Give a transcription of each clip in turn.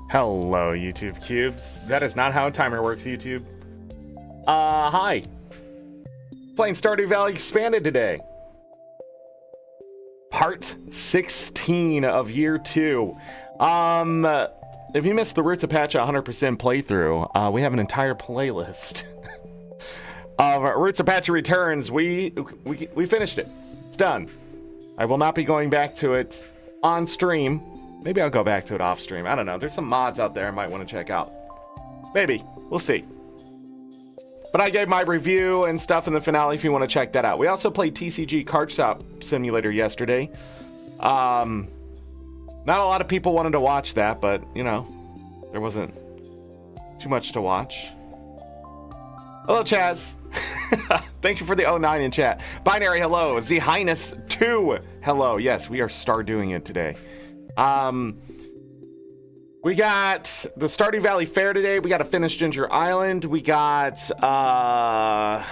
Hello, YouTube cubes. That is not how a timer works, YouTube. Hi. Playing Stardew Valley Expanded today. Part 16 of Year 2. If you missed the Roots of Patch 100% playthrough, we have an entire playlist of Roots of Patch Returns. We finished it. It's done. I will not be going back to it on stream. Maybe I'll go back to it off stream. I don't know. There's some mods out there I might want to check out. Maybe. We'll see. But I gave my review and stuff in the finale if you want to check that out. We also played TCG Card Shop Simulator yesterday. Not a lot of people wanted to watch that, but, you know, there wasn't too much to watch. Hello, Chaz. Thank you for the 09 in chat. Binary, hello. Z Highness 2, hello. Yes, we are Stardewing it today. We got the Stardew Valley Fair today. We got to finish Ginger Island. We got to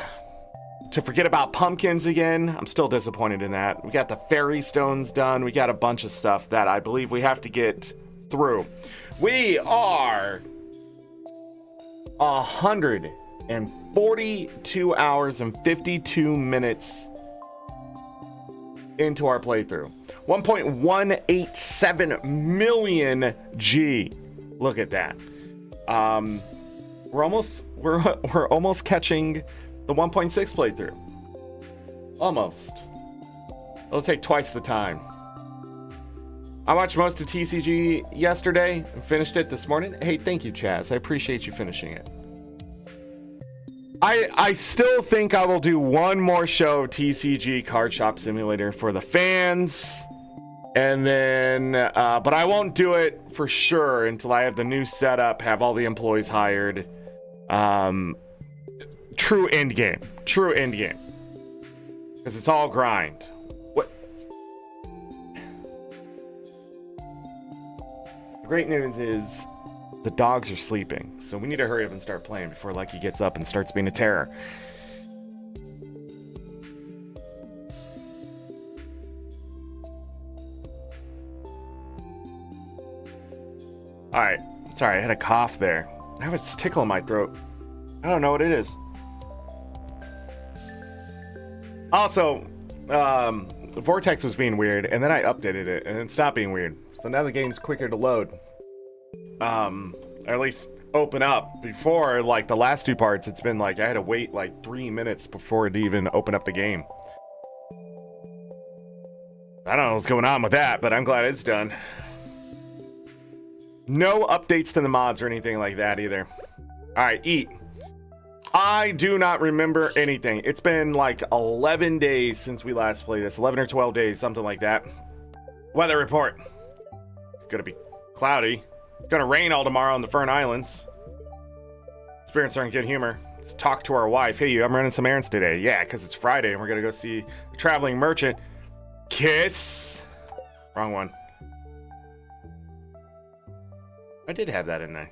forget about pumpkins again. I'm still disappointed in that. We got the fairy stones done. We got a bunch of stuff that I believe we have to get through. We are 142 hours and 52 minutes into our playthrough. 1.187 million G. Look at that. We're almost catching the 1.6 playthrough. Almost. It'll take twice the time. I watched most of TCG yesterday and finished it this morning. Hey, thank you, Chaz. I appreciate you finishing it. I still think I will do one more show of TCG Card Shop Simulator for the fans. And then, but I won't do it for sure until I have the new setup, have all the employees hired. True end game. True end game. Because it's all grind. What? The great news is the dogs are sleeping, so we need to hurry up and start playing before Lucky gets up and starts being a terror. Alright, sorry, I had a cough there. Now it's tickling my throat. I don't know what it is. Also, Vortex was being weird, and then I updated it, and it stopped being weird. So now the game's quicker to load. Or at least open up. Before, like, the last two parts, it's been like I had to wait like 3 minutes before it even opened up the game. I don't know what's going on with that, but I'm glad it's done. No updates to the mods or anything like that either. Alright, eat. I do not remember anything. It's been like 11 days since we last played this. 11 or 12 days, something like that. Weather report. It's gonna be cloudy. It's gonna rain all tomorrow on the Fern Islands. Spirits are in good humor. Let's talk to our wife. Hey, I'm running some errands today. Yeah, because it's Friday and we're gonna go see the traveling merchant. Kiss. Wrong one. I did have that in there.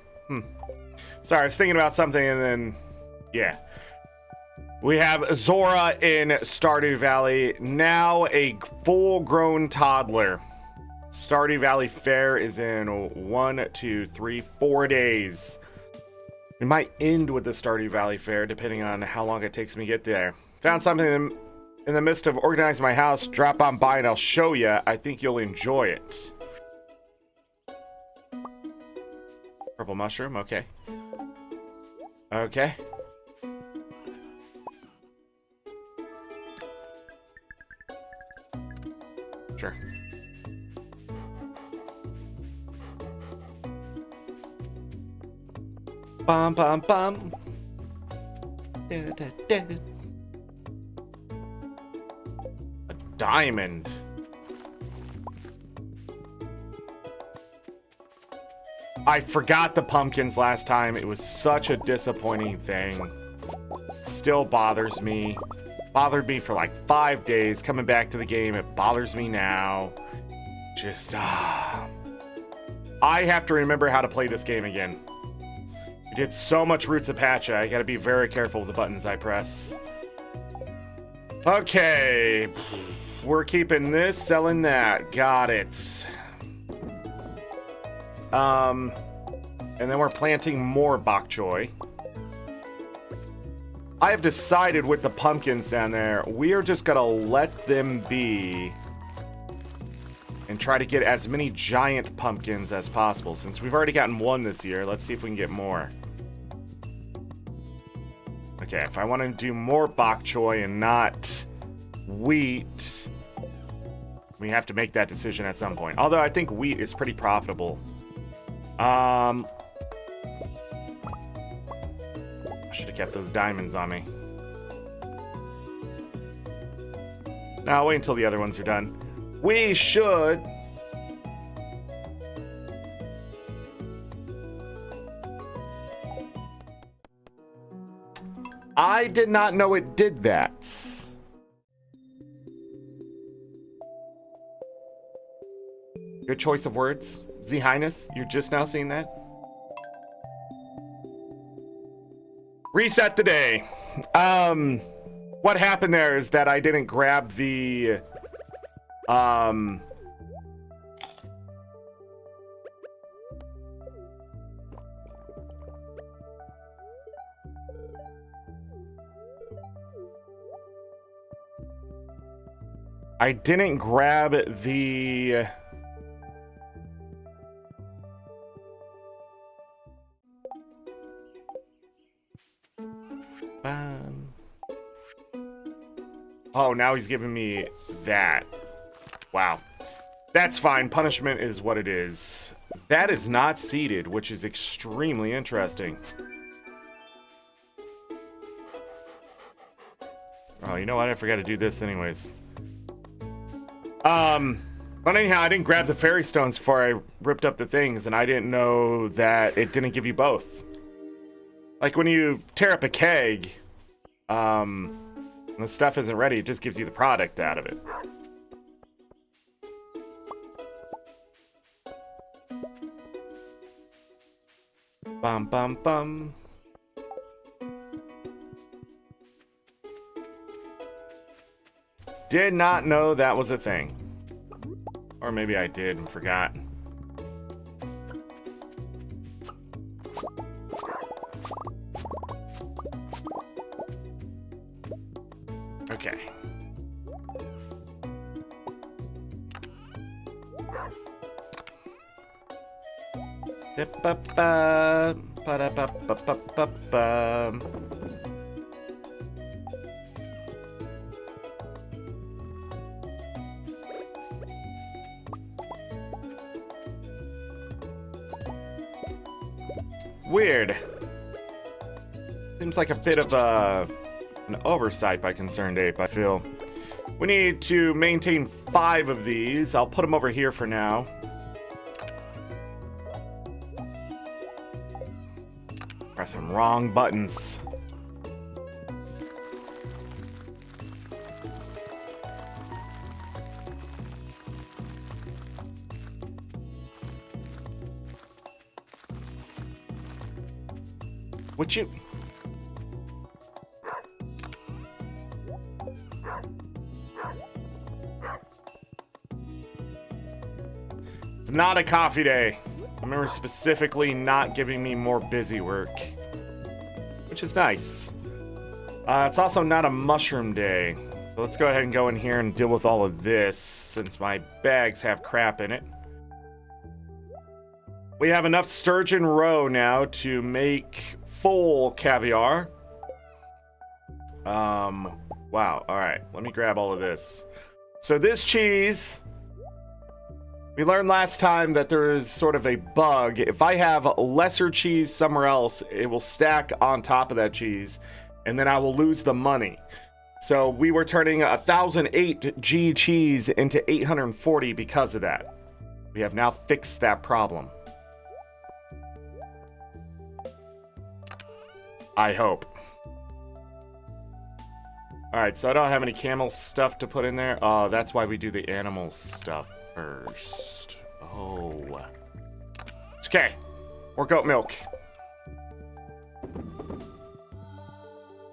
Sorry, I was thinking about something and then, yeah. We have Zora in Stardew Valley, now a full-grown toddler. Stardew Valley Fair is in 1, 2, 3, 4 days. We might end with the Stardew Valley Fair, depending on how long it takes me to get there. Found something in the midst of organizing my house. Drop on by and I'll show you. I think you'll enjoy it. Purple mushroom, okay. Okay. Sure. Bum bum bum. Da, da, da. A diamond. I forgot the pumpkins last time. It was such a disappointing thing. Still bothers me. Bothered me for like 5 days. Coming back to the game, it bothers me now. Just, I have to remember how to play this game again. I did so much Roots of Patch. I gotta be very careful with the buttons I press. Okay. We're keeping this, selling that. Got it. And then we're planting more bok choy. I have decided with the pumpkins down there, we are just gonna let them be and try to get as many giant pumpkins as possible. Since we've already gotten one this year, let's see if we can get more. Okay, if I want to do more bok choy and not wheat, we have to make that decision at some point. Although I think wheat is pretty profitable. I should have kept those diamonds on me. Now I'll wait until the other ones are done. We should... I did not know it did that. Good choice of words. Z Highness, you're just now seeing that? Reset the day. What happened there is that I didn't grab the... I didn't grab the... Oh, now he's giving me that. Wow. That's fine. Punishment is what it is. That is not seeded, which is extremely interesting. Oh, you know what? I forgot to do this anyways. But anyhow, I didn't grab the fairy stones before I ripped up the things, and I didn't know that it didn't give you both. Like when you tear up a keg, and the stuff isn't ready, it just gives you the product out of it. Bum bum bum. Did not know that was a thing. Or maybe I did and forgot. Okay. Weird. Seems like a bit of an oversight by Concerned Ape, I feel. We need to maintain 5 of these. I'll put them over here for now. Pressing wrong buttons. Would you... Not a coffee day. I remember specifically not giving me more busy work, which is nice. It's also not a mushroom day. So let's go ahead and go in here and deal with all of this since my bags have crap in it. We have enough sturgeon roe now to make full caviar. Wow. All right. Let me grab all of this. So this cheese... We learned last time that there is sort of a bug. If I have lesser cheese somewhere else, it will stack on top of that cheese, and then I will lose the money. So we were turning 1,008 G cheese into 840 because of that. We have now fixed that problem. I hope. Alright, so I don't have any camel stuff to put in there. Oh, that's why we do the animal stuff first. Oh. It's okay. Or goat milk.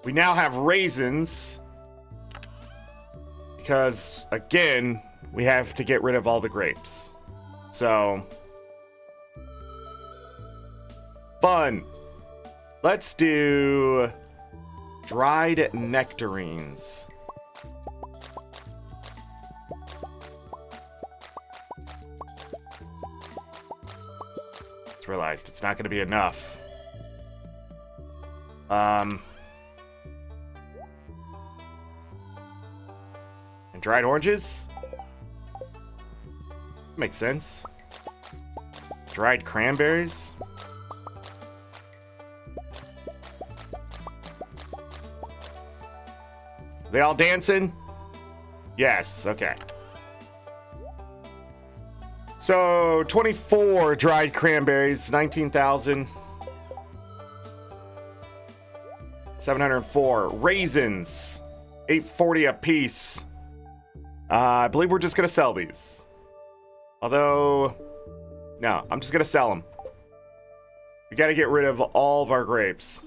We now have raisins. Because, again, we have to get rid of all the grapes. So... fun. Let's do dried nectarines. Just realized it's not going to be enough. And dried oranges? Makes sense. Dried cranberries? They all dancing? Yes, okay. So, 24 dried cranberries, 19,000. 704 raisins, 840 a piece. I believe we're just gonna sell these. Although, no, I'm just gonna sell them. We gotta get rid of all of our grapes.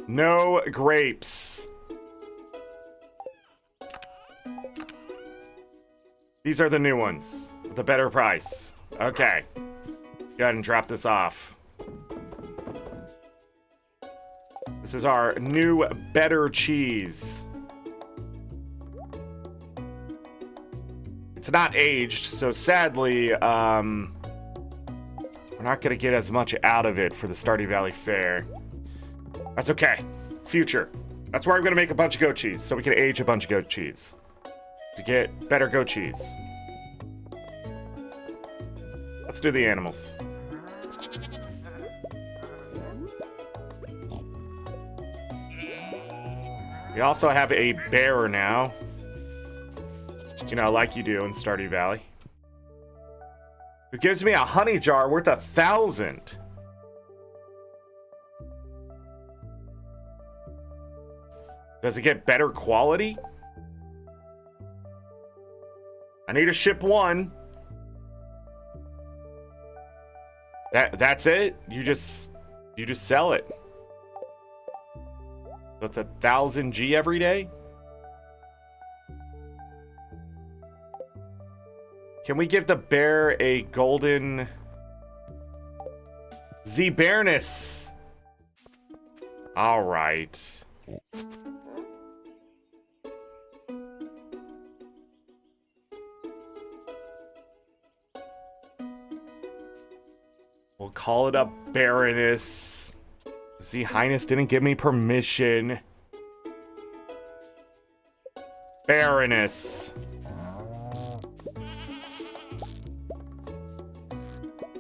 No grapes. These are the new ones with a better price. Okay. Go ahead and drop this off. This is our new, better cheese. It's not aged, so sadly, we're not going to get as much out of it for the Stardew Valley Fair. That's okay. Future. That's where I'm going to make a bunch of goat cheese, so we can age a bunch of goat cheese. To get better goat cheese. Let's do the animals. We also have a bear now. You know, like you do in Stardew Valley. Who gives me a honey jar worth 1,000. Does it get better quality? I need to ship one. That's it? You just sell it. That's 1,000 G every day? Can we give the bear a golden Z-Bearness? All right. We'll call it a Baroness. Z Highness didn't give me permission. Baroness.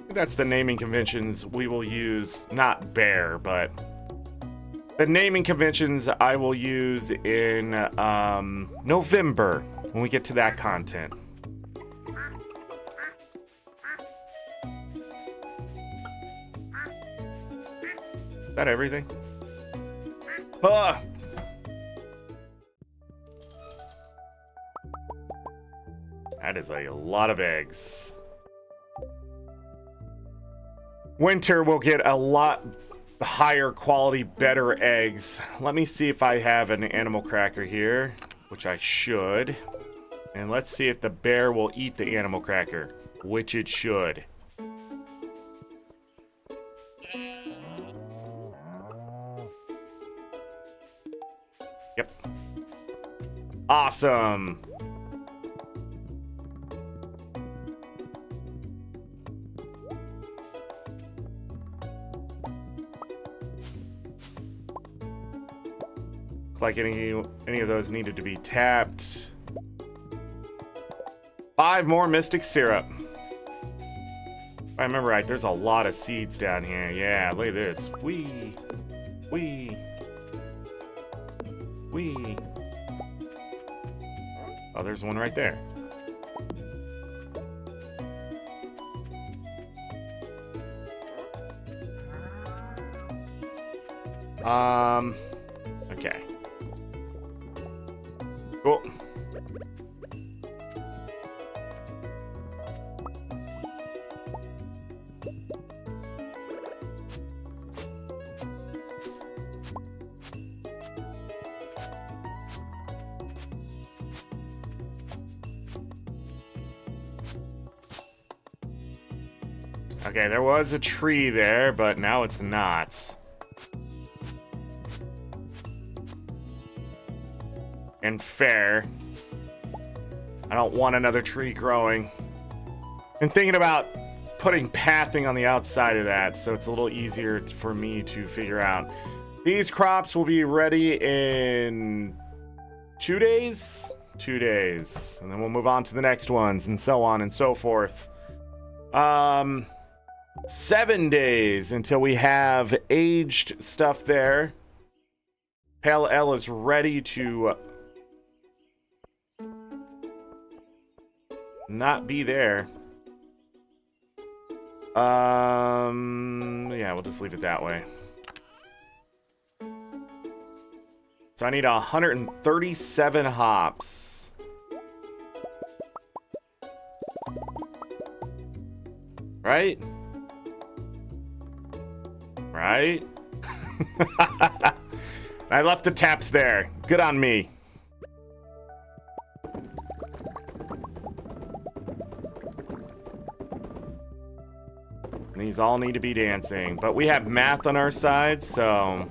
That's the naming conventions we will use. Not bear, but the naming conventions I will use in November when we get to that content. Is that everything? Ah! That is a lot of eggs. Winter will get a lot higher quality, better eggs. Let me see if I have an animal cracker here, which I should. And let's see if the bear will eat the animal cracker, which it should. Yep. Awesome. Looks like any of those needed to be tapped. 5 more Mystic Syrup. If I remember right, there's a lot of seeds down here. Yeah, look at this. Wee. Oh, there's one right there. Okay. Cool. Okay, there was a tree there, but now it's not. And fair. I don't want another tree growing. And thinking about putting pathing on the outside of that, so it's a little easier for me to figure out. These crops will be ready in 2 days? 2 days. And then we'll move on to the next ones, and so on and so forth. 7 days until we have aged stuff there. Pale Ale is ready to not be there. Yeah, we'll just leave it that way. So I need 137 hops. Right? Right? I left the taps there. Good on me. These all need to be dancing, but we have math on our side, so...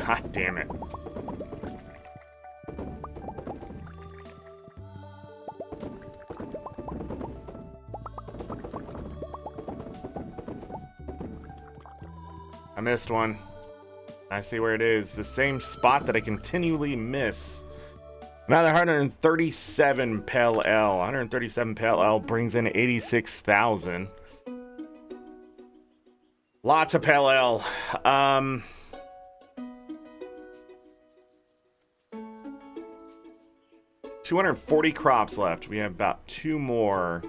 God damn it. I missed one. I see where it is. The same spot that I continually miss. Another 137 Pale Ale. 137 Pale Ale brings in 86,000. Lots of Pale Ale. 240 crops left. We have about 2 more.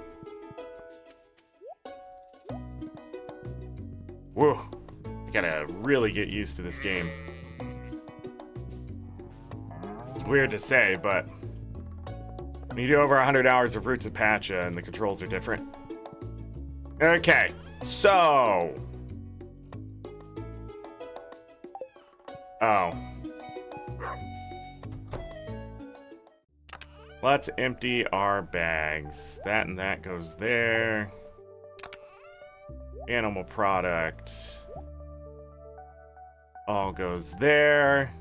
Whoa. I gotta really get used to this game. It's weird to say, but when you do over 100 hours of Roots of Pacha and the controls are different. Okay, so... Oh. Let's empty our bags. That and that goes there. Animal product. All goes there.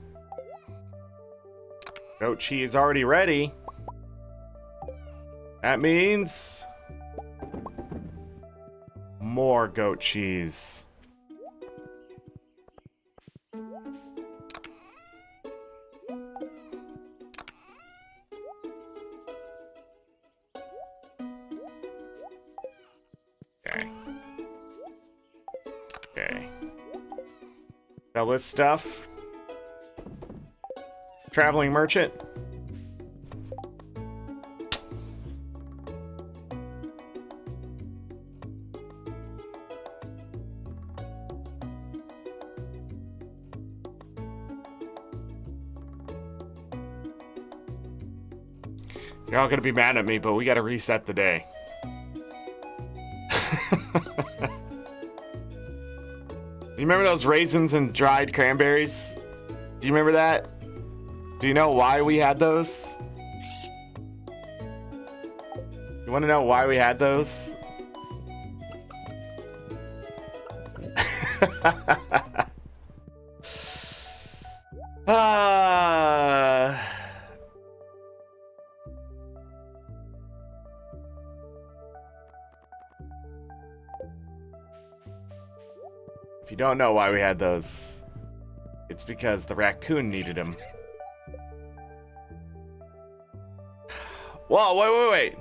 Goat cheese already ready. That means... more goat cheese. Okay. Sell this stuff. Traveling merchant. You're all gonna be mad at me, but we gotta reset the day. You remember those raisins and dried cranberries? Do you remember that? Do you know why we had those? You want to know why we had those? If you don't know why we had those, it's because the raccoon needed them. Whoa, wait.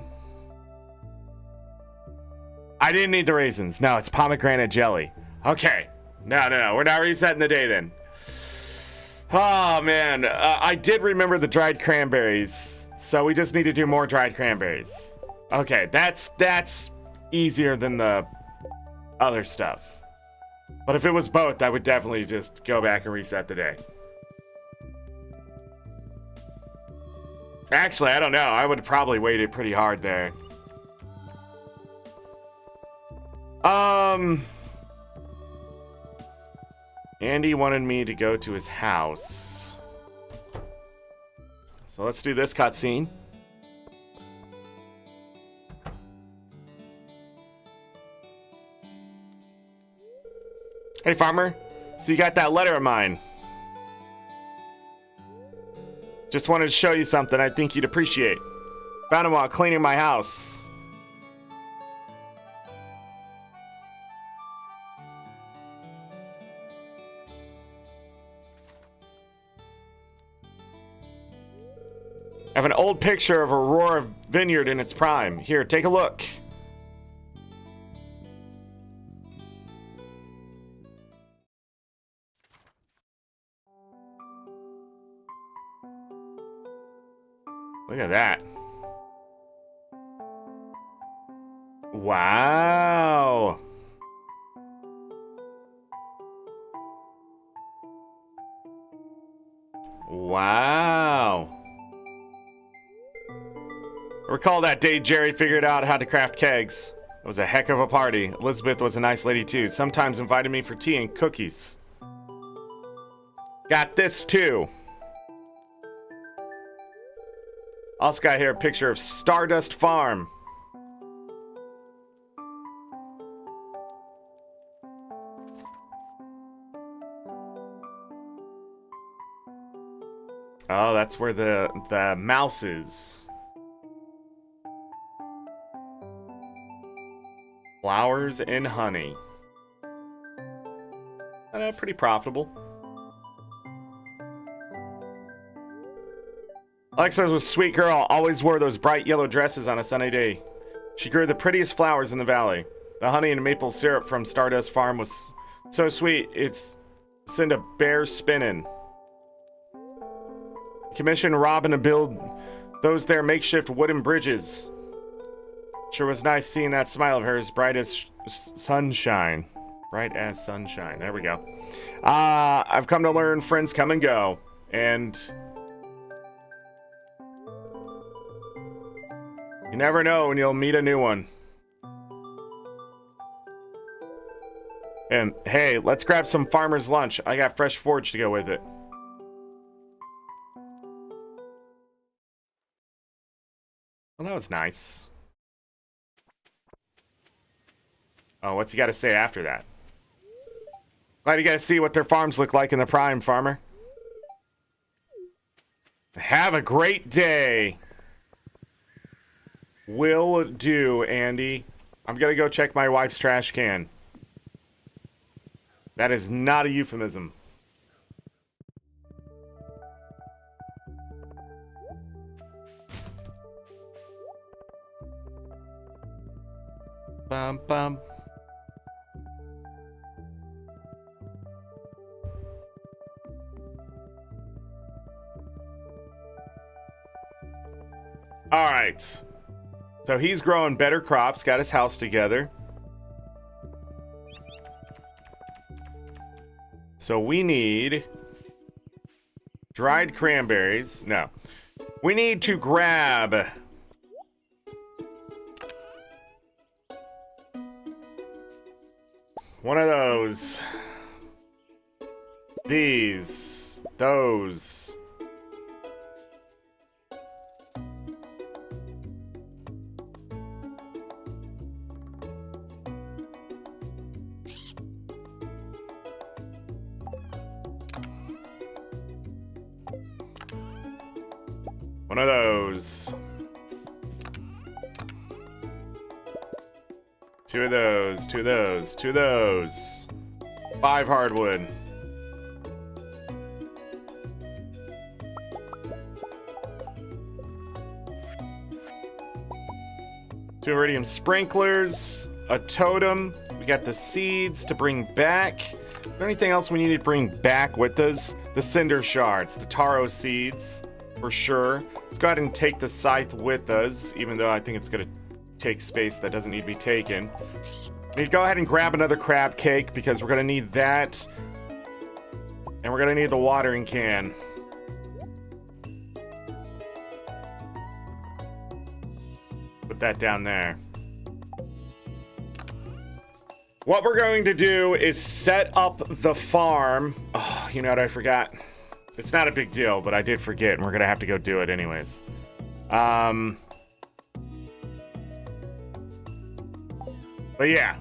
I didn't need the raisins. No, it's pomegranate jelly. Okay. No. We're not resetting the day then. Oh, man. I did remember the dried cranberries. So we just need to do more dried cranberries. Okay, that's easier than the other stuff. But if it was both, I would definitely just go back and reset the day. Actually, I don't know. I would probably weight it pretty hard there. Andy wanted me to go to his house. So let's do this cutscene. Hey, farmer. So you got that letter of mine. Just wanted to show you something I think you'd appreciate. Found it while cleaning my house. I have an old picture of Aurora Vineyard in its prime. Here, take a look. Look at that. Wow. Wow. I recall that day Jerry figured out how to craft kegs. It was a heck of a party. Elizabeth was a nice lady too. Sometimes invited me for tea and cookies. Got this too. Also got here a picture of Stardust Farm. Oh, that's where the mouse is. Flowers and honey. Pretty profitable. Alexa was a sweet girl, always wore those bright yellow dresses on a sunny day. She grew the prettiest flowers in the valley. The honey and maple syrup from Stardust Farm was so sweet, it's sent a bear spinning. Commissioned Robin to build those there makeshift wooden bridges. Sure was nice seeing that smile of hers, bright as sunshine. Bright as sunshine. There we go. I've come to learn friends come and go. And you never know when you'll meet a new one. And hey, let's grab some farmer's lunch. I got fresh forage to go with it. Well, that was nice. Oh, what's he got to say after that? Glad you guys see what their farms look like in the prime, farmer. Have a great day. Will do, Andy. I'm gonna go check my wife's trash can. That is not a euphemism. Bum bum. All right. So he's growing better crops, got his house together. So we need dried cranberries. No. We need to grab one of those. These. Those. One of those. Two of those, two of those, two of those. 5 hardwood. Two iridium sprinklers, a totem. We got the seeds to bring back. Is there anything else we need to bring back with us? the cinder shards, the taro seeds, for sure. Let's go ahead and take the scythe with us, even though I think it's going to take space that doesn't need to be taken. We need to go ahead and grab another crab cake because we're going to need that. And we're going to need the watering can. Put that down there. What we're going to do is set up the farm. Oh, you know what I forgot? It's not a big deal, but I did forget, and we're going to have to go do it anyways. But yeah.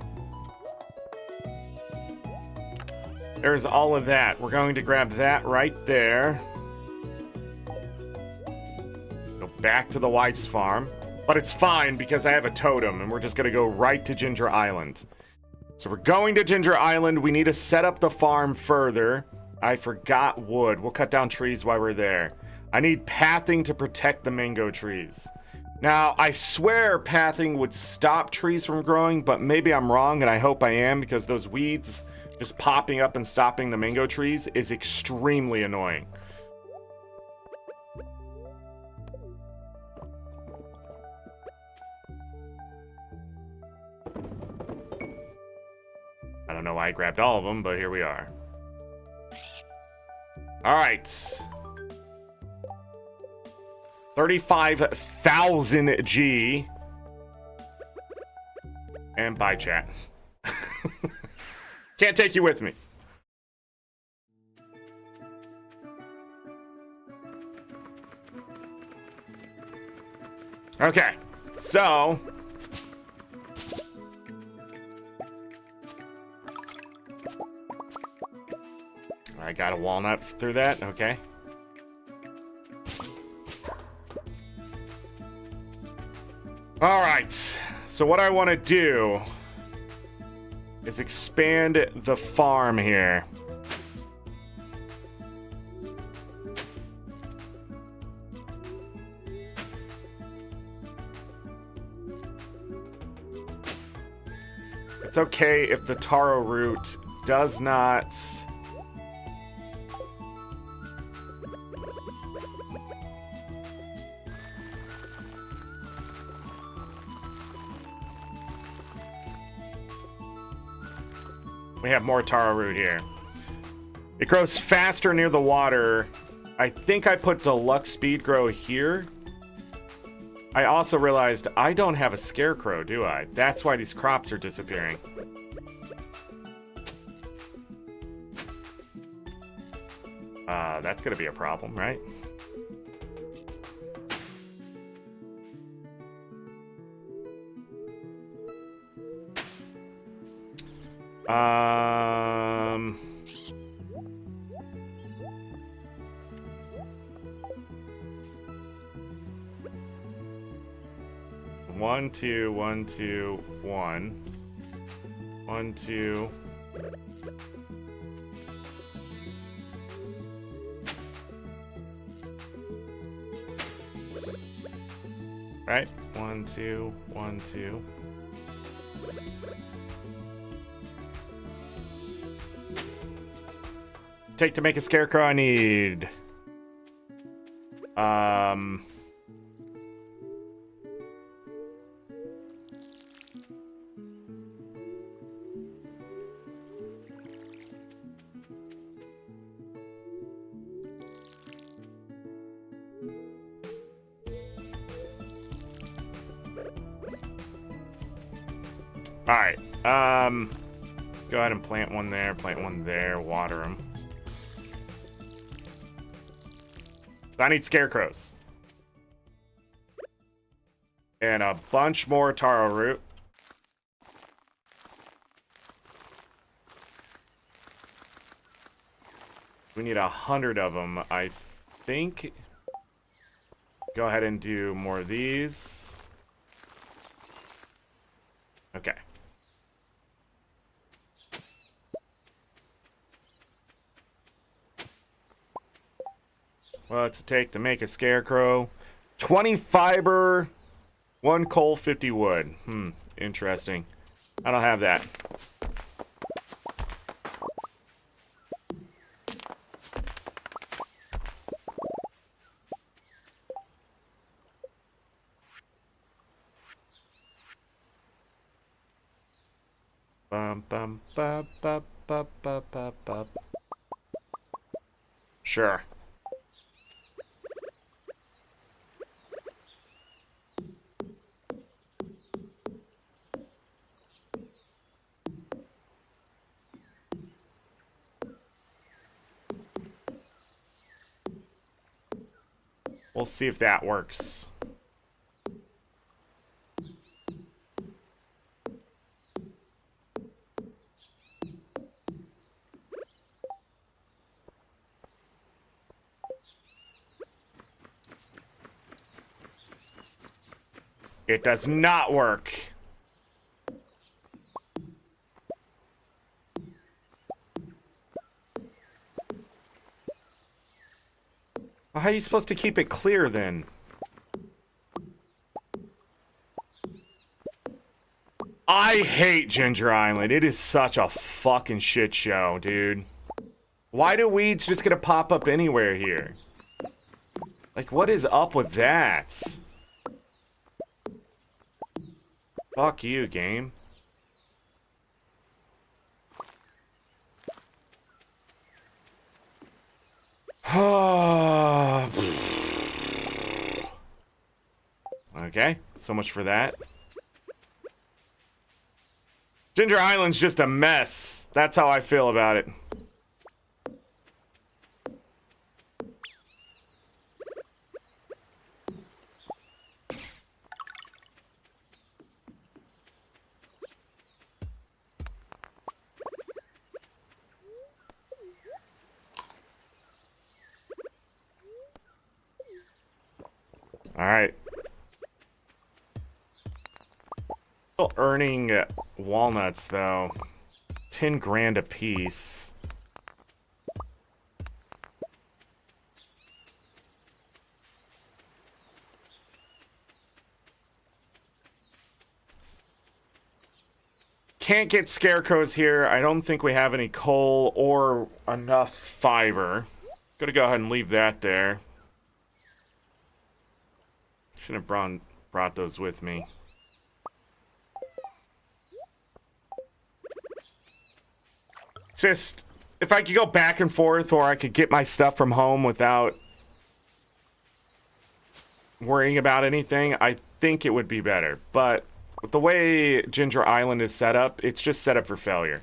There's all of that. We're going to grab that right there. Go back to the wife's farm. But it's fine because I have a totem, and we're just going to go right to Ginger Island. So we're going to Ginger Island. We need to set up the farm further. I forgot wood. We'll cut down trees while we're there. I need pathing to protect the mango trees. Now, I swear pathing would stop trees from growing, but maybe I'm wrong, and I hope I am, because those weeds just popping up and stopping the mango trees is extremely annoying. I don't know why I grabbed all of them, but here we are. All right. 35,000 G. And bye, chat. Can't take you with me. Okay, so... I got a walnut through that, okay. All right, so what I want to do is expand the farm here. It's okay if the taro root does not... We have more taro root here. It grows faster near the water. I think I put deluxe speed grow here. I also realized I don't have a scarecrow, do I? That's why these crops are disappearing. That's gonna be a problem, right? One, two, 1, 2, 1. 1, 2. Right? 1, 2, 1, 2. Take to make a scarecrow, I need... Alright, go ahead and plant one there, water them. I need scarecrows. And a bunch more taro root. We need 100 of them, I think. Go ahead and do more of these. Okay. What's it take to make a scarecrow? 20 fiber, 1 coal, 50 wood. Interesting. I don't have that. Bum, bum, ba, ba, ba, ba, ba, ba. Sure. We'll see if that works. It does not work. Well, how are you supposed to keep it clear then? I hate Ginger Island. It is such a fucking shit show, dude. Why do weeds just gonna pop up anywhere here? Like, what is up with that? Fuck you, game. Okay, so much for that. Ginger Island's just a mess. That's how I feel about it. All right. Still earning walnuts though. 10 grand a piece. Can't get scarecrows here. I don't think we have any coal or enough fiber. Gonna go ahead and leave that there. Should have brought those with me. Just, if I could go back and forth, or I could get my stuff from home without worrying about anything, I think it would be better. But with the way Ginger Island is set up, it's just set up for failure.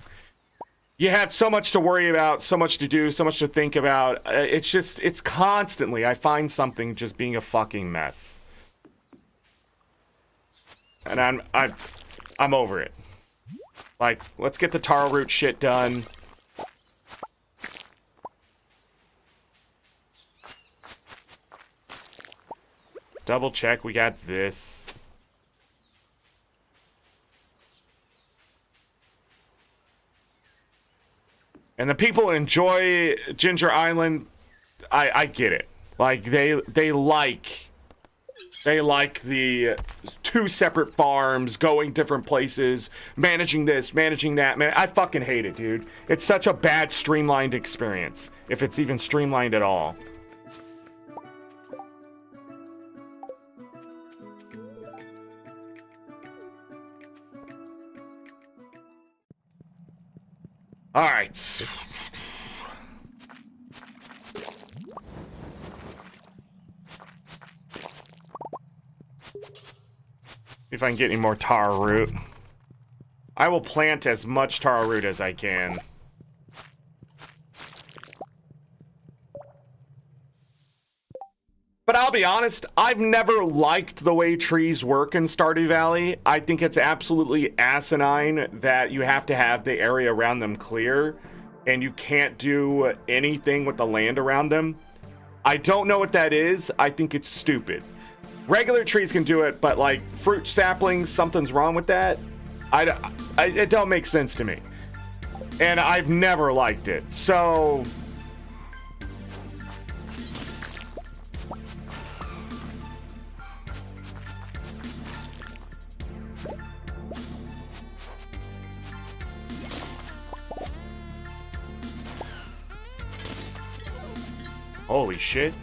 You have so much to worry about, so much to do, so much to think about. It's constantly, I find something just being a fucking mess. And I'm over it. Like, let's get the taro root shit done. Let's double check we got this. And the people enjoy Ginger Island. I get it. Like, they like the two separate farms, going different places, managing this, managing that. Man, I fucking hate it, dude. It's such a bad streamlined experience, if it's even streamlined at all. All right. If I can get any more taro root. I will plant as much taro root as I can. But I'll be honest, I've never liked the way trees work in Stardew Valley. I think it's absolutely asinine that you have to have the area around them clear and you can't do anything with the land around them. I don't know what that is. I think it's stupid. Regular trees can do it, but like fruit saplings, something's wrong with that. It don't make sense to me. And I've never liked it. So holy shit.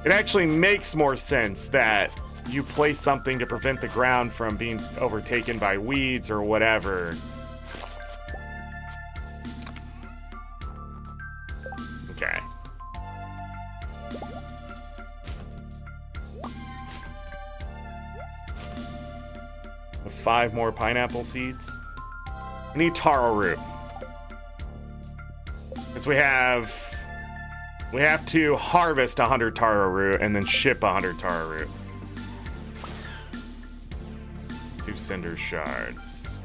It actually makes more sense that you place something to prevent the ground from being overtaken by weeds or whatever. Okay. With 5 more pineapple seeds. I need taro root. Because we have to harvest 100 taro root and then ship 100 taro root. 2 cinder shards.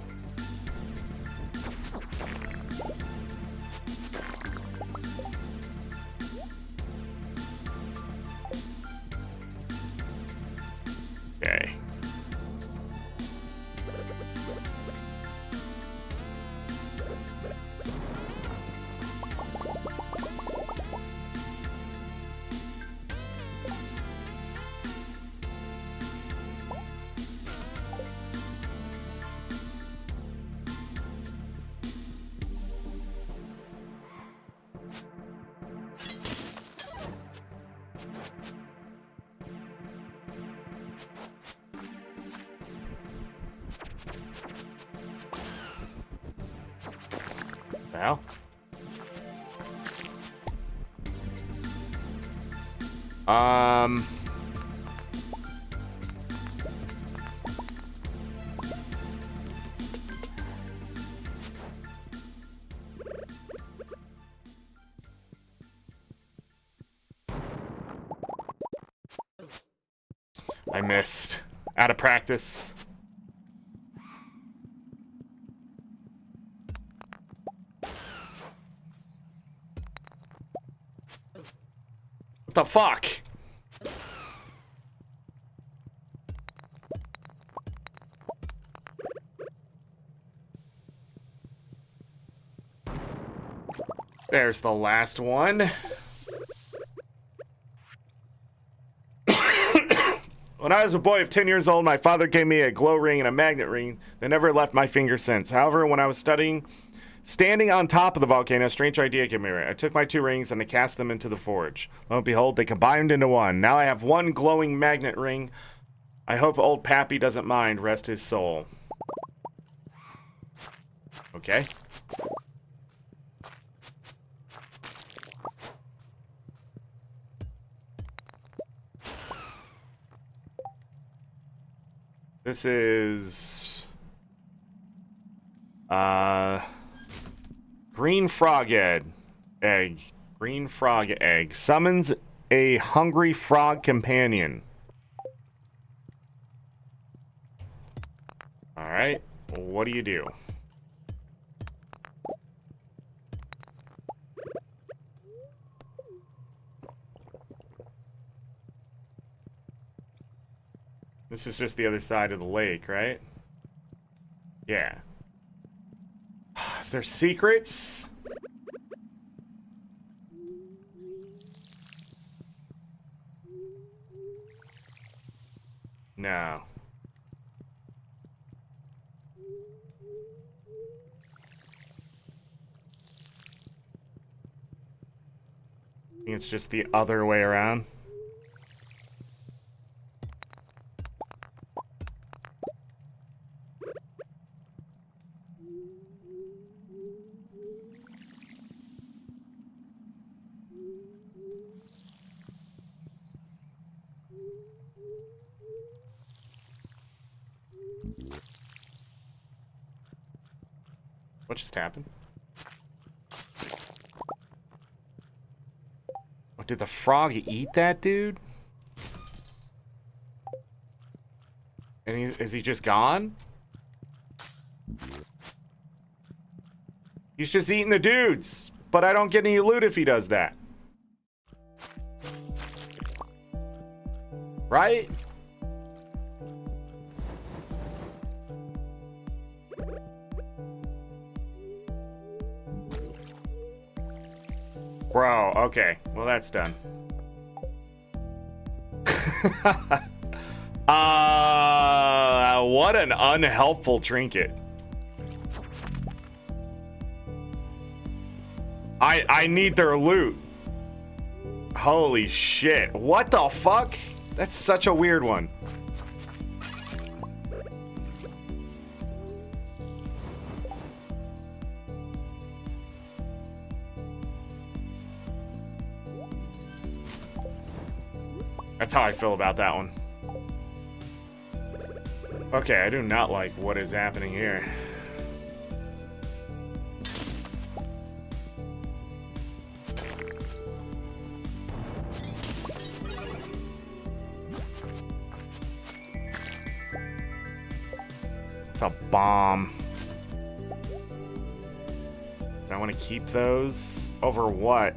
Okay. Well. I missed. Out of practice. What the fuck? There's the last one. When I was a boy of 10 years old, my father gave me a glow ring and a magnet ring that never left my finger since. However, when I was standing on top of the volcano, a strange idea came to me. I took my 2 rings and I cast them into the forge. Lo and behold, they combined into one. Now I have 1 glowing magnet ring. I hope old Pappy doesn't mind, rest his soul. Okay. This is green frog egg. Green frog egg summons a hungry frog companion. All right, what do you do? This is just the other side of the lake, right? Yeah. Is there secrets? No. I think it's just the other way around. What just happened? Oh, did the frog eat that dude? And is he just gone? He's just eating the dudes, but I don't get any loot if he does that. Right? Bro, okay. Well, that's done. What an unhelpful trinket. I need their loot. Holy shit. What the fuck? That's such a weird one. That's how I feel about that one. Okay, I do not like what is happening here. It's a bomb. Do I want to keep those? Over what?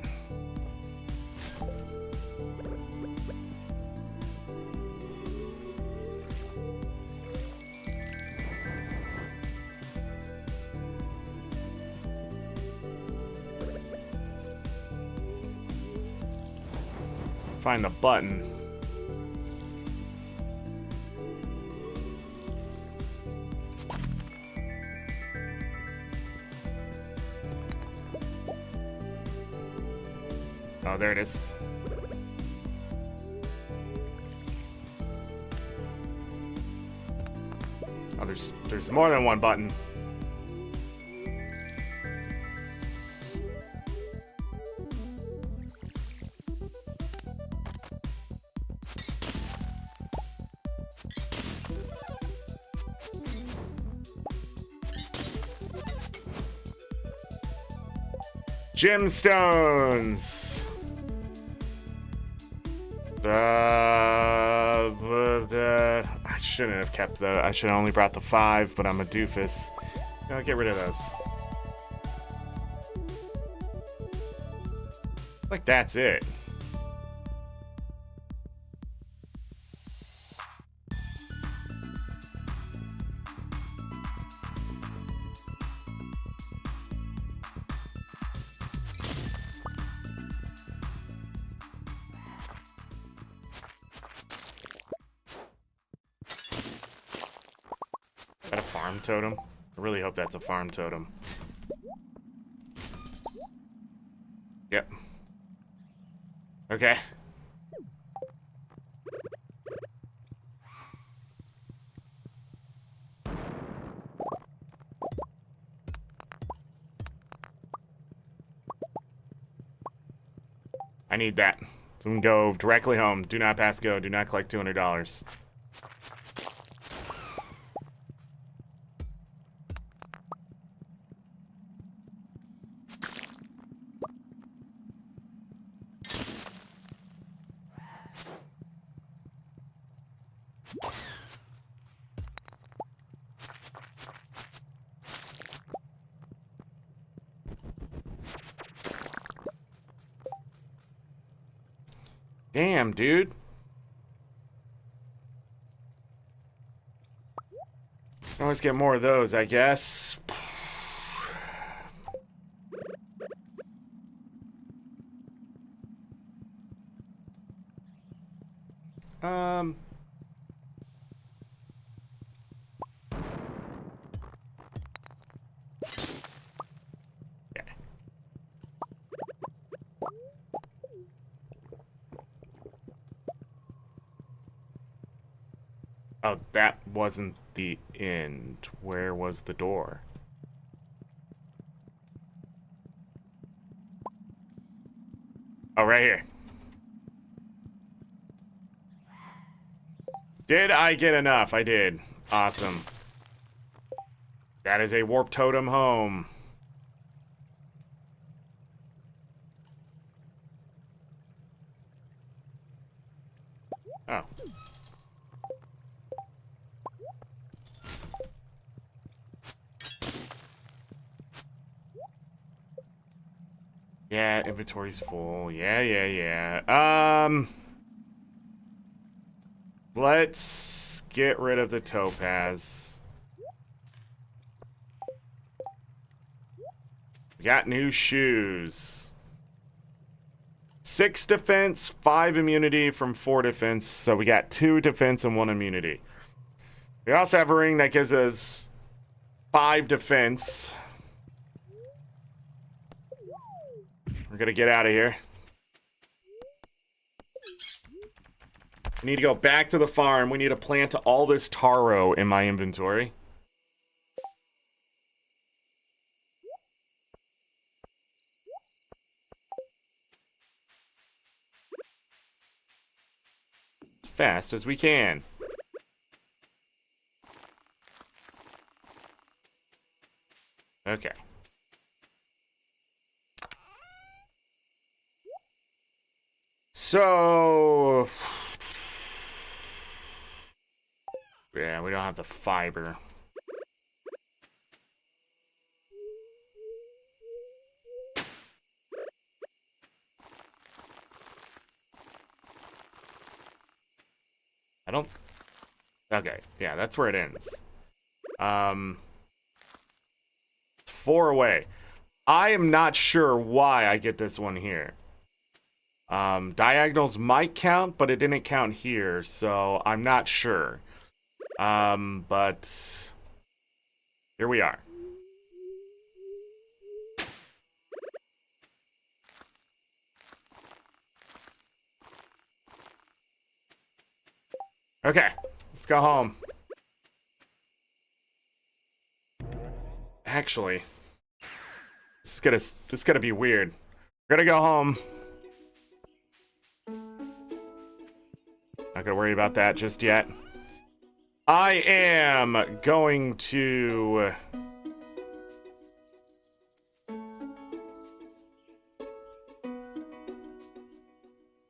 Find the button. Oh, there it is. Oh, there's more than one button. Gemstones. I shouldn't have kept the. I should have only brought the 5, but I'm a doofus. I'll get rid of those. Like that's it. Is that a farm totem? I really hope that's a farm totem. Yep. Okay. I need that. So we can go directly home. Do not pass go. Do not collect $200. Damn, dude. Always get more of those, I guess. Yeah. Oh, that wasn't the end. Where was the door? Oh, right here. Did I get enough? I did. Awesome. That is a warp totem home. Oh. Yeah, inventory's full. Yeah. Let's get rid of the topaz. We got new shoes. 6 defense, 5 immunity from 4 defense. So we got 2 defense and 1 immunity. We also have a ring that gives us 5 defense. We're gonna get out of here. We need to go back to the farm. We need to plant all this taro in my inventory. As fast as we can. Okay. So... yeah, we don't have the fiber. I don't... okay, yeah, that's where it ends. 4 away. I am not sure why I get this one here. Diagonals might count, but it didn't count here, so I'm not sure. But here we are. Okay, let's go home. Actually, this is gonna be weird. We're gonna go home. Not gonna worry about that just yet. I am going to...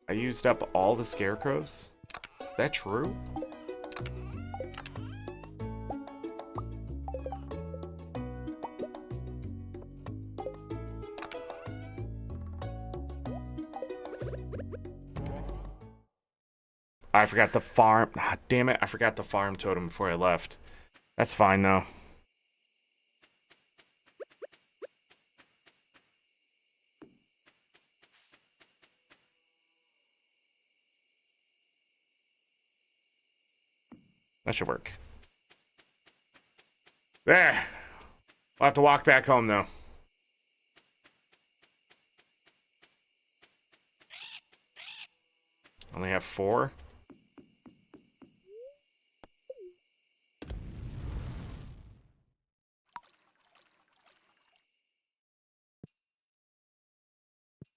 I used up all the scarecrows? Is that true? I forgot the farm. Ah, damn it, I forgot the farm totem before I left. That's fine, though. That should work. There! We'll have to walk back home, though. Only have 4.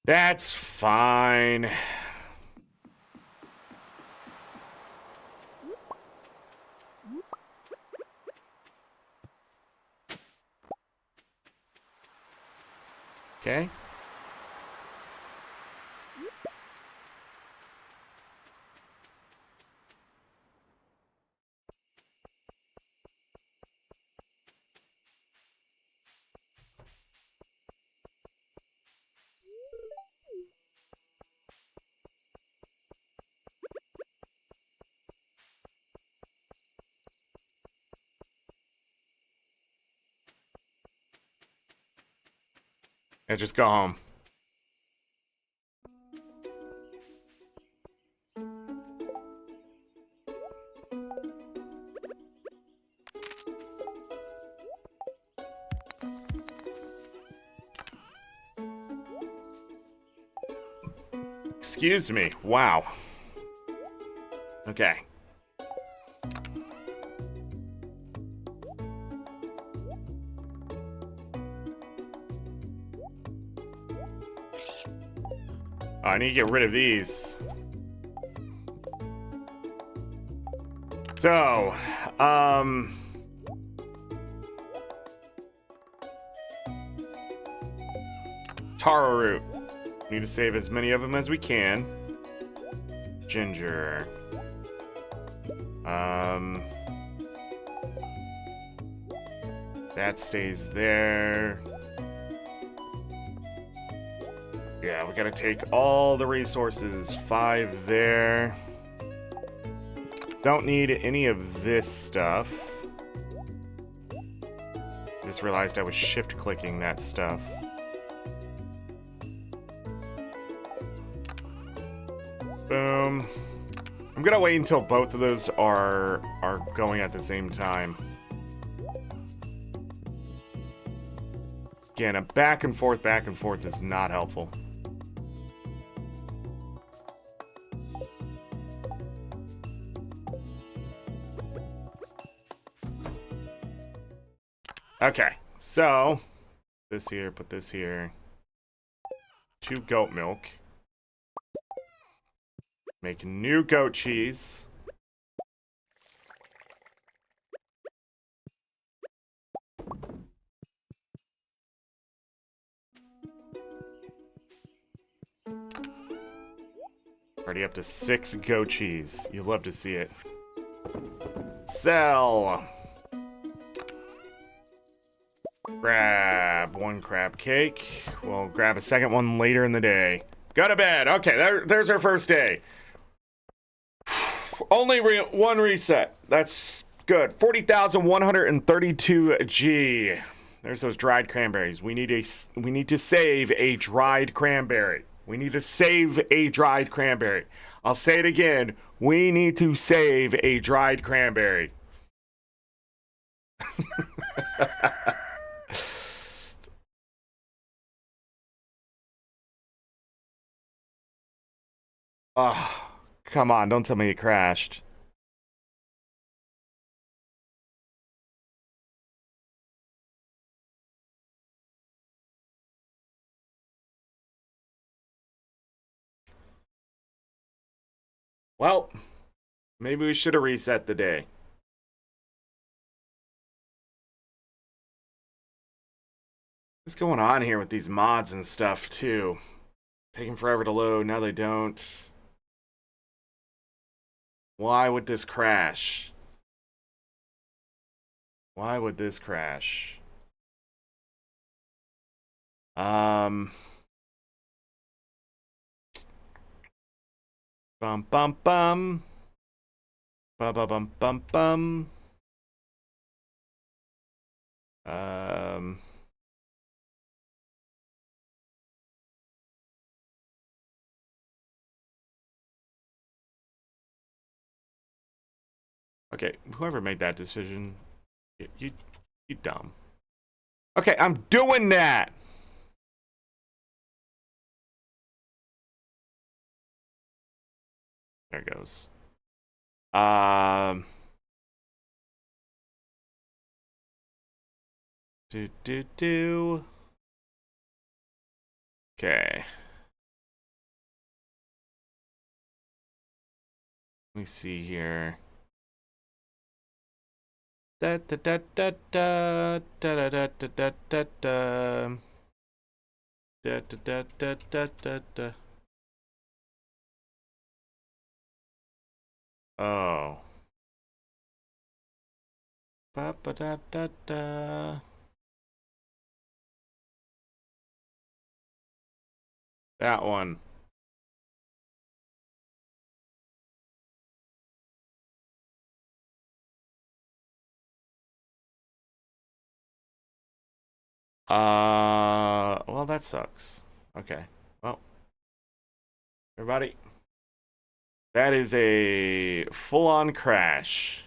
That's fine. Okay. Yeah, just go home. Excuse me. Wow. Okay. Oh, I need to get rid of these. So, taro root. Need to save as many of them as we can. Ginger. That stays there. Yeah, we gotta take all the resources. 5 there. Don't need any of this stuff. Just realized I was shift clicking that stuff. Boom. I'm gonna wait until both of those are going at the same time. Again, a back and forth is not helpful. Okay, so this here, put this here. 2 goat milk. Make new goat cheese. Already up to 6 goat cheese. You'll love to see it. Sell. Grab 1 crab cake. We'll grab a second one later in the day. Go to bed. Okay, there's our first day. Only 1 reset. That's good. 40,132 G. There's those dried cranberries. We need to save a dried cranberry. We need to save a dried cranberry. I'll say it again. We need to save a dried cranberry. Oh, come on. Don't tell me it crashed. Well, maybe we should have reset the day. What's going on here with these mods and stuff, too? Taking forever to load. Now they don't. Why would this crash? Why would this crash? Bum bum bum. Bum bum bum bum bum. Okay, whoever made that decision, you dumb. Okay, I'm doing that. There it goes. Do. Okay. Let me see here. Da da da da da da da da da da da da da da da da da. Oh. Ba ba da da da. That one. Well, that sucks. Okay. Well, everybody, that is a full-on crash.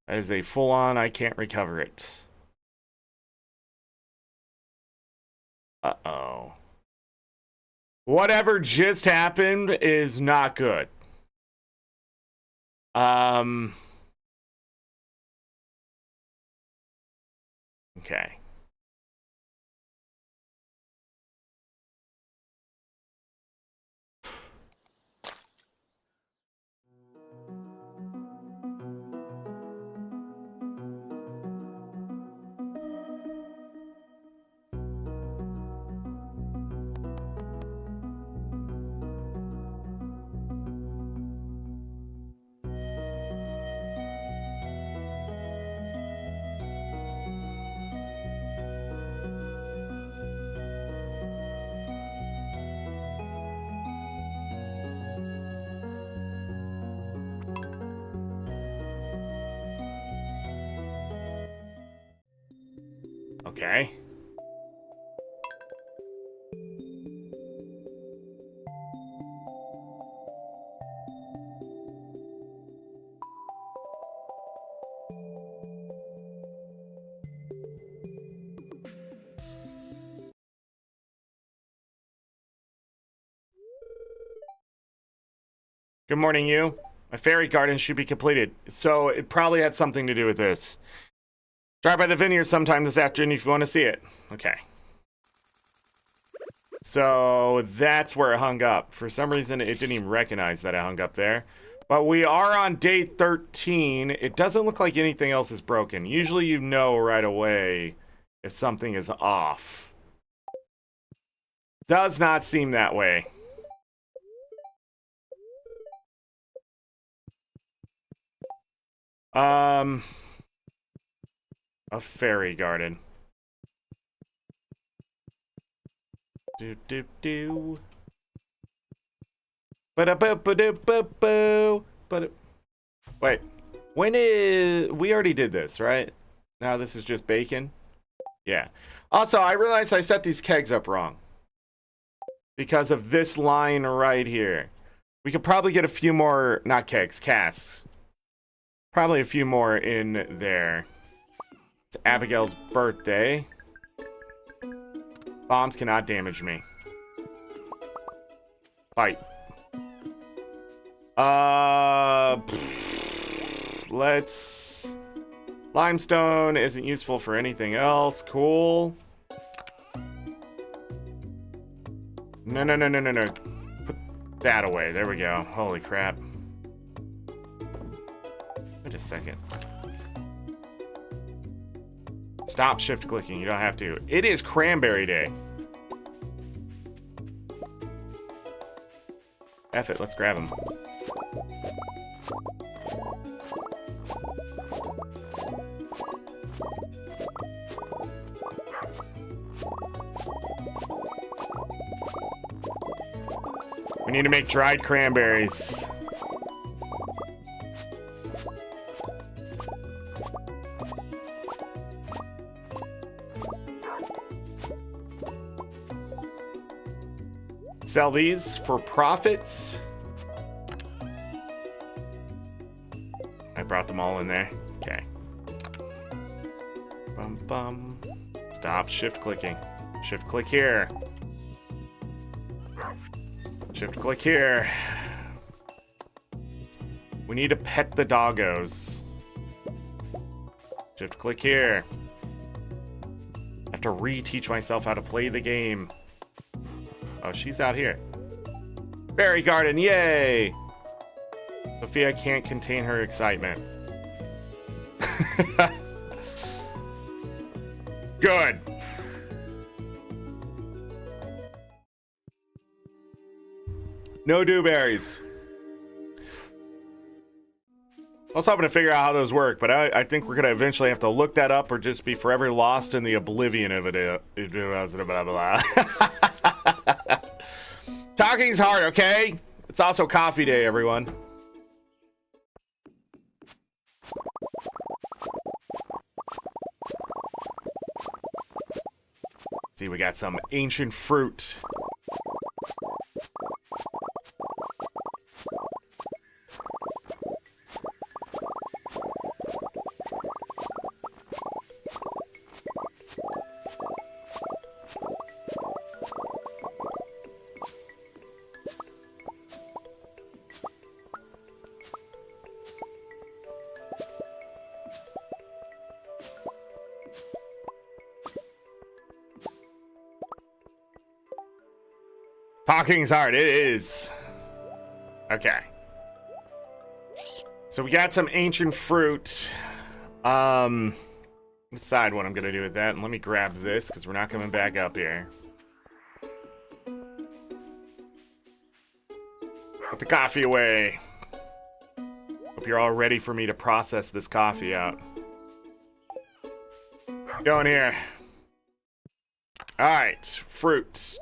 That is a full-on, I can't recover it. Uh-oh. Whatever just happened is not good. Okay. Okay. Good morning, you. My fairy garden should be completed, so it probably had something to do with this. Drive by the vineyard sometime this afternoon if you want to see it. Okay. So that's where it hung up. For some reason, it didn't even recognize that I hung up there. But we are on day 13. It doesn't look like anything else is broken. Usually you know right away if something is off. Does not seem that way. A fairy garden. Do. Ba-da-ba-ba-da-ba-boo. Wait. When is... We already did this, right? Now this is just bacon? Yeah. Also, I realized I set these kegs up wrong. Because of this line right here. We could probably get a few more... Not kegs, casks. Probably a few more in there. It's Abigail's birthday. Bombs cannot damage me. Fight. Let's... Limestone isn't useful for anything else. Cool. No. Put that away. There we go. Holy crap. Wait a second. Stop shift clicking. You don't have to. It is cranberry day. F it. Let's grab him. We need to make dried cranberries. Sell these for profits. I brought them all in there. Okay. Bum. Stop shift clicking. Shift click here. Shift click here. We need to pet the doggos. Shift click here. I have to reteach myself how to play the game. Oh, she's out here. Berry garden, yay! Sophia can't contain her excitement. Good. No dewberries. I was hoping to figure out how those work, but I think we're going to eventually have to look that up or just be forever lost in the oblivion of it. Blah, blah. Talking's hard, okay? It's also coffee day, everyone. See, we got some ancient fruit. Talking's hard, it is. Okay. So we got some ancient fruit. Decide what I'm gonna do with that, and let me grab this because we're not coming back up here. Put the coffee away. Hope you're all ready for me to process this coffee out. Go in here. All right, fruit.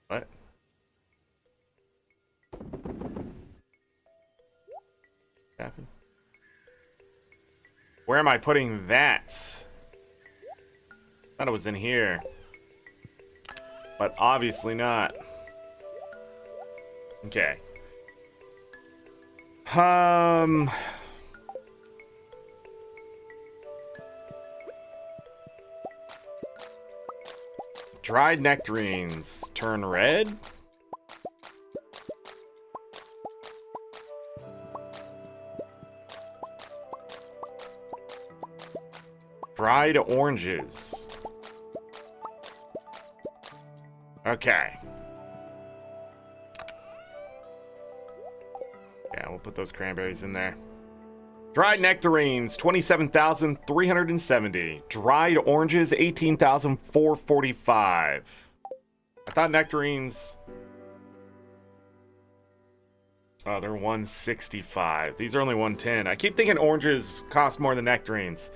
What? Happened? Where am I putting that? Thought it was in here. But obviously not. Okay. Dried nectarines turn red? Dried oranges. Okay. Yeah, we'll put those cranberries in there. Dried nectarines, 27,370. Dried oranges, 18,445. I thought nectarines... Oh, they're 165. These are only 110. I keep thinking oranges cost more than nectarines.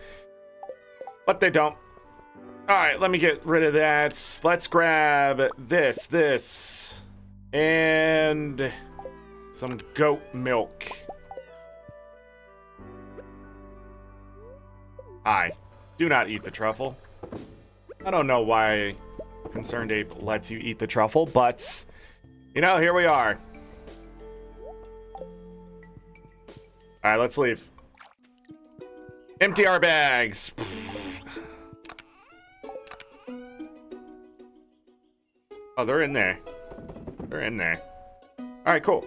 But they don't. Alright, let me get rid of that. Let's grab this, and some goat milk. Hi. Do not eat the truffle. I don't know why Concerned Ape lets you eat the truffle, but, you know, here we are. Alright, let's leave. Empty our bags. Oh, they're in there. They're in there. Alright, cool.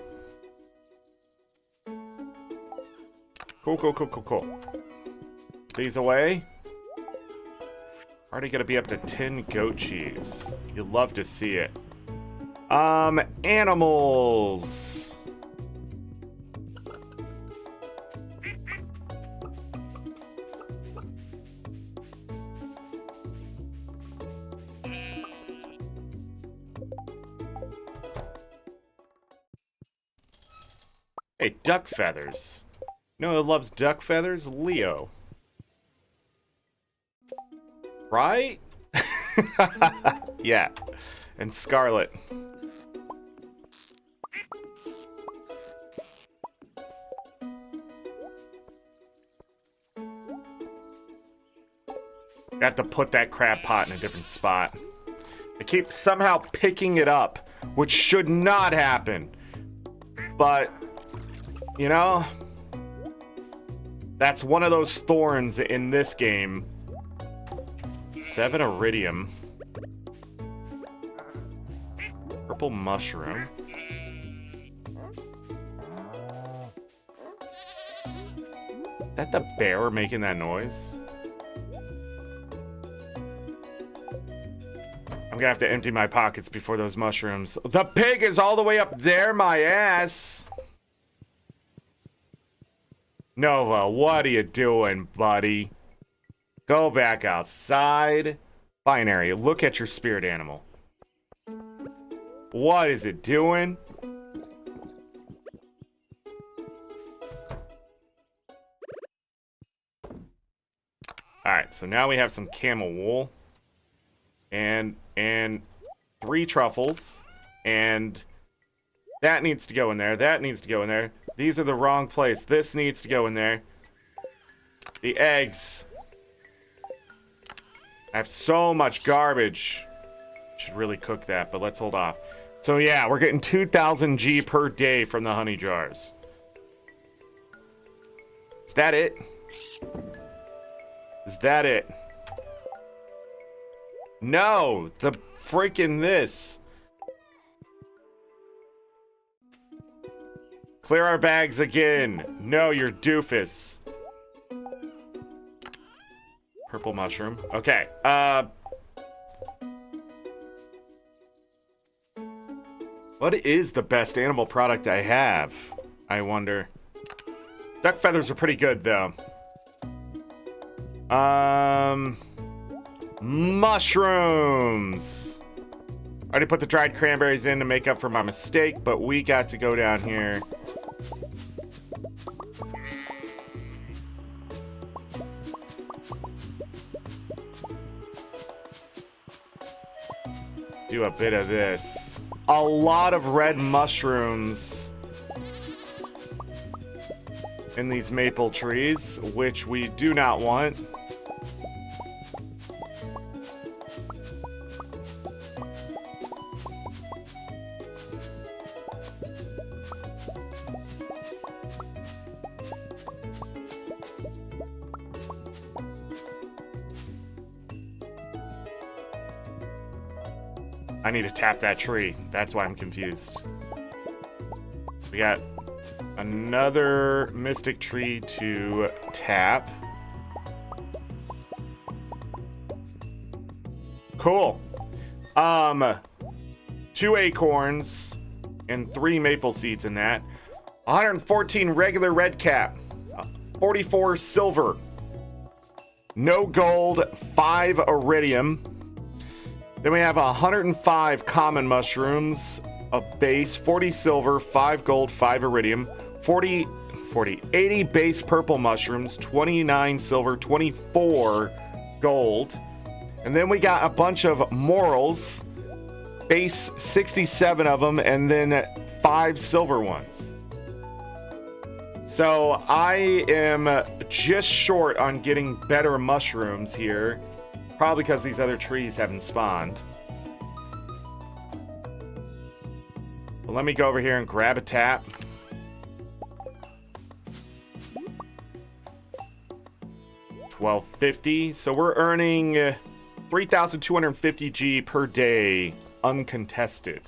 Cool. These away. Already gonna be up to 10 goat cheese. You'd love to see it. Animals. Hey, duck feathers. You know who loves duck feathers? Leo. Right? Yeah. And Scarlet. I have to put that crab pot in a different spot. I keep somehow picking it up, which should not happen. But, you know, that's one of those thorns in this game. 7 iridium. Purple mushroom. Is that the bear making that noise? I'm gonna have to empty my pockets before those mushrooms. The pig is all the way up there, my ass! Nova, what are you doing, buddy? Go back outside. Binary, look at your spirit animal. What is it doing? Alright, so now we have some camel wool. And 3 truffles. And that needs to go in there. That needs to go in there. These are the wrong place. This needs to go in there. The eggs. I have so much garbage. Should really cook that, but let's hold off. So yeah, we're getting 2,000 G per day from the honey jars. Is that it? Is that it? No! The freaking this! Clear our bags again! No, you're doofus. Purple mushroom. Okay, what is the best animal product I have? I wonder. Duck feathers are pretty good, though. Mushrooms! Already put the dried cranberries in to make up for my mistake, but we got to go down here. Do a bit of this. A lot of red mushrooms in these maple trees, which we do not want. I need to tap that tree. That's why I'm confused. We got another mystic tree to tap. Cool. 2 acorns and 3 maple seeds in that. 114 regular red cap. 44 silver. No gold, 5 iridium. Then we have 105 common mushrooms, a base, 40 silver, 5 gold, 5 iridium, 80 base purple mushrooms, 29 silver, 24 gold. And then we got a bunch of morels, base 67 of them, and then 5 silver ones. So I am just short on getting better mushrooms here, probably because these other trees haven't spawned. But let me go over here and grab a tap. $12.50. So we're earning 3,250 G per day, uncontested.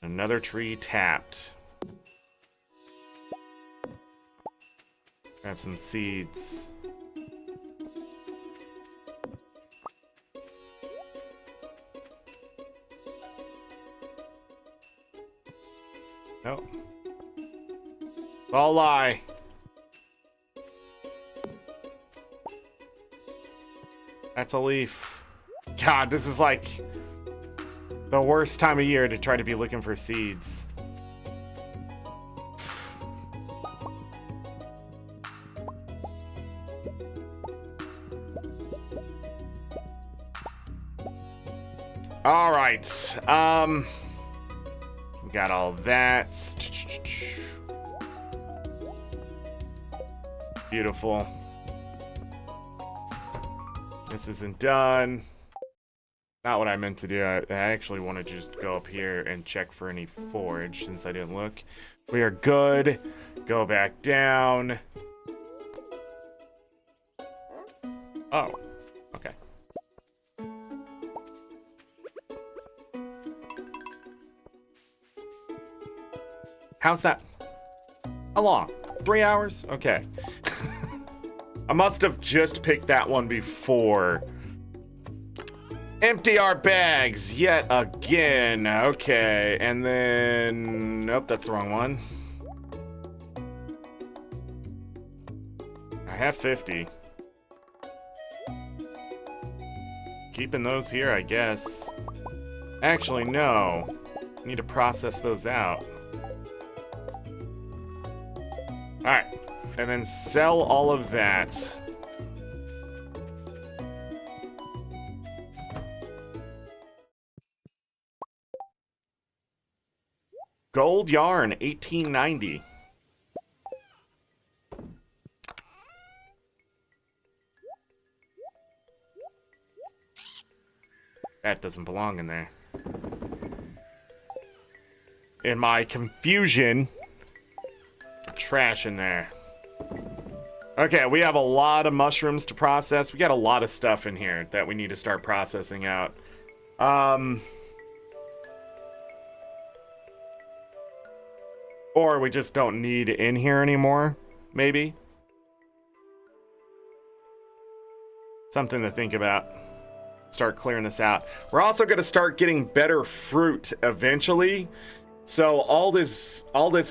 Another tree tapped. Grab some seeds. Nope. It's all a lie. That's a leaf. God, this is like the worst time of year to try to be looking for seeds. All right. We got all that. Beautiful. This isn't done. Not what I meant to do. I actually wanted to just go up here and check for any forage since I didn't look. We are good. Go back down. Oh, okay. How's that? How long? 3 hours? Okay. I must have just picked that one before. Empty our bags yet again. Okay, and then... Nope, that's the wrong one. I have 50. Keeping those here, I guess. Actually, no. I need to process those out. Alright, and then sell all of that. Gold yarn, 1890. That doesn't belong in there. In my confusion, trash in there. Okay, we have a lot of mushrooms to process. We got a lot of stuff in here that we need to start processing out. Or we just don't need in here anymore, maybe. Something to think about. Start clearing this out. We're also going to start getting better fruit eventually. So all this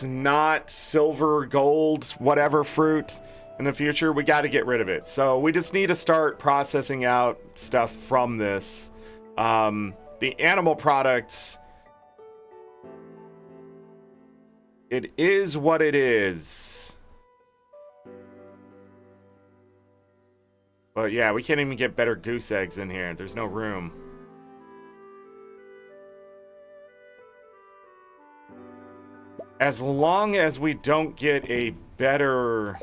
not silver, gold, whatever fruit in the future, we got to get rid of it. So we just need to start processing out stuff from this. The animal products, it is what it is. But yeah, we can't even get better goose eggs in here. There's no room. As long as we don't get a better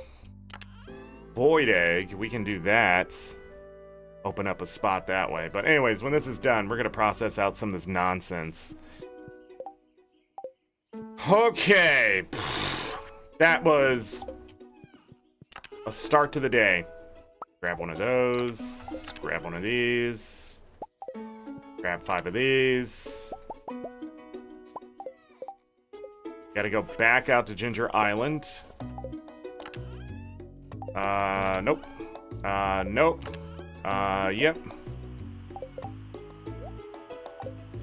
void egg, we can do that. Open up a spot that way. But anyways, when this is done, we're going to process out some of this nonsense. Okay. That was a start to the day. Grab one of those. Grab one of these. Grab 5 of these. Gotta go back out to Ginger Island. Nope. Nope. Yep.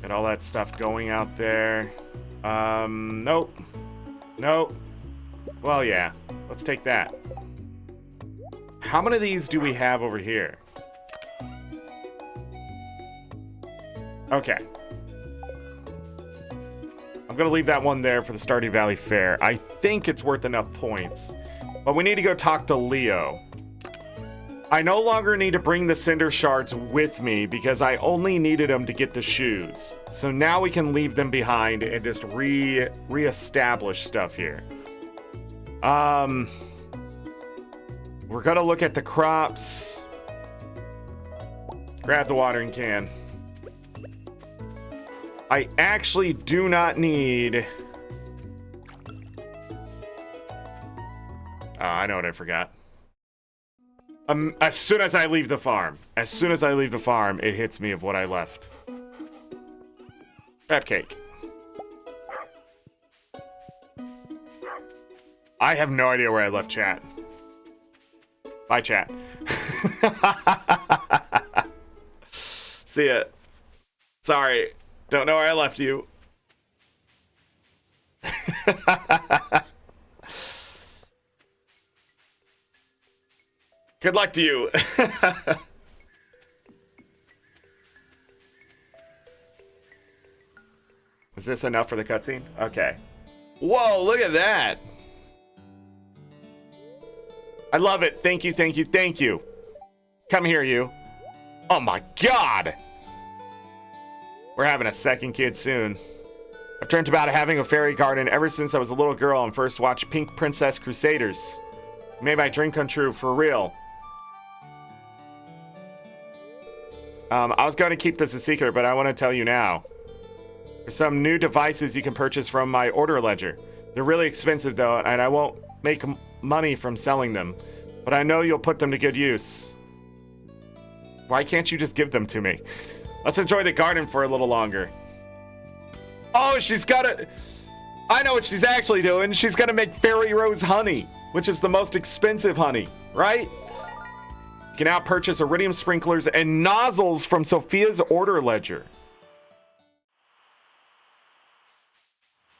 Got all that stuff going out there. Nope. Nope. Well, yeah. Let's take that. How many of these do we have over here? Okay. I'm gonna leave that one there for the Stardew Valley Fair. I think it's worth enough points. But we need to go talk to Leo. I no longer need to bring the Cinder Shards with me because I only needed them to get the shoes. So now we can leave them behind and just re-establish stuff here. We're gonna look at the crops. Grab the watering can. I actually do not need... Oh, I know what I forgot. As soon as I leave the farm. As soon as I leave the farm, it hits me of what I left. Crab cake. I have no idea where I left chat. Bye, chat. See ya. Sorry. Don't know where I left you. Good luck to you. Is this enough for the cutscene? Okay. Whoa, look at that. I love it. Thank you, thank you, thank you. Come here, you. Oh my God. We're having a second kid soon. I've dreamt about having a fairy garden ever since I was a little girl and first watched Pink Princess Crusaders. It made my dream come true, for real. I was going to keep this a secret, but I want to tell you now. There's some new devices you can purchase from my order ledger. They're really expensive, though, and I won't make money from selling them. But I know you'll put them to good use. Why can't you just give them to me? Let's enjoy the garden for a little longer. Oh, she's got to... I know what she's actually doing. She's going to make Fairy Rose honey, which is the most expensive honey, right? You can now purchase iridium sprinklers and nozzles from Sophia's order ledger.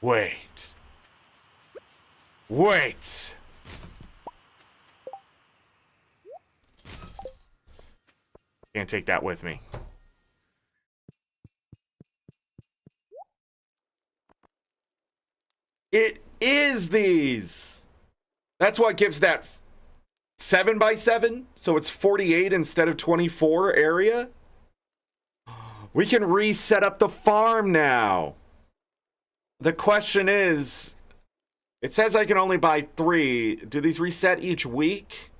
Wait. Wait. Can't take that with me. It is these. That's what gives that 7x7, so it's 48 instead of 24 area. We can reset up the farm now. The question is, it says I can only buy 3. Do these reset each week?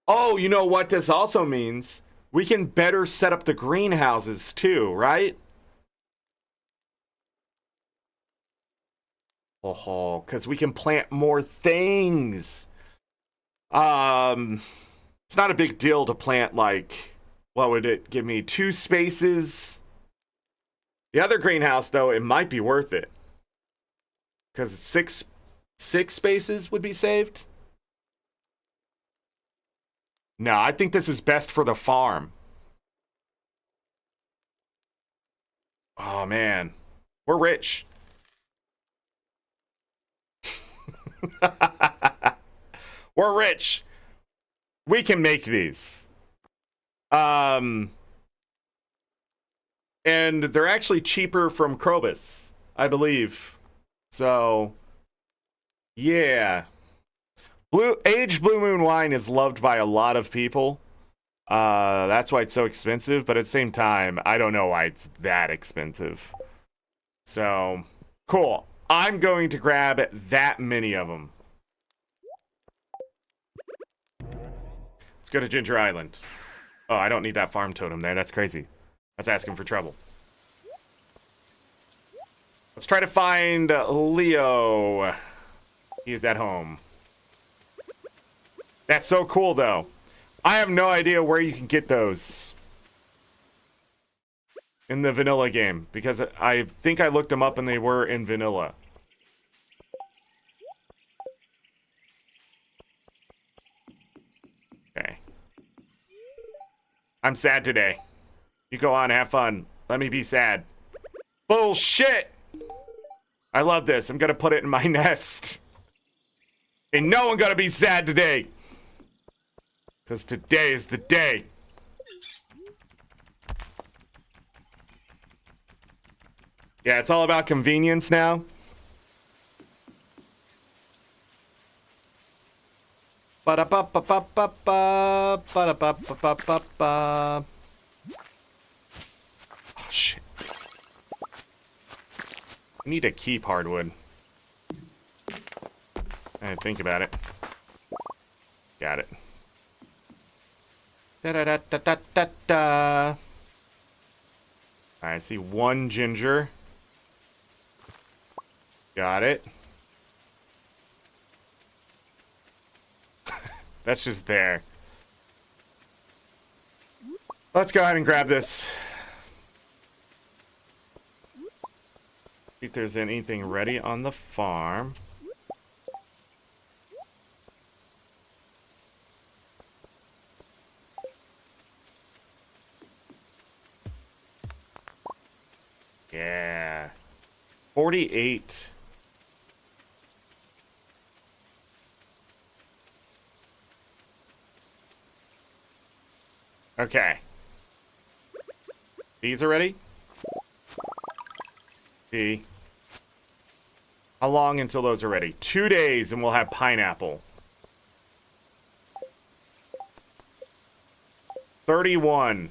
Oh, you know what this also means? We can better set up the greenhouses too, right? Oh, because we can plant more things. It's not a big deal to plant, like, what would it give me? 2 spaces. The other greenhouse, though, it might be worth it. Because 6 spaces would be saved. No, I think this is best for the farm. Oh, man. We're rich. We're rich. We can make these. And they're actually cheaper from Krobus, I believe. So, yeah. Aged Blue Moon wine is loved by a lot of people. That's why it's so expensive. But at the same time, I don't know why it's that expensive. So, cool. I'm going to grab that many of them. Let's go to Ginger Island. Oh, I don't need that farm totem there. That's crazy. That's asking for trouble. Let's try to find Leo. He is at home. That's so cool, though. I have no idea where you can get those in the vanilla game, because I think I looked them up and they were in vanilla. Okay. I'm sad today. You go on, have fun. Let me be sad. Bullshit! I love this. I'm gonna put it in my nest. Ain't no one gonna be sad today. Because today is the day. Yeah, it's all about convenience now. Ba-da-ba-ba-ba-ba-ba. Ba-da-ba-ba-ba-ba-ba. Oh, shit. I need to keep hardwood. I didn't think about it. Got it. Da-da-da-da-da-da-da. I see one ginger. Got it. That's just there. Let's go ahead and grab this. See if there's anything ready on the farm. Yeah. 48. Okay. These are ready? See. How long until those are ready? 2 days and we'll have pineapple. 31.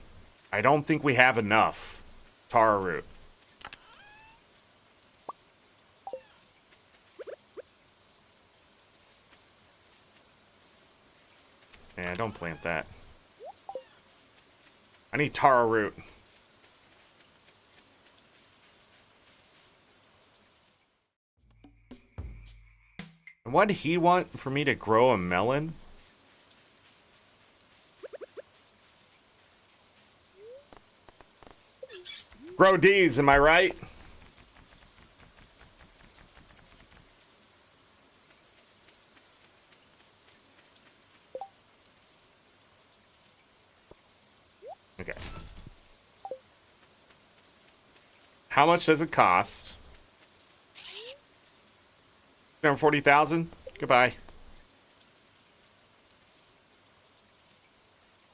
I don't think we have enough. Taro root. Yeah, don't plant that. I need taro root. And what did he want for me to grow a melon? Grow D's, am I right? Okay. How much does it cost? 40,000? Goodbye.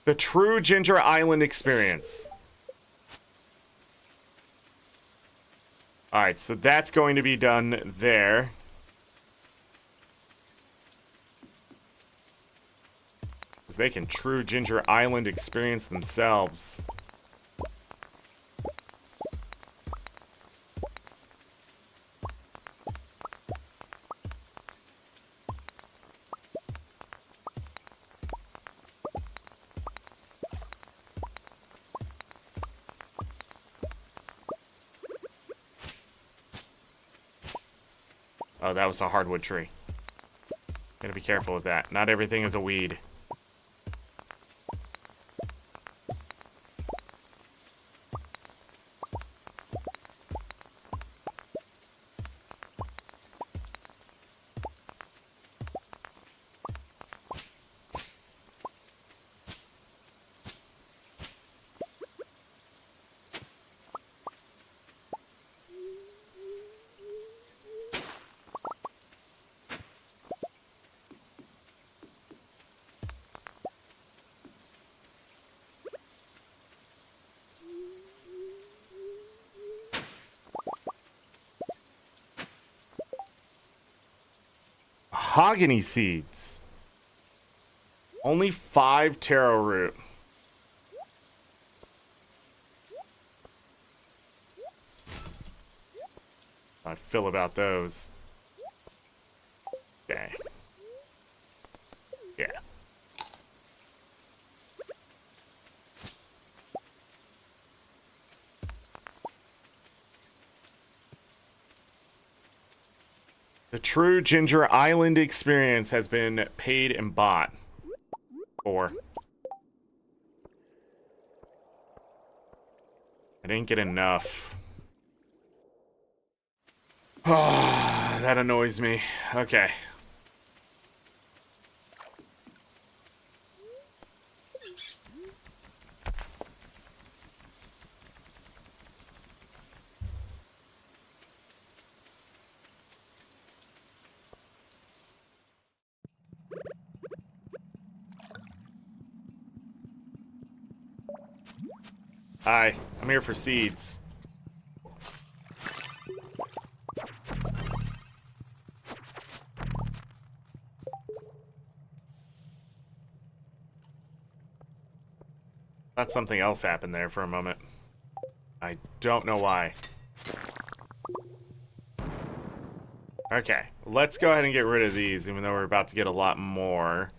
The True Ginger Island Experience. Alright, so that's going to be done there. Because they can True Ginger Island experience themselves. Oh, that was a hardwood tree. Gotta be careful with that. Not everything is a weed. Mahogany seeds. Only 5 taro root. How I feel about those. Okay. Yeah. The True Ginger Island Experience has been paid and bought for. didn't get enough. That annoys me. Okay. Hi, I'm here for seeds. Thought something else happened there for a moment. I don't know why. Okay, let's go ahead and get rid of these, even though we're about to get a lot more.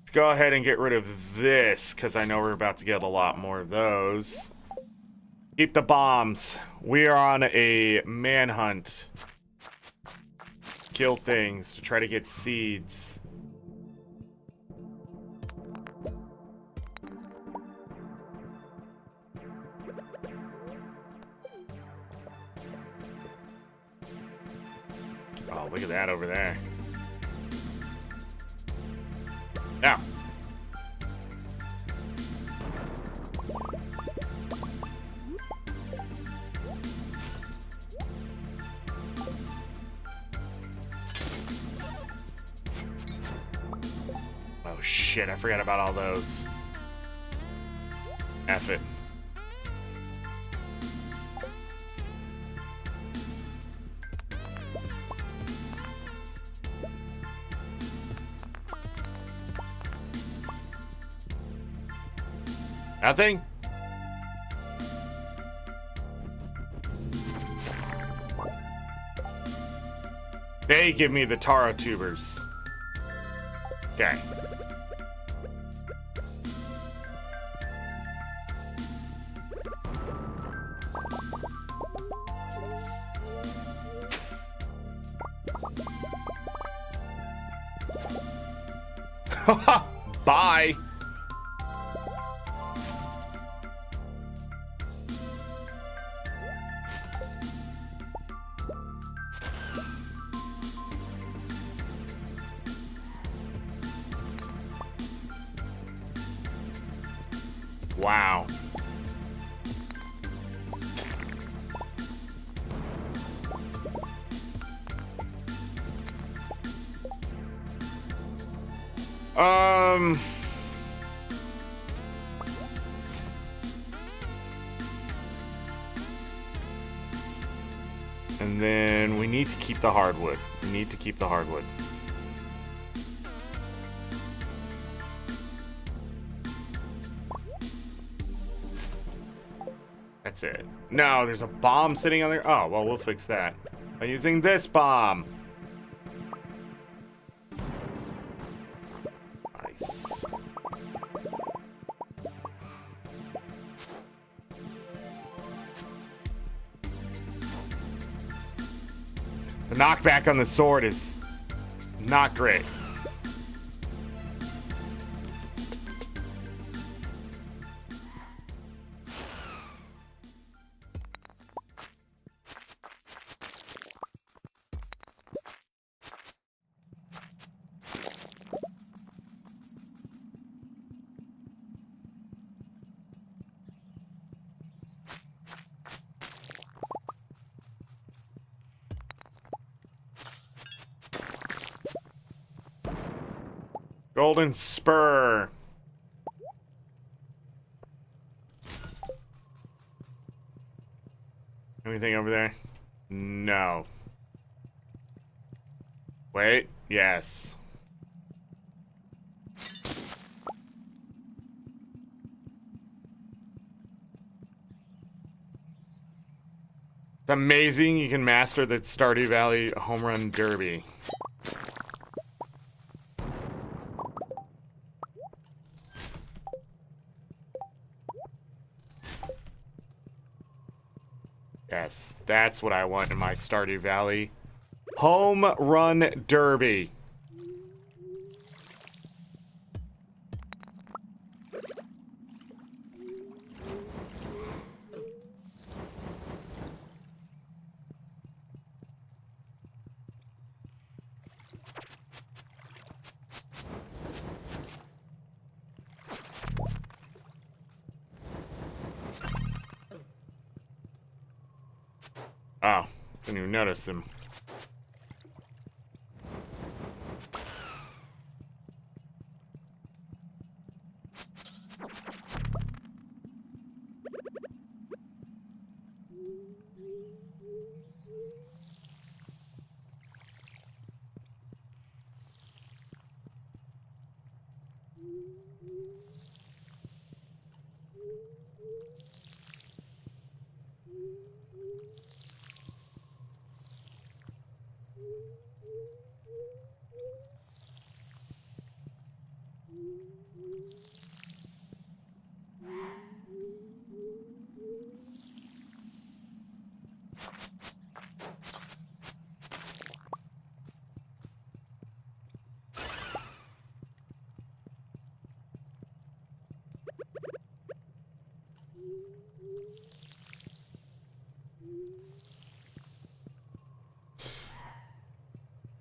Let's go ahead and get rid of this, because I know we're about to get a lot more of those. Keep the bombs. We are on a manhunt. Kill things to try to get seeds. Oh, look at that over there. Now. Oh shit, I forgot about all those. F it. Nothing? They give me the taro tubers. Okay. Bye. Wow. And then we need to keep the hardwood. We need to keep the hardwood. That's it. No, there's a bomb sitting on there. Oh, well, we'll fix that by using this bomb. Nice. The knockback on the sword is not great. Golden spur. Anything over there? No. Wait. Yes. It's amazing you can master the Stardew Valley Home Run Derby. Yes, that's what I want in my Stardew Valley Home Run Derby. even notice him.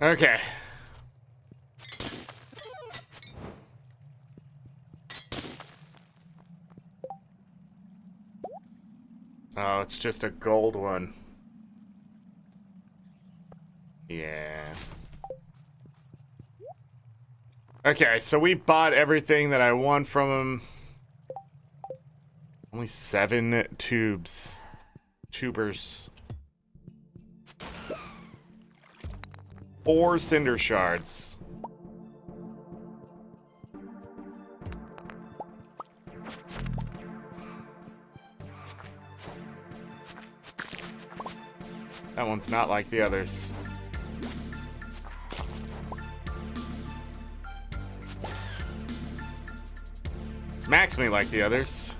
Okay. Oh, it's just a gold one. Yeah. Okay, so we bought everything that I want from him. Only 7 tubers. 4 cinder shards. That one's not like the others. Smacks me like the others.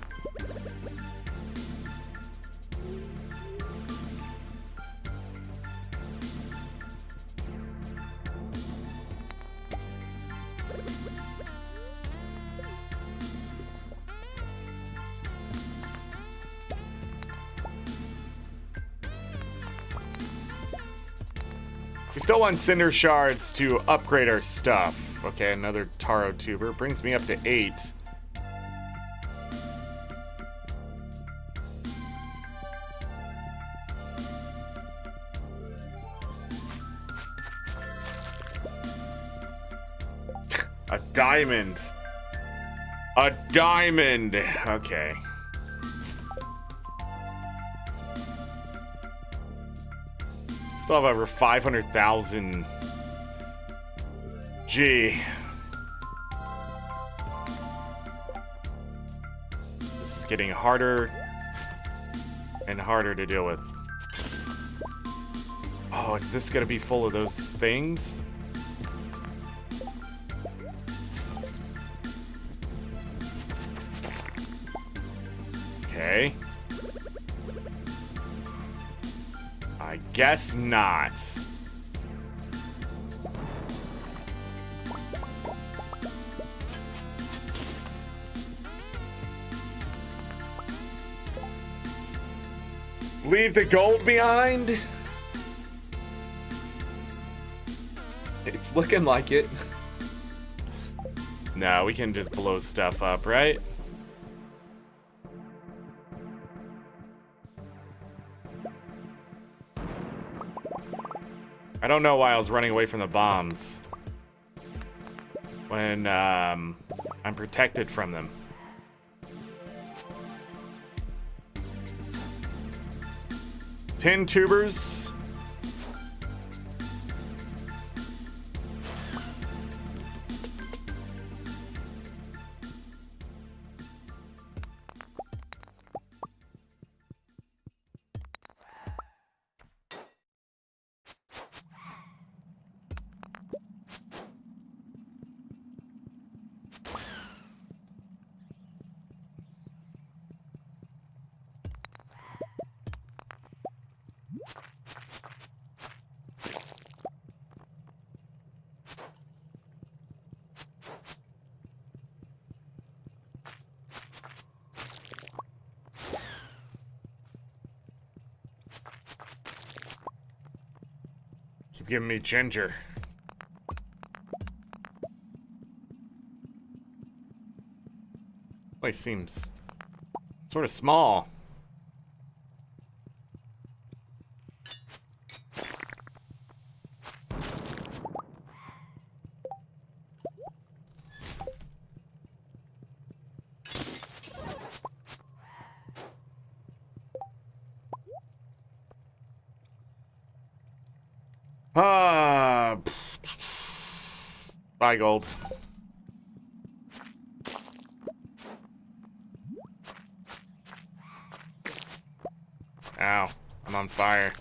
We still want cinder shards to upgrade our stuff. Okay, another taro tuber. Brings me up to 8. A diamond. A diamond. Okay. Still have over 500,000. Gee. This is getting harder and harder to deal with. Oh, is this gonna be full of those things? Okay. I guess not. Leave the gold behind? It's looking like it. No, we can just blow stuff up, right? I don't know why I was running away from the bombs when I'm protected from them. Tin tubers. Keep giving me ginger. Place seems sort of small. Bye, gold. Ow, I'm on fire.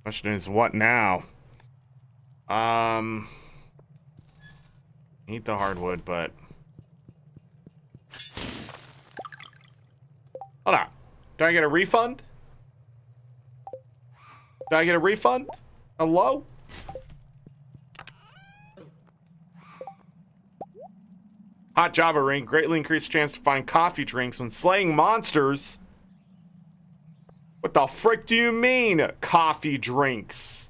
Question is, what now? Eat the hardwood, but... Hold on. Do I get a refund? Do I get a refund? Hello? Hot Java ring. Greatly increased chance to find coffee drinks when slaying monsters. What the frick do you mean, coffee drinks?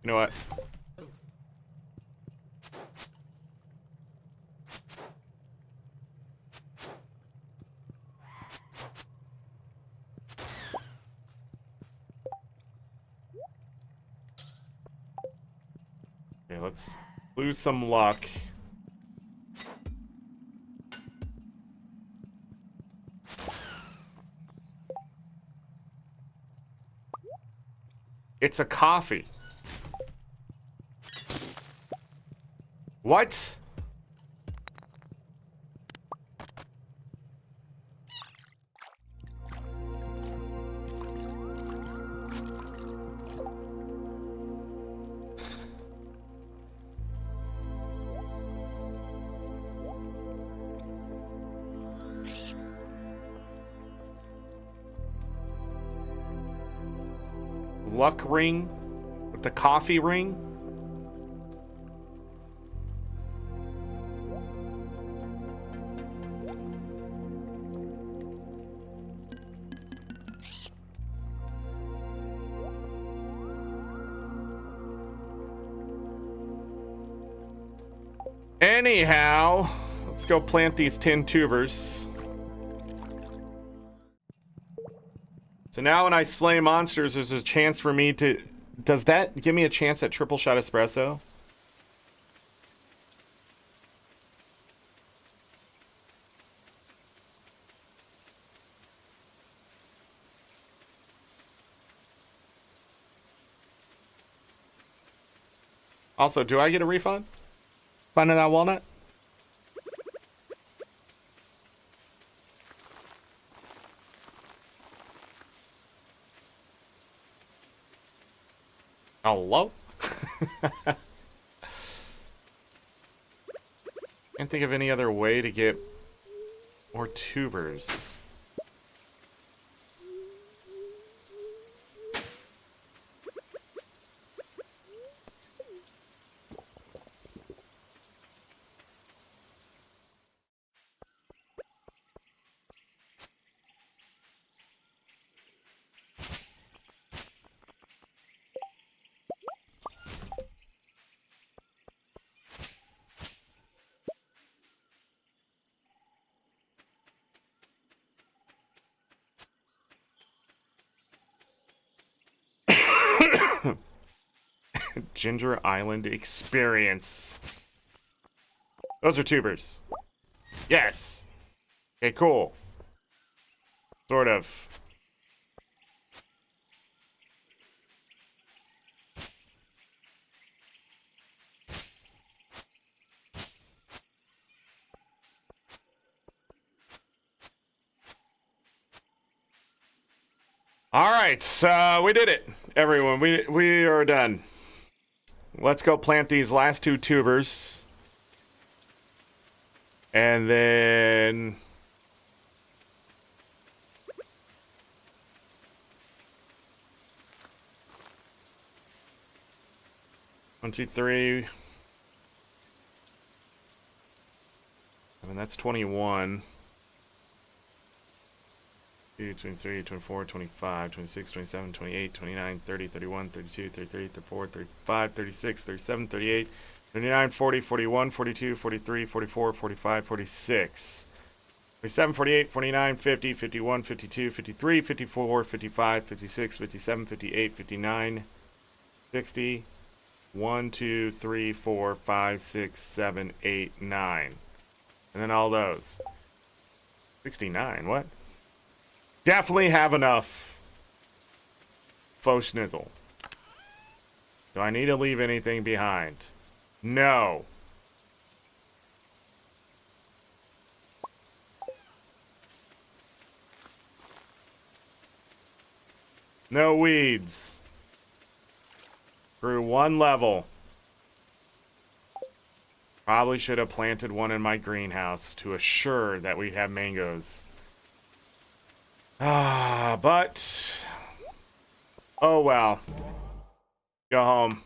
You know what? Okay, let's lose some luck. It's a coffee. What? Luck ring with the coffee ring? Anyhow, let's go plant these 10 tubers. So now when I slay monsters, there's a chance for me to... Does that give me a chance at triple shot espresso? Also, do I get a refund? Finding that walnut? Hello? Can't think of any other way to get more tubers. Ginger Island experience. Those are tubers. Yes. Okay, cool. Sort of. All right, we did it, everyone. We are done. Let's go plant these last 2 tubers. And then... One, two, three. I mean, that's 21. 22, 23, 24, 25, 26, 27, 28, 29, 30, 31, 32, 33, 34, 35, 36, 37, 38, 39, 40, 41, 42, 43, 44, 45, 46. 47, 48, 49, 50, 51, 52, 53, 54, 55, 56, 57, 58, 59, 60. 1, 2, 3, 4, 5, 6, 7, 8, 9. And then all those. 69, what? Definitely have enough faux schnizzle. Do I need to leave anything behind? No. No weeds. Through one level. Probably should have planted one in my greenhouse to assure that we have mangoes. But... oh well. Go home.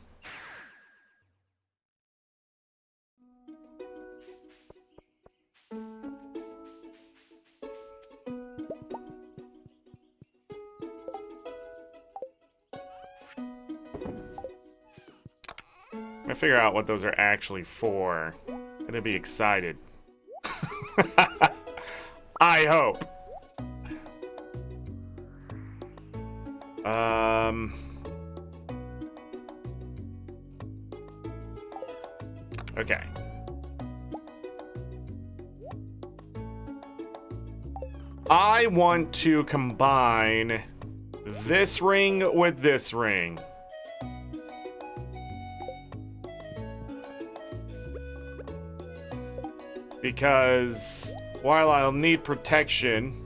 I'm gonna figure out what those are actually for. I'm gonna be excited. I hope. Okay. I want to combine this ring with this ring. Because while I'll need protection,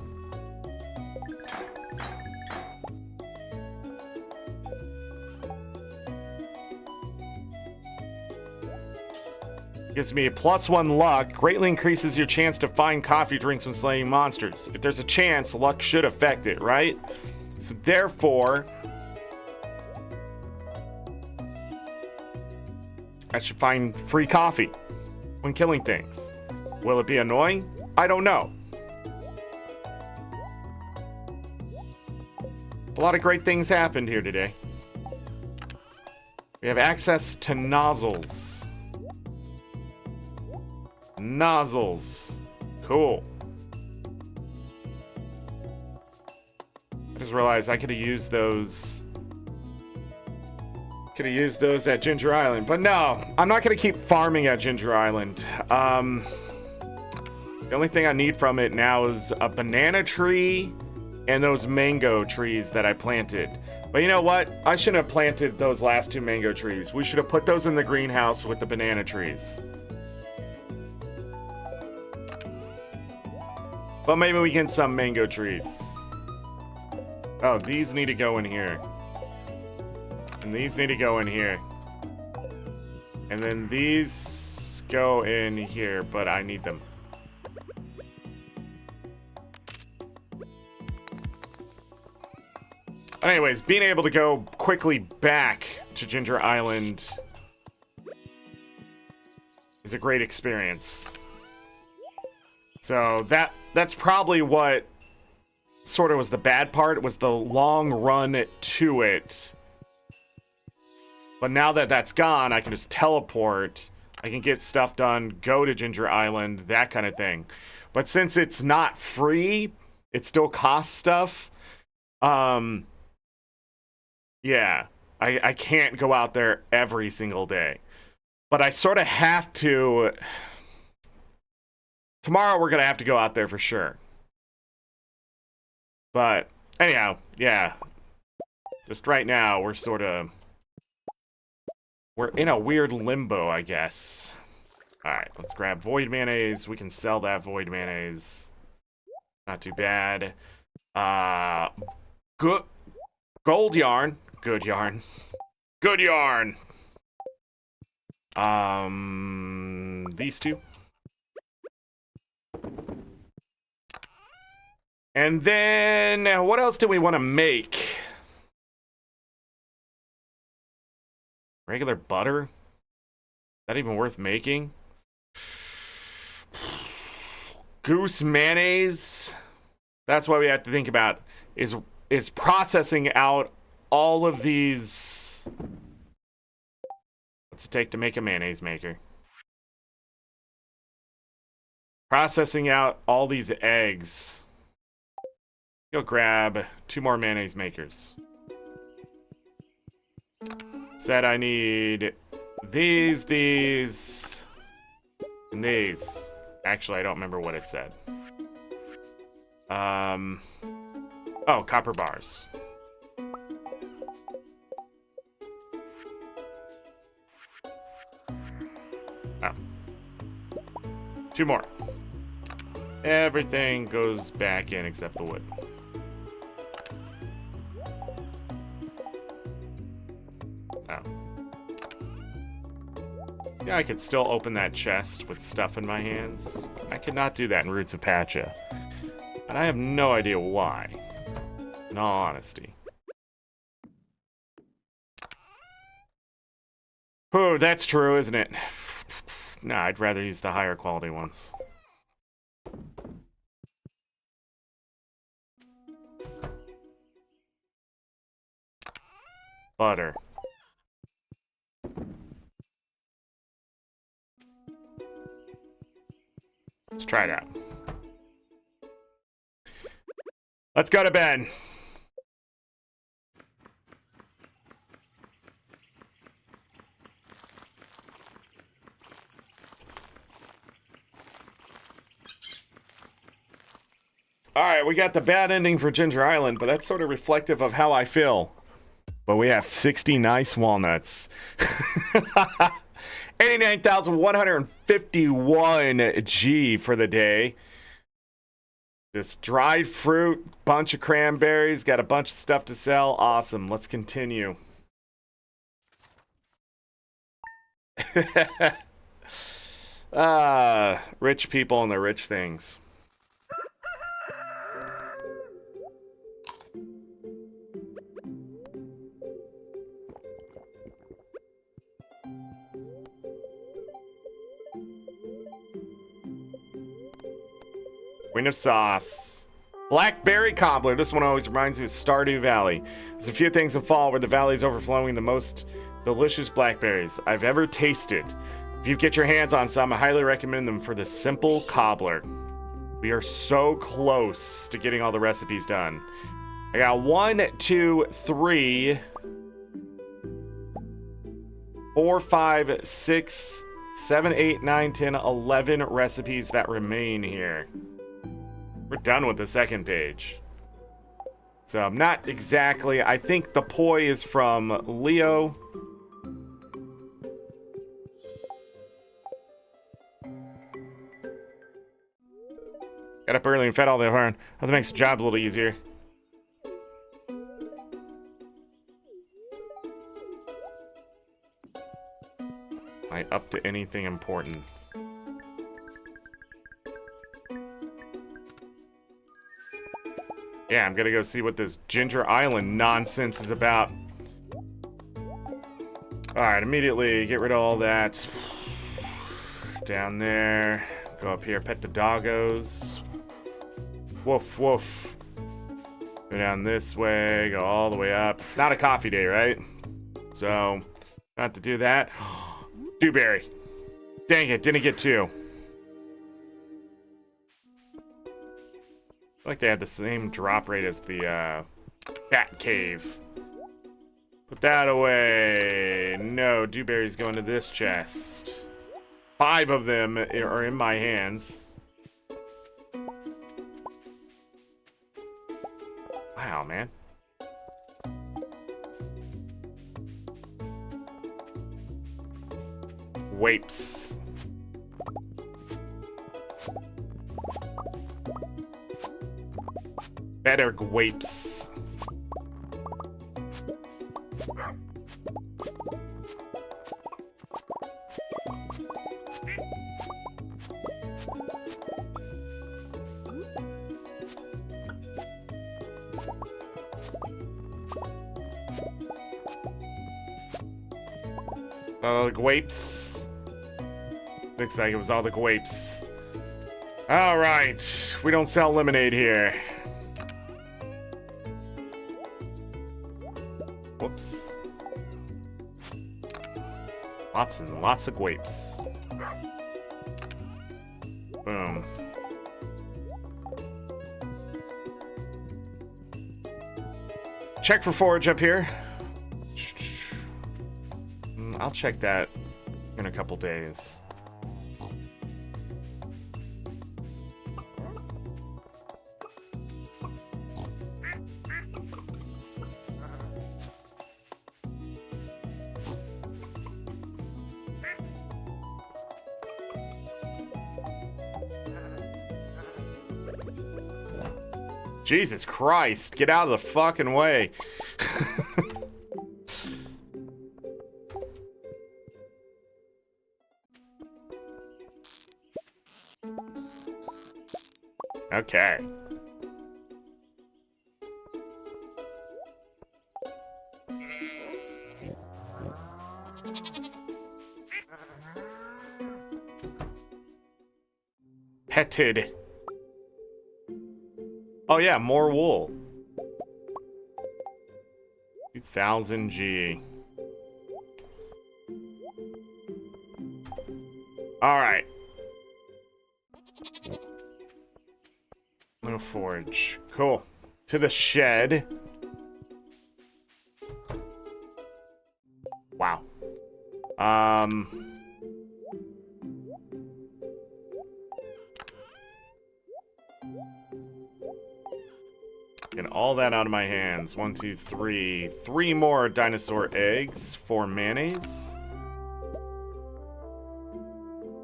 gives me a +1 luck, greatly increases your chance to find coffee drinks when slaying monsters. If there's a chance, luck should affect it, right? So therefore, I should find free coffee when killing things. Will it be annoying? I don't know. A lot of great things happened here today. We have access to nozzles. Nozzles. Cool. I just realized I could have used those. Could have used those at Ginger Island. But no, I'm not going to keep farming at Ginger Island. The only thing I need from it now is a banana tree and those mango trees that I planted. But you know what? I shouldn't have planted those last 2 mango trees. We should have put those in the greenhouse with the banana trees. But maybe we get some mango trees. Oh, these need to go in here. And these need to go in here. And then these go in here, but I need them. Anyways, being able to go quickly back to Ginger Island is a great experience. So that's probably what sort of was the bad part, was the long run to it. But now that that's gone, I can just teleport. I can get stuff done, go to Ginger Island, that kind of thing. But since it's not free, it still costs stuff. Yeah, I can't go out there every single day. But I sort of have to. Tomorrow we're going to have to go out there for sure. But anyhow, yeah. Just right now, we're in a weird limbo, I guess. Alright, let's grab void mayonnaise. We can sell that void mayonnaise. Not too bad. Good. Gold yarn. Good yarn. Good yarn. These two. And then, what else do we want to make? Regular butter? Is that even worth making? Goose mayonnaise? That's what we have to think about, is processing out all of these. What's it take to make a mayonnaise maker? Processing out all these eggs. Go grab 2 more mayonnaise makers. Said I need these, and these. Actually, I don't remember what it said. Oh, copper bars. Oh. 2 more. Everything goes back in except the wood. Oh. Yeah, I could still open that chest with stuff in my hands. I could not do that in Roots of Pacha. And I have no idea why. In all honesty. Oh, that's true, isn't it? Nah, I'd rather use the higher quality ones. Butter. Let's try it out. Let's go to bed. Alright, we got the bad ending for Ginger Island, but that's sort of reflective of how I feel. But we have 60 nice walnuts. 89,151 G for the day. This dried fruit, bunch of cranberries, got a bunch of stuff to sell. Awesome. Let's continue. Rich people and their rich things. Queen of Sauce. Blackberry Cobbler. This one always reminds me of Stardew Valley. There's a few things in fall where the valley is overflowing the most delicious blackberries I've ever tasted. If you get your hands on some, I highly recommend them for the simple cobbler. We are so close to getting all the recipes done. I got 1, 2, 3, 4, 5, 6, 7, 8, 9, 10, 11 recipes that remain here. We're done with the second page. So I'm not exactly... I think the poi is from Leo. Got up early and fed all the horn. That makes the job a little easier. Am I up to anything important? Yeah, I'm gonna go see what this Ginger Island nonsense is about. Alright, immediately get rid of all that. Down there. Go up here, pet the doggos. Woof, woof. Go down this way, go all the way up. It's not a coffee day, right? So, not to do that. Dewberry. Dang it, didn't get 2. I feel like they had the same drop rate as the Cat Cave. Put that away. No, dewberries go into this chest. 5 of them are in my hands. Wow, man. Wapes. Better gwapes. Oh, the gwapes. Looks like it was all the gwapes. All right, we don't sell lemonade here. Lots and lots of grapes. Boom. Check for forage up here. I'll check that in a couple days. Jesus Christ, get out of the fucking way. Okay. Petted. Oh yeah, more wool. 2000 G. All right. No forage. Cool. To the shed. Wow. Get all that out of my hands. 1, 2, 3. 3 more dinosaur eggs for mayonnaise.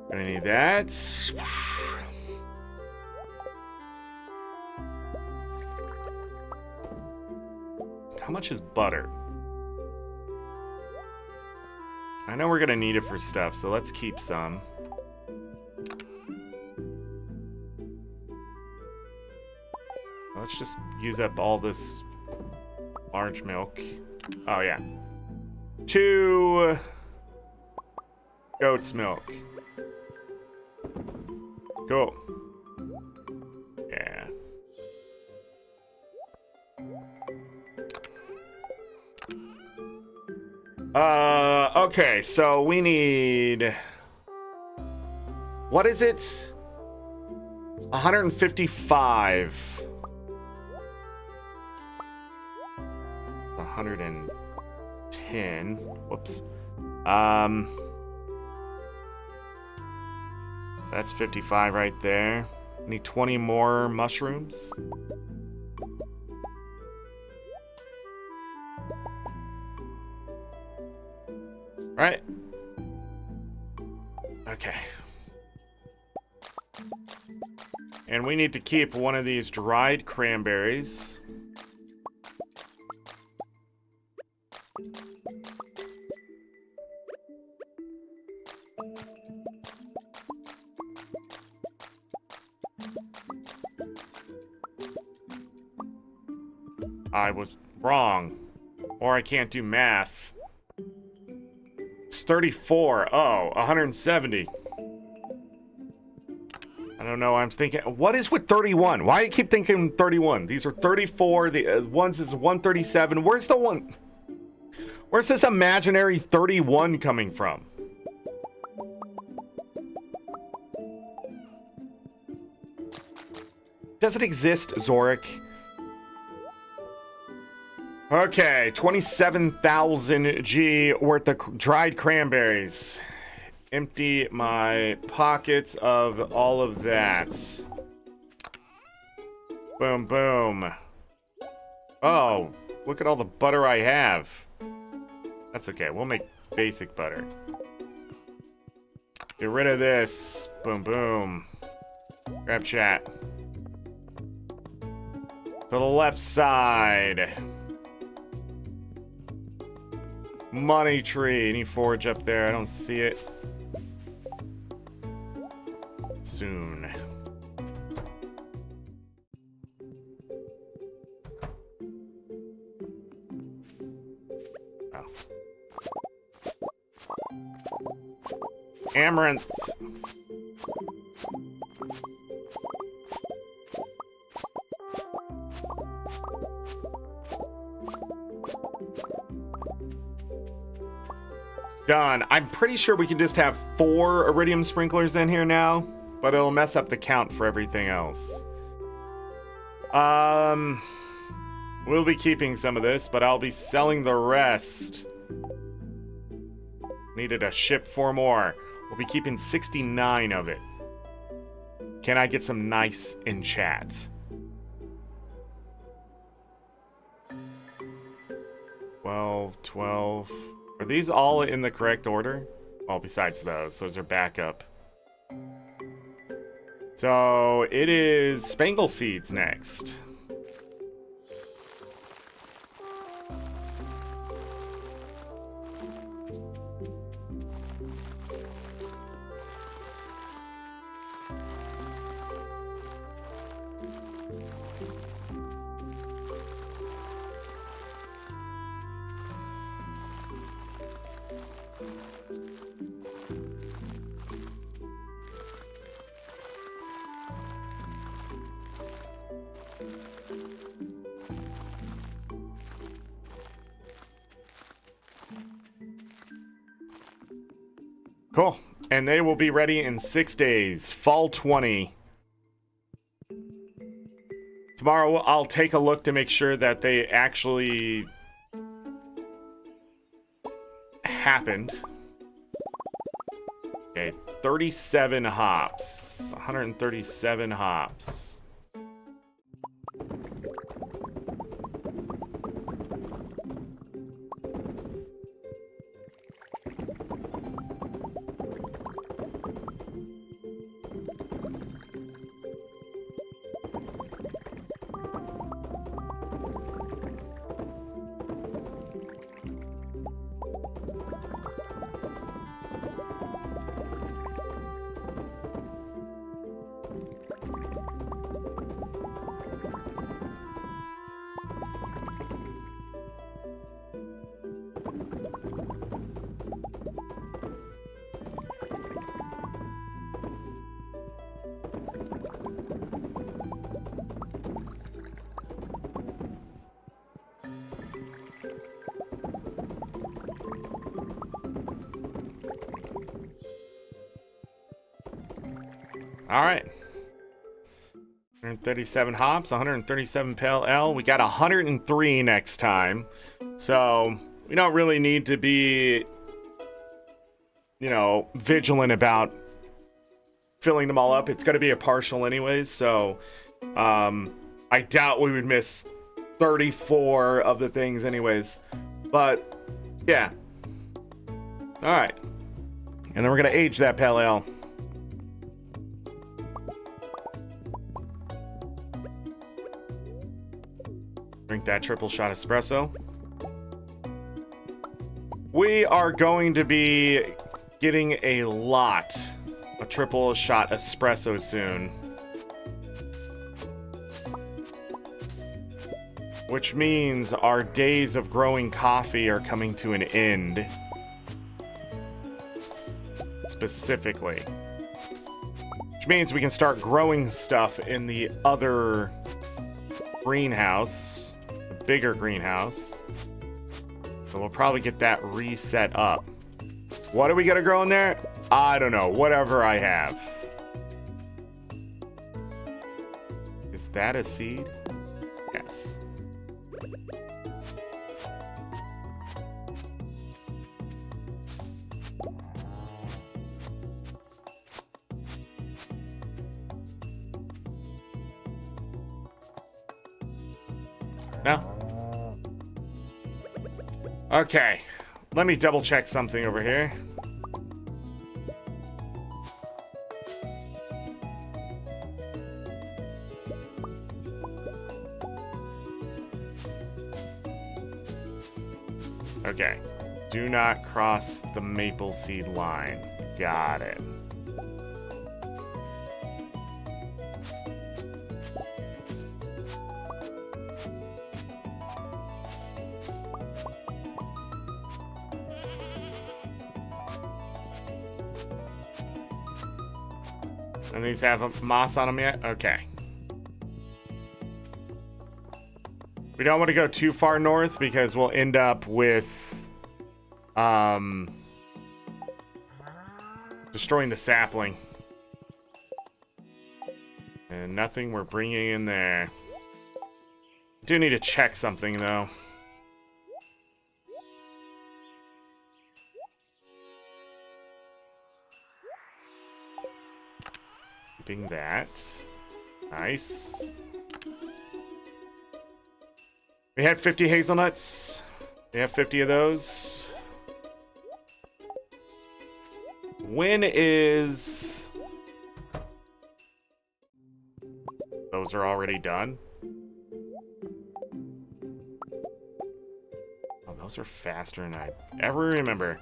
Gonna need that. How much is butter? I know we're gonna need it for stuff, so let's keep some. Let's just use up all this orange milk. Oh, yeah. 2 goat's milk. Cool. Yeah. Okay, so we need... What is it? 155. 110. Whoops. That's 55 right there. Need 20 more mushrooms. Right. Okay. And we need to keep one of these dried cranberries. I was wrong. Or I can't do math. It's 34. Oh, 170. I don't know. I'm thinking, what is with 31? Why do you keep thinking 31? These are 34. The ones is 137. Where's the one? Where's this imaginary 31 coming from? Does it exist, Zorric? Okay, 27,000 G worth of dried cranberries. Empty my pockets of all of that. Boom, boom. Oh, look at all the butter I have. That's okay, we'll make basic butter. Get rid of this. Boom, boom. Grab chat. To the left side. Money tree. Any forage up there? I don't see it. Soon. Oh. Amaranth. Done. I'm pretty sure we can just have 4 iridium sprinklers in here now, but it'll mess up the count for everything else. We'll be keeping some of this, but I'll be selling the rest. Needed to ship 4 more. We'll be keeping 69 of it. Can I get some nice in chat? $12. Are these all in the correct order? Well, besides those are backup. So it is Spangle Seeds next. Cool. And they will be ready in 6 days. Fall 20. Tomorrow I'll take a look to make sure that they actually happened. Okay, 37 hops. 137 hops. All right. 137 hops, 137 pale ale. We got 103 next time. So we don't really need to be, you know, vigilant about filling them all up. It's going to be a partial anyways. So I doubt we would miss 34 of the things anyways. But yeah. All right. And then we're going to age that pale ale. Drink that triple shot espresso. We are going to be getting a lot of triple shot espresso soon. Which means our days of growing coffee are coming to an end. Specifically. Which means we can start growing stuff in the other greenhouse. Bigger greenhouse. So we'll probably get that reset up. What are we gonna grow in there? I don't know. Whatever I have. Is that a seed? Yes. No? Okay, let me double check something over here. Okay, do not cross the maple seed line. Got it. And these have moss on them yet? Okay. We don't want to go too far north because we'll end up with destroying the sapling. And nothing we're bringing in there. Do need to check something, though. Keeping that. Nice. We had 50 hazelnuts. We have 50 of those. When is... Those are already done. Oh, those are faster than I ever remember.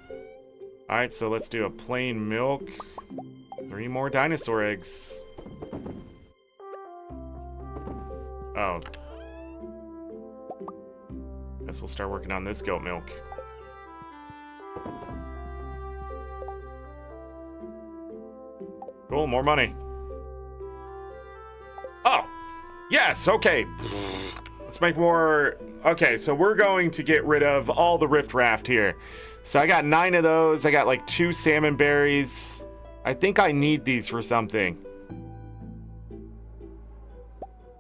Alright, so let's do a plain milk. 3 more dinosaur eggs. Oh. Guess we'll start working on this goat milk. Cool, more money. Oh! Yes, okay. Let's make more... Okay, so we're going to get rid of all the Rift Raft here. So I got 9 of those. I got like 2 salmon berries. I think I need these for something.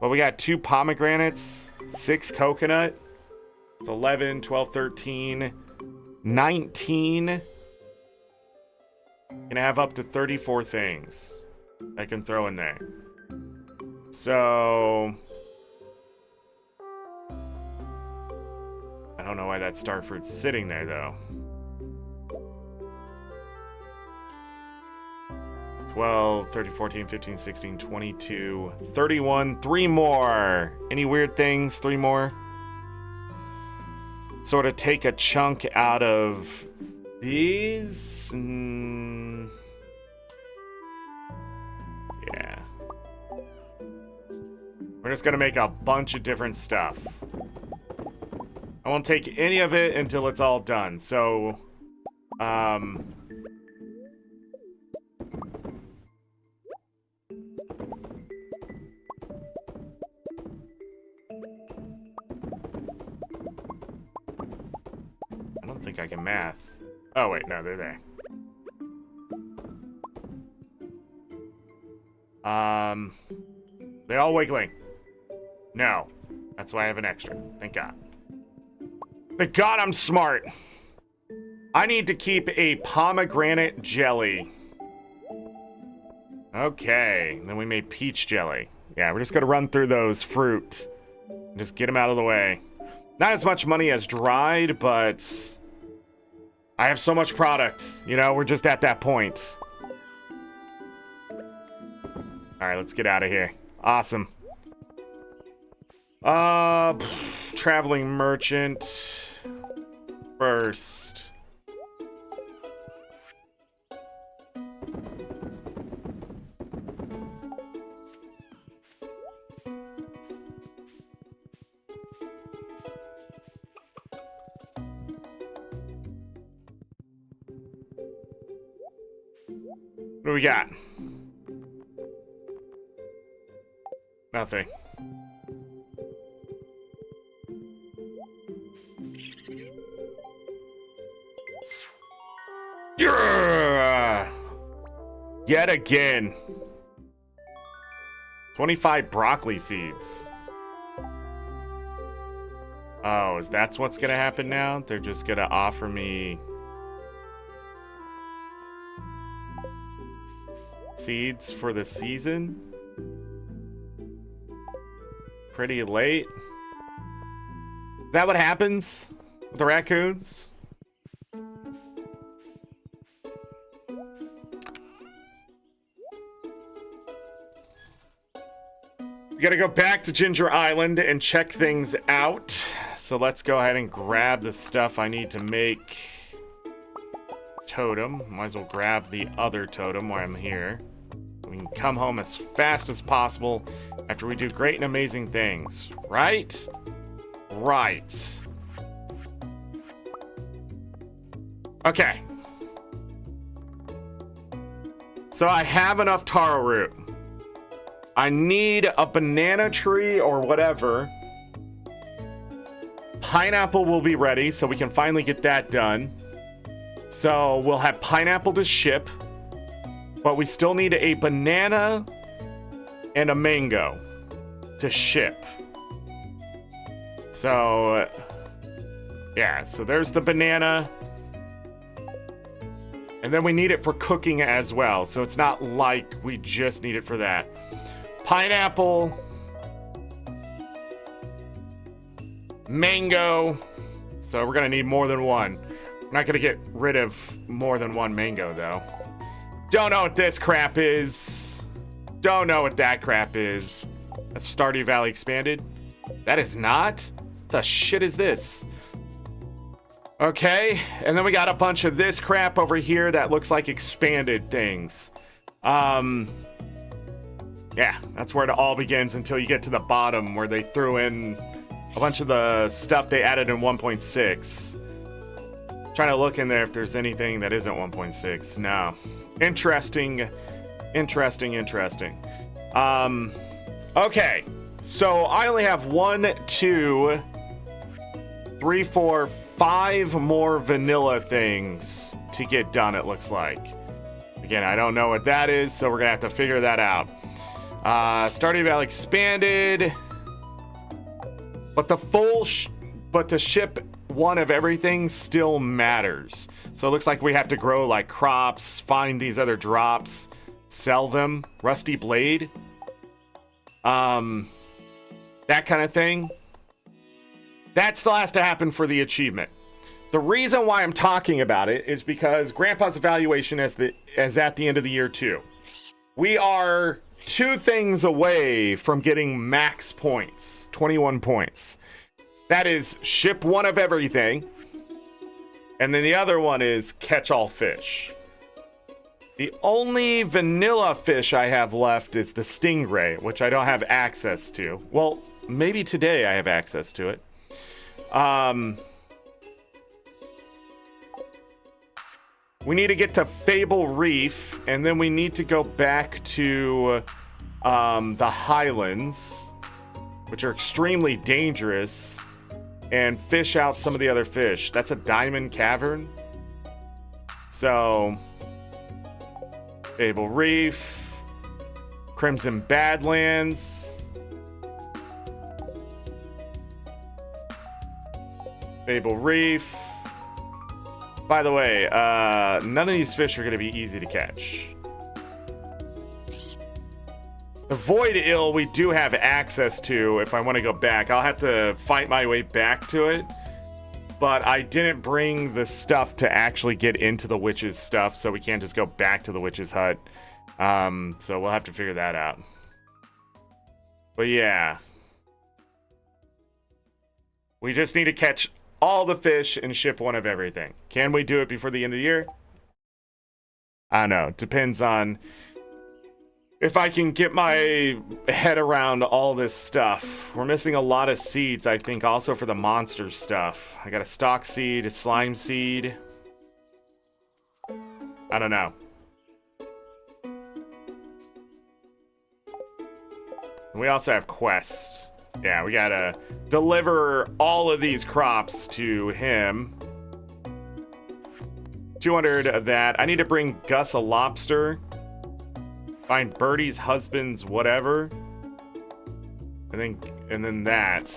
Well, we got 2 pomegranates, 6 coconut. It's 11, 12, 13, 19. Can have up to 34 things I can throw in there. So... I don't know why that star fruit's sitting there, though. 12, 13, 14, 15, 16, 22, 31. 3 more. Any weird things? 3 more. Sort of take a chunk out of these. Yeah. We're just gonna make a bunch of different stuff. I won't take any of it until it's all done. So, I don't think I can math. Oh, wait, no, they're there. They all wiggling. No. That's why I have an extra. Thank God. Thank God I'm smart. I need to keep a pomegranate jelly. Okay. Then we made peach jelly. Yeah, we're just going to run through those fruit. And just get them out of the way. Not as much money as dried, but... I have so much product. You know, we're just at that point. Alright, let's get out of here. Awesome. Traveling merchant. First. What do we got? Nothing. Yeah! Yet again. 25 broccoli seeds. Oh, is that what's gonna happen now? They're just gonna offer me seeds for the season? Pretty late. Is that what happens with the raccoons? We gotta go back to Ginger Island and check things out. So let's go ahead and grab the stuff I need to make totem. Might as well grab the other totem while I'm here. We can come home as fast as possible after we do great and amazing things. Right? Right. Okay. So I have enough taro root. I need a banana tree or whatever. Pineapple will be ready, so we can finally get that done. So we'll have pineapple to ship. But we still need a banana and a mango to ship. So, yeah, so there's the banana. And then we need it for cooking as well. So it's not like we just need it for that. Pineapple. Mango. So we're going to need more than one. We're not going to get rid of more than one mango, though. Don't know what this crap is. Don't know what that crap is. That's Stardew Valley Expanded. That is not. What the shit is this? Okay, and then we got a bunch of this crap over here that looks like expanded things. Yeah, that's where it all begins until you get to the bottom where they threw in a bunch of the stuff they added in 1.6. Trying to look in there if there's anything that isn't 1.6. No. Interesting. Okay. So I only have 1, 2, 3, 4, 5 more vanilla things to get done, it looks like. Again, I don't know what that is, so we're gonna have to figure that out. Stardew Valley Expanded. But but to ship one of everything still matters. So it looks like we have to grow like crops, find these other drops, sell them. Rusty Blade. That kind of thing. That still has to happen for the achievement. The reason why I'm talking about it is because Grandpa's evaluation is at the end of the year too. We are 2 things away from getting max points, 21 points. That is ship one of everything. And then the other one is catch all fish. The only vanilla fish I have left is the stingray, which I don't have access to. Well, maybe today I have access to it. We need to get to Fable Reef, and then we need to go back to the Highlands, which are extremely dangerous, and fish out some of the other fish. That's a diamond cavern. So, Fable Reef, Crimson Badlands, Fable Reef. By the way, none of these fish are going to be easy to catch. The Void Ill we do have access to if I want to go back. I'll have to fight my way back to it. But I didn't bring the stuff to actually get into the witch's stuff, so we can't just go back to the witch's hut. So we'll have to figure that out. But yeah. We just need to catch all the fish and ship one of everything. Can we do it before the end of the year? I don't know. Depends on if I can get my head around all this stuff. We're missing a lot of seeds, I think, also for the monster stuff. I got a stock seed, a slime seed. I don't know. We also have quests. Yeah, we gotta deliver all of these crops to him. 200 of that. I need to bring Gus a lobster. Find Birdie's husband's whatever. And then that.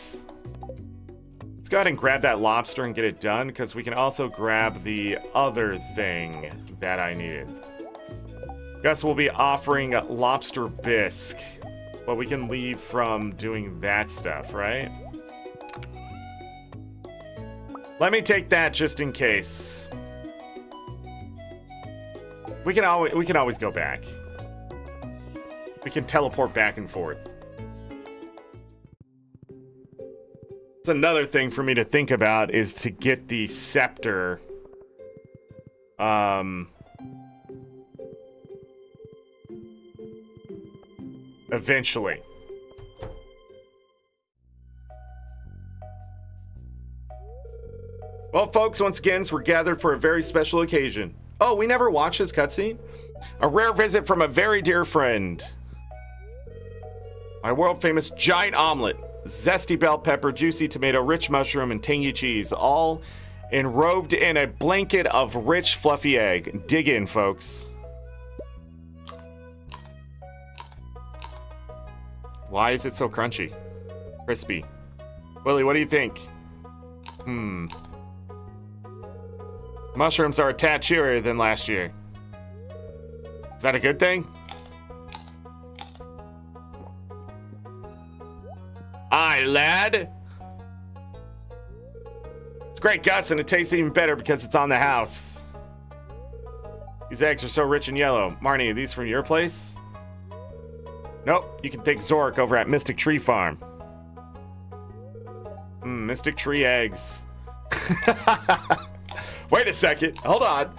Let's go ahead and grab that lobster and get it done, because we can also grab the other thing that I needed. Gus will be offering lobster bisque. But we can leave from doing that stuff, right? Let me take that just in case. We can always go back. We can teleport back and forth. That's another thing for me to think about, is to get the scepter. Eventually. Well, folks, once again, we're gathered for a very special occasion. Oh, we never watched this cutscene? A rare visit from a very dear friend. My world-famous giant omelet. Zesty bell pepper, juicy tomato, rich mushroom, and tangy cheese. All enrobed in a blanket of rich, fluffy egg. Dig in, folks. Why is it so crunchy? Crispy. Willie, what do you think? Mushrooms are a tad chewier than last year. Is that a good thing? Aye, lad. It's great, Gus, and it tastes even better because it's on the house. These eggs are so rich and yellow. Marnie, are these from your place? Nope, you can thank Zorric over at Mystic Tree Farm. Mystic Tree eggs. Wait a second, hold on.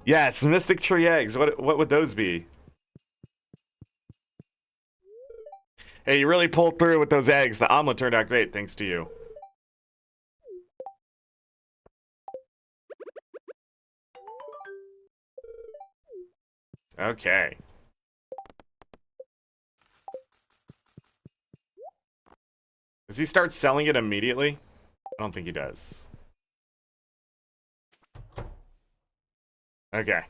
Yes, Mystic Tree eggs. What would those be? Hey, you really pulled through with those eggs. The omelet turned out great, thanks to you. Okay. Does he start selling it immediately? I don't think he does. Okay.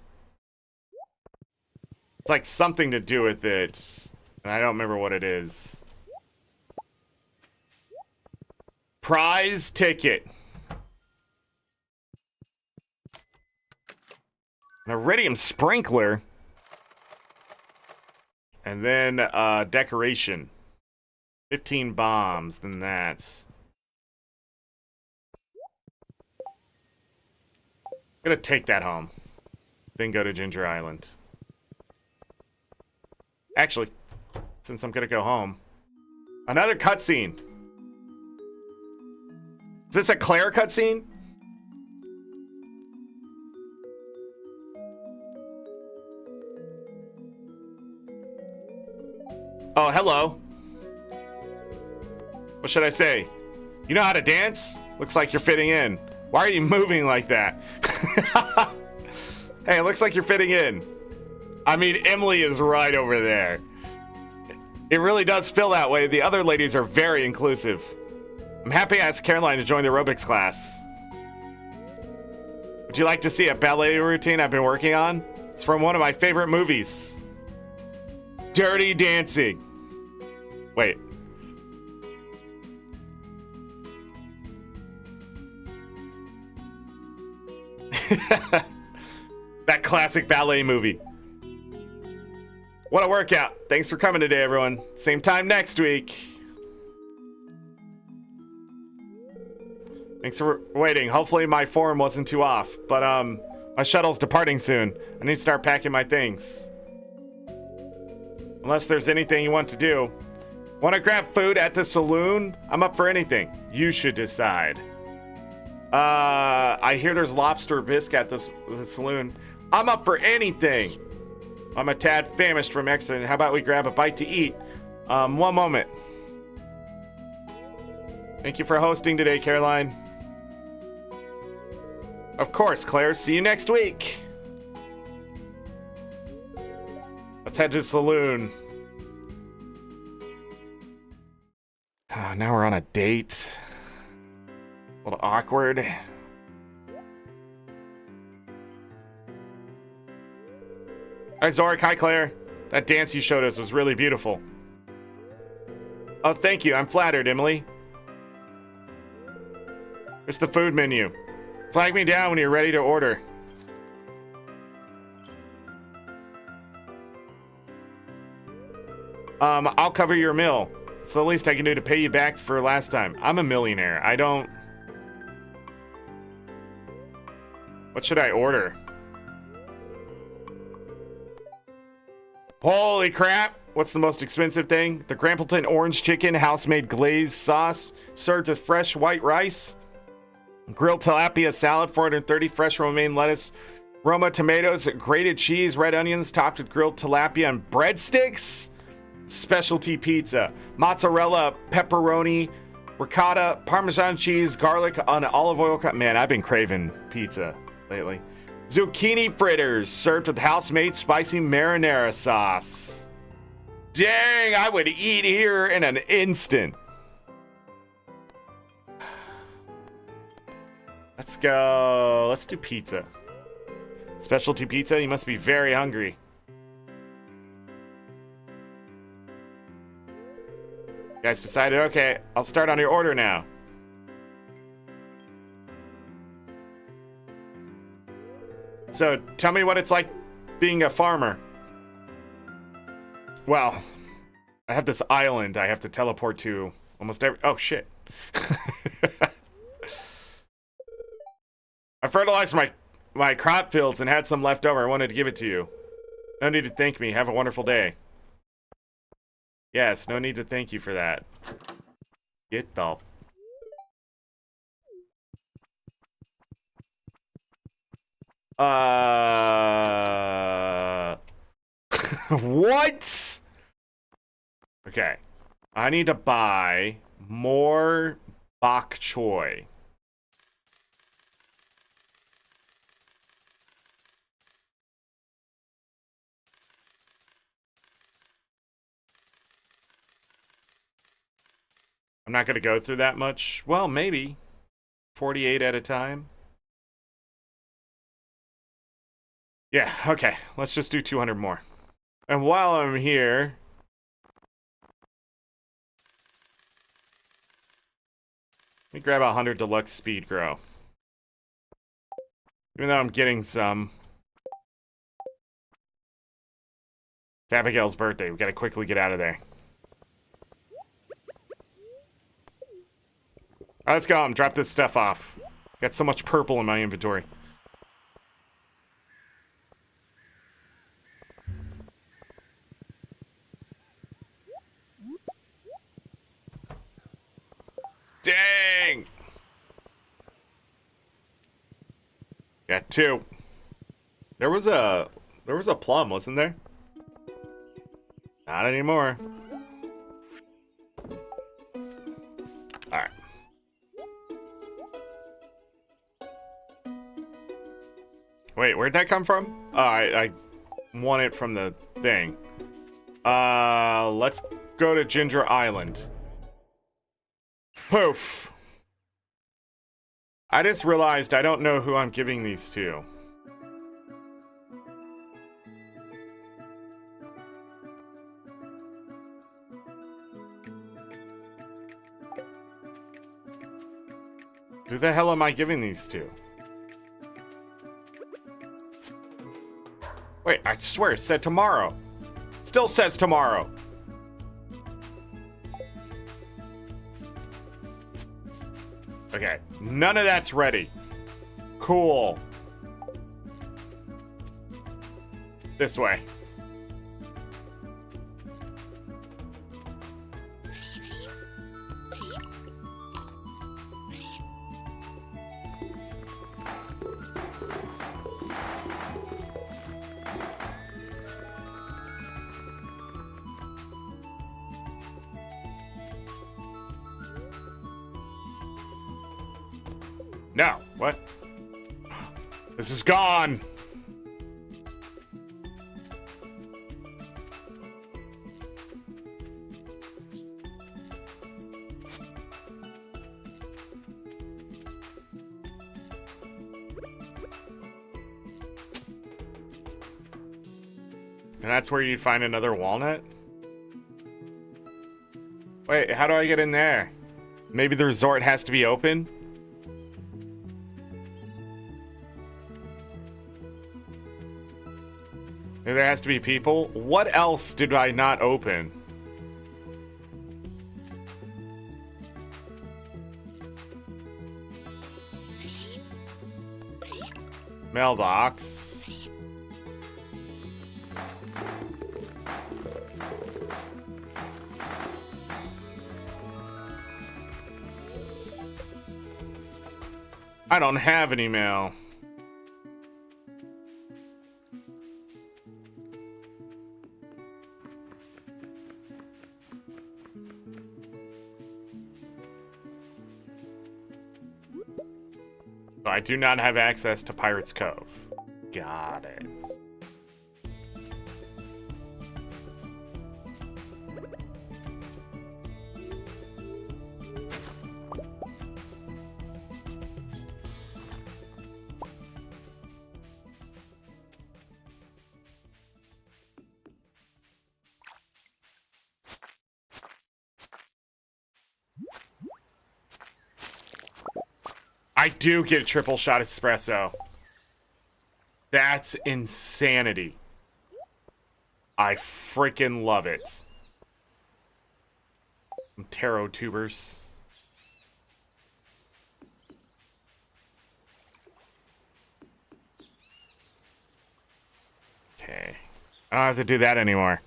It's like something to do with it, and I don't remember what it is. Prize ticket. An iridium sprinkler. And then decoration. 15 bombs, then that's. I'm gonna take that home. Then go to Ginger Island. Actually, since I'm gonna go home. Another cutscene. Is this a Claire cutscene? Oh, hello. What should I say? You know how to dance? Looks like you're fitting in. Why are you moving like that? Hey, it looks like you're fitting in. I mean, Emily is right over there. It really does feel that way. The other ladies are very inclusive. I'm happy I asked Caroline to join the aerobics class. Would you like to see a ballet routine I've been working on? It's from one of my favorite movies. Dirty Dancing. Wait. That classic ballet movie. What a workout. Thanks for coming today, everyone. Same time next week. Thanks for waiting. Hopefully my form wasn't too off, but my shuttle's departing soon. I need to start packing my things. Unless there's anything you want to do. Want to grab food at the saloon? I'm up for anything. You should decide. I hear there's lobster bisque at the saloon. I'm up for anything. I'm a tad famished from Exeter. How about we grab a bite to eat? One moment. Thank you for hosting today, Caroline. Of course, Claire. See you next week. Let's head to the saloon. Now we're on a date. A little awkward. Hi, Zorric. Hi, Claire. That dance you showed us was really beautiful. Oh, thank you. I'm flattered, Emily. Here's the food menu. Flag me down when you're ready to order. I'll cover your meal. It's the least I can do to pay you back for last time. I'm a millionaire. I don't... What should I order? Holy crap! What's the most expensive thing? The Grampleton orange chicken, house-made glazed sauce, served with fresh white rice. Grilled tilapia salad, 430, fresh romaine lettuce, Roma tomatoes, grated cheese, red onions, topped with grilled tilapia and breadsticks. Specialty pizza, mozzarella, pepperoni, ricotta, Parmesan cheese, garlic on olive oil. Man, I've been craving pizza lately. Zucchini fritters, served with house-made spicy marinara sauce. Dang, I would eat here in an instant. Let's go. Let's do pizza. Specialty pizza? You must be very hungry. You guys decided, okay, I'll start on your order now. So, tell me what it's like being a farmer. Well, I have this island I have to teleport to almost every... Oh, shit. I fertilized my crop fields and had some left over. I wanted to give it to you. No need to thank me. Have a wonderful day. Yes, no need to thank you for that. Get the... What? Okay. I need to buy more bok choy. I'm not going to go through that much. Well, maybe. 48 at a time. Yeah, okay. Let's just do 200 more. And while I'm here... Let me grab 100 deluxe speed grow. Even though I'm getting some... It's Abigail's birthday. We gotta quickly get out of there. Alright, let's go. I'm drop this stuff off. Got so much purple in my inventory. Dang! Got 2. There was a plum, wasn't there? Not anymore. Alright. Wait, where'd that come from? Oh, I won it from the thing. Let's go to Ginger Island. Poof. I just realized I don't know who I'm giving these to. Who the hell am I giving these to? Wait, I swear it said tomorrow. Still says tomorrow. Okay, none of that's ready. Cool. This way. No, what? This is gone. And that's where you'd find another walnut? Wait, how do I get in there? Maybe the resort has to be open? Maybe there has to be people? What else did I not open? Mailbox. I don't have any mail. I do not have access to Pirate's Cove. Got it. I do get a triple shot espresso. That's insanity. I freaking love it. Taro tubers. Okay. I don't have to do that anymore.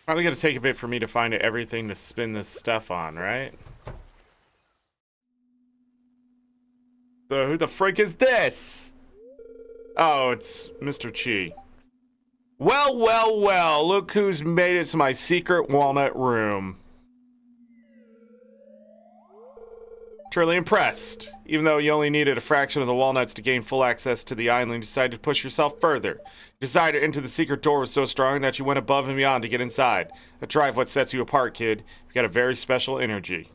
Probably gonna take a bit for me to find everything to spin this stuff on, right? So who the frick is this? Oh, it's Mr. Chi. Well, well, well, look who's made it to my secret walnut room. Truly impressed. Even though you only needed a fraction of the walnuts to gain full access to the island, you decided to push yourself further. Your desire to enter the secret door was so strong that you went above and beyond to get inside. That drive what sets you apart, kid. You got a very special energy.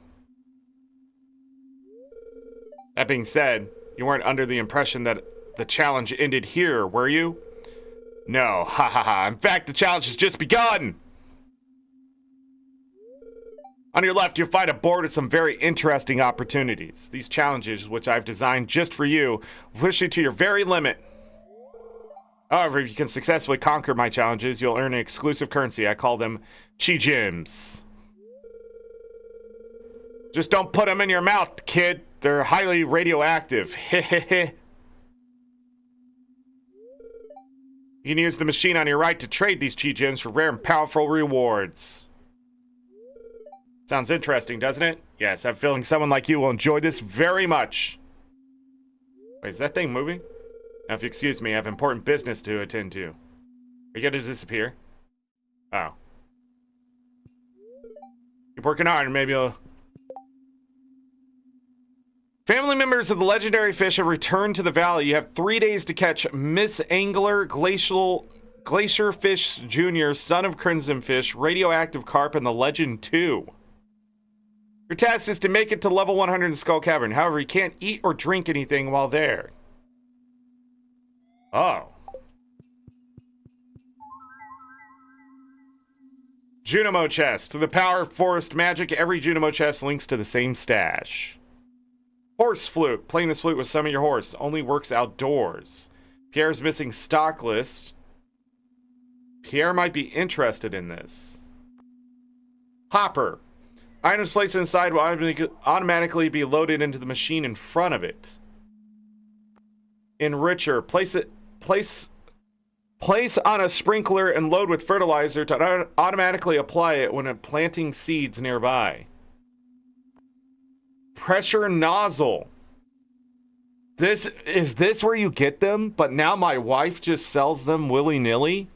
That being said, you weren't under the impression that the challenge ended here, were you? No, ha ha ha. In fact, the challenge has just begun! On your left, you'll find a board with some very interesting opportunities. These challenges, which I've designed just for you, will push you to your very limit. However, if you can successfully conquer my challenges, you'll earn an exclusive currency. I call them Chi Gems. Just don't put them in your mouth, kid. They're highly radioactive. Hehehe. You can use the machine on your right to trade these Chi Gems for rare and powerful rewards. Sounds interesting, doesn't it? Yes, I'm feeling someone like you will enjoy this very much. Wait, is that thing moving? Now, if you excuse me, I have important business to attend to. Are you going to disappear? Oh. Keep working hard and maybe you'll... Family members of the legendary fish have returned to the valley. You have 3 days to catch Miss Angler, Glacier Fish Jr., Son of Crimson Fish, Radioactive Carp, and the Legend 2. Your task is to make it to level 100 in Skull Cavern. However, you can't eat or drink anything while there. Oh. Junimo chest. To the power of forest magic, every Junimo chest links to the same stash. Horse flute. Playing this flute with summon your horse. Only works outdoors. Pierre's missing stock list. Pierre might be interested in this. Hopper. Items placed inside will automatically be loaded into the machine in front of it. Enricher. Place on a sprinkler and load with fertilizer to automatically apply it when planting seeds nearby. Pressure nozzle. Is this where you get them? But now my wife just sells them willy-nilly?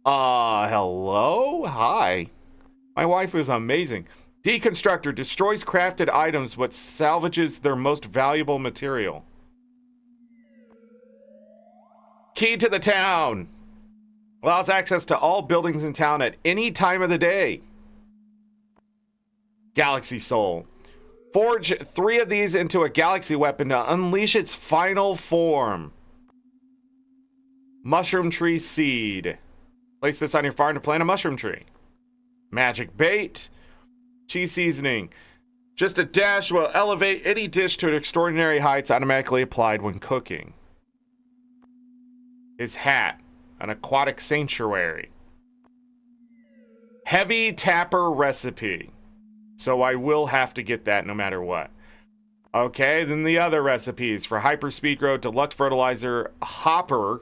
Hello? Hi. My wife is amazing. Deconstructor destroys crafted items but salvages their most valuable material. Key to the town. Allows access to all buildings in town at any time of the day. Galaxy Soul. Forge 3 of these into a galaxy weapon to unleash its final form. Mushroom Tree Seed. Place this on your farm to plant a mushroom tree. Magic Bait. Cheese seasoning. Just a dash will elevate any dish to extraordinary heights, automatically applied when cooking. His hat. An aquatic sanctuary. Heavy Tapper recipe. So I will have to get that no matter what. Okay, then the other recipes. For Hyperspeed Growth, Deluxe Fertilizer, Hopper.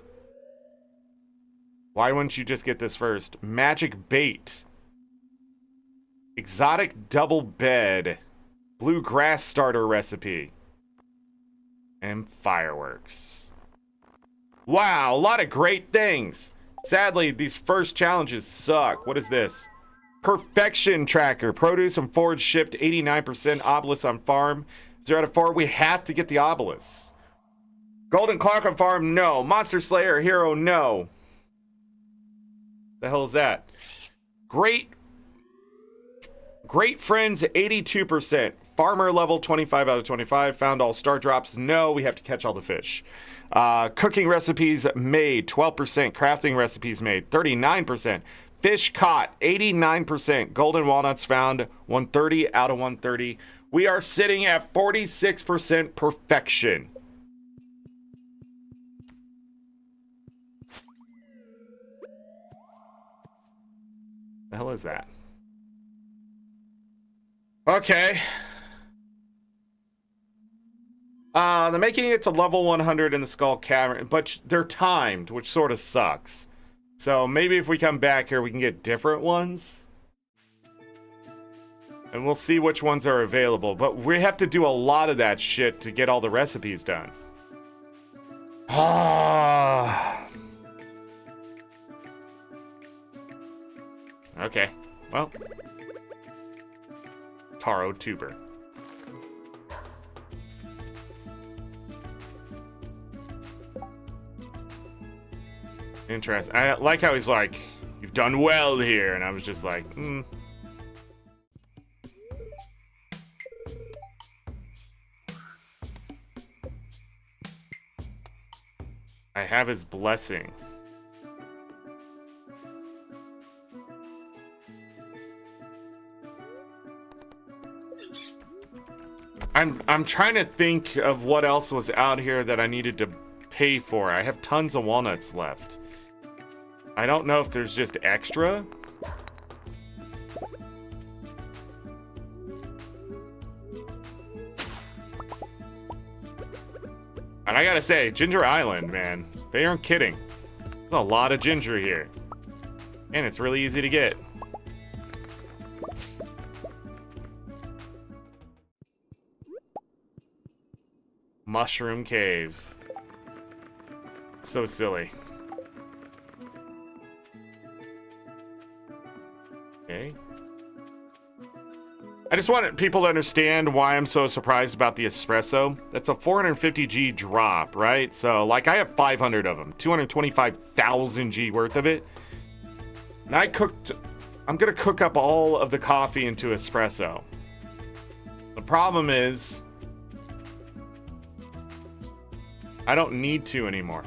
Why wouldn't you just get this first? Magic Bait. Exotic Double Bed. Bluegrass Starter Recipe. And Fireworks. Wow, a lot of great things. Sadly, these first challenges suck. What is this? Perfection Tracker. Produce and forage shipped 89%. Obelisk on farm. 0 out of 4. We have to get the obelisk. Golden Clock on farm, no. Monster Slayer hero, no. The hell is that? Great Friends, 82%. Farmer level, 25 out of 25. Found all star drops, no. We have to catch all the fish. Cooking recipes made, 12%. Crafting recipes made, 39%. Fish caught, 89%. Golden walnuts found, 130 out of 130. We are sitting at 46% perfection. The hell is that? Okay. They're making it to level 100 in the Skull Cavern, but they're timed, which sort of sucks. So maybe if we come back here, we can get different ones. And we'll see which ones are available. But we have to do a lot of that shit to get all the recipes done. Ah. Okay. Well. Taro tuber. Interesting. I like how he's like, you've done well here. And I was just like, I have his blessing. I'm trying to think of what else was out here that I needed to pay for. I have tons of walnuts left. I don't know if there's just extra. And I gotta say, Ginger Island, man, they aren't kidding. There's a lot of ginger here. And it's really easy to get. Mushroom Cave. So silly. Okay. I just want people to understand why I'm so surprised about the espresso. That's a 450G drop, right? So, like, I have 500 of them. 225,000 G worth of it. And I'm gonna cook up all of the coffee into espresso. The problem is, I don't need to anymore.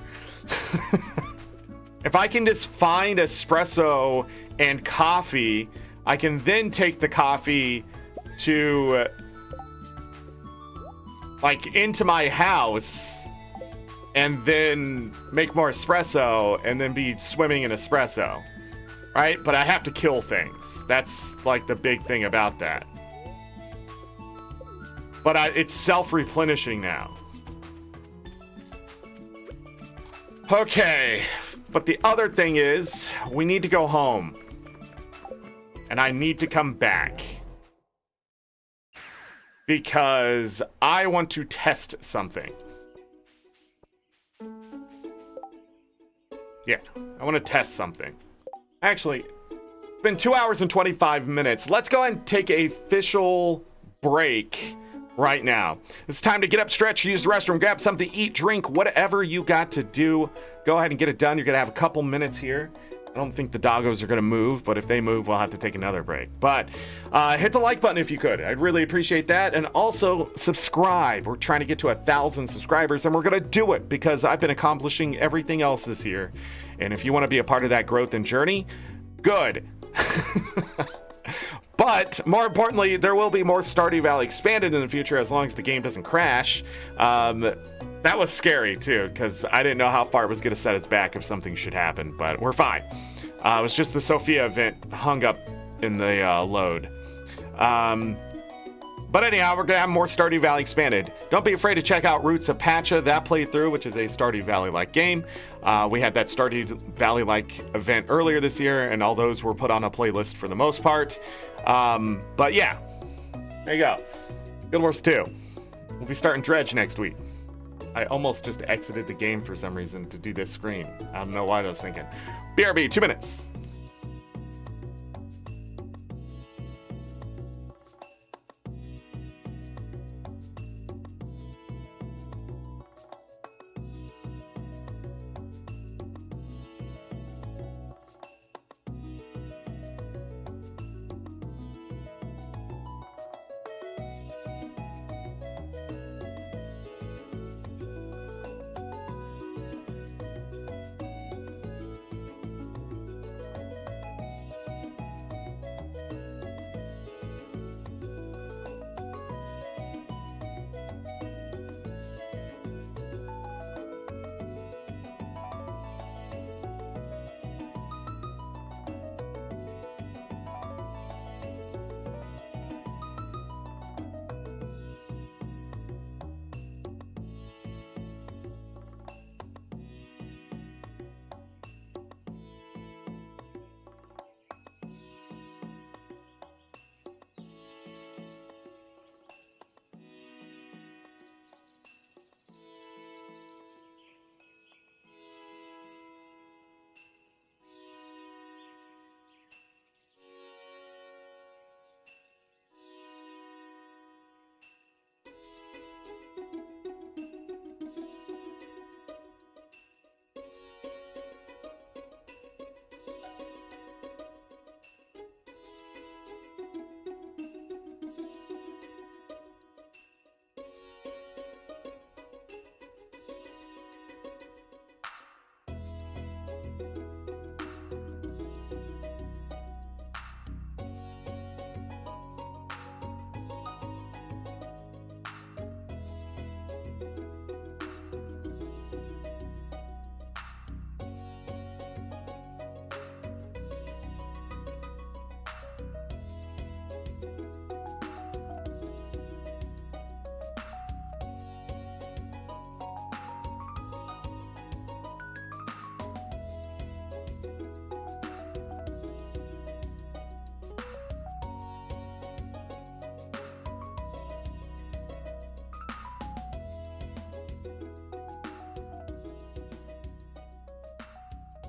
If I can just find espresso and coffee, I can then take the coffee to like into my house and then make more espresso and then be swimming in espresso, right? But I have to kill things. That's like the big thing about that. But it's self-replenishing now. Okay, but the other thing is we need to go home and I need to come back because I want to test something. Yeah, I want to test something. Actually, it's been 2 hours and 25 minutes. Let's go ahead and take an official break right now. It's time to get up, stretch, use the restroom, grab something to eat, drink, whatever you got to do. Go ahead and get it done. You're going to have a couple minutes here. I don't think the doggos are going to move, but if they move, we'll have to take another break. But hit the like button if you could. I'd really appreciate that. And also subscribe. We're trying to get to 1,000 subscribers, and we're going to do it because I've been accomplishing everything else this year. And if you want to be a part of that growth and journey, good. But more importantly, there will be more Stardew Valley expanded in the future as long as the game doesn't crash. That was scary too, because I didn't know how far it was going to set us back if something should happen, but we're fine. It was just the Sophia event hung up in the load. But anyhow, we're going to have more Stardew Valley expanded. Don't be afraid to check out Roots of Pacha, that playthrough, which is a Stardew Valley-like game. We had that Stardew Valley-like event earlier this year, and all those were put on a playlist for the most part. But yeah, there you go. Guild Wars 2. We'll be starting Dredge next week. I almost just exited the game for some reason to do this screen. I don't know what I was thinking. BRB, 2 minutes.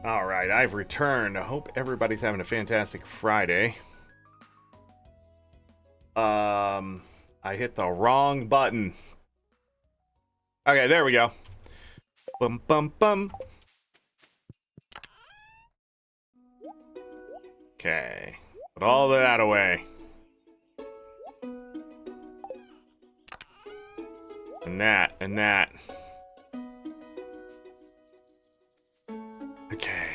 Alright, I've returned. I hope everybody's having a fantastic Friday. I hit the wrong button. Okay, there we go. Bum bum bum. Okay. Put all of that away. And that, and that. Okay.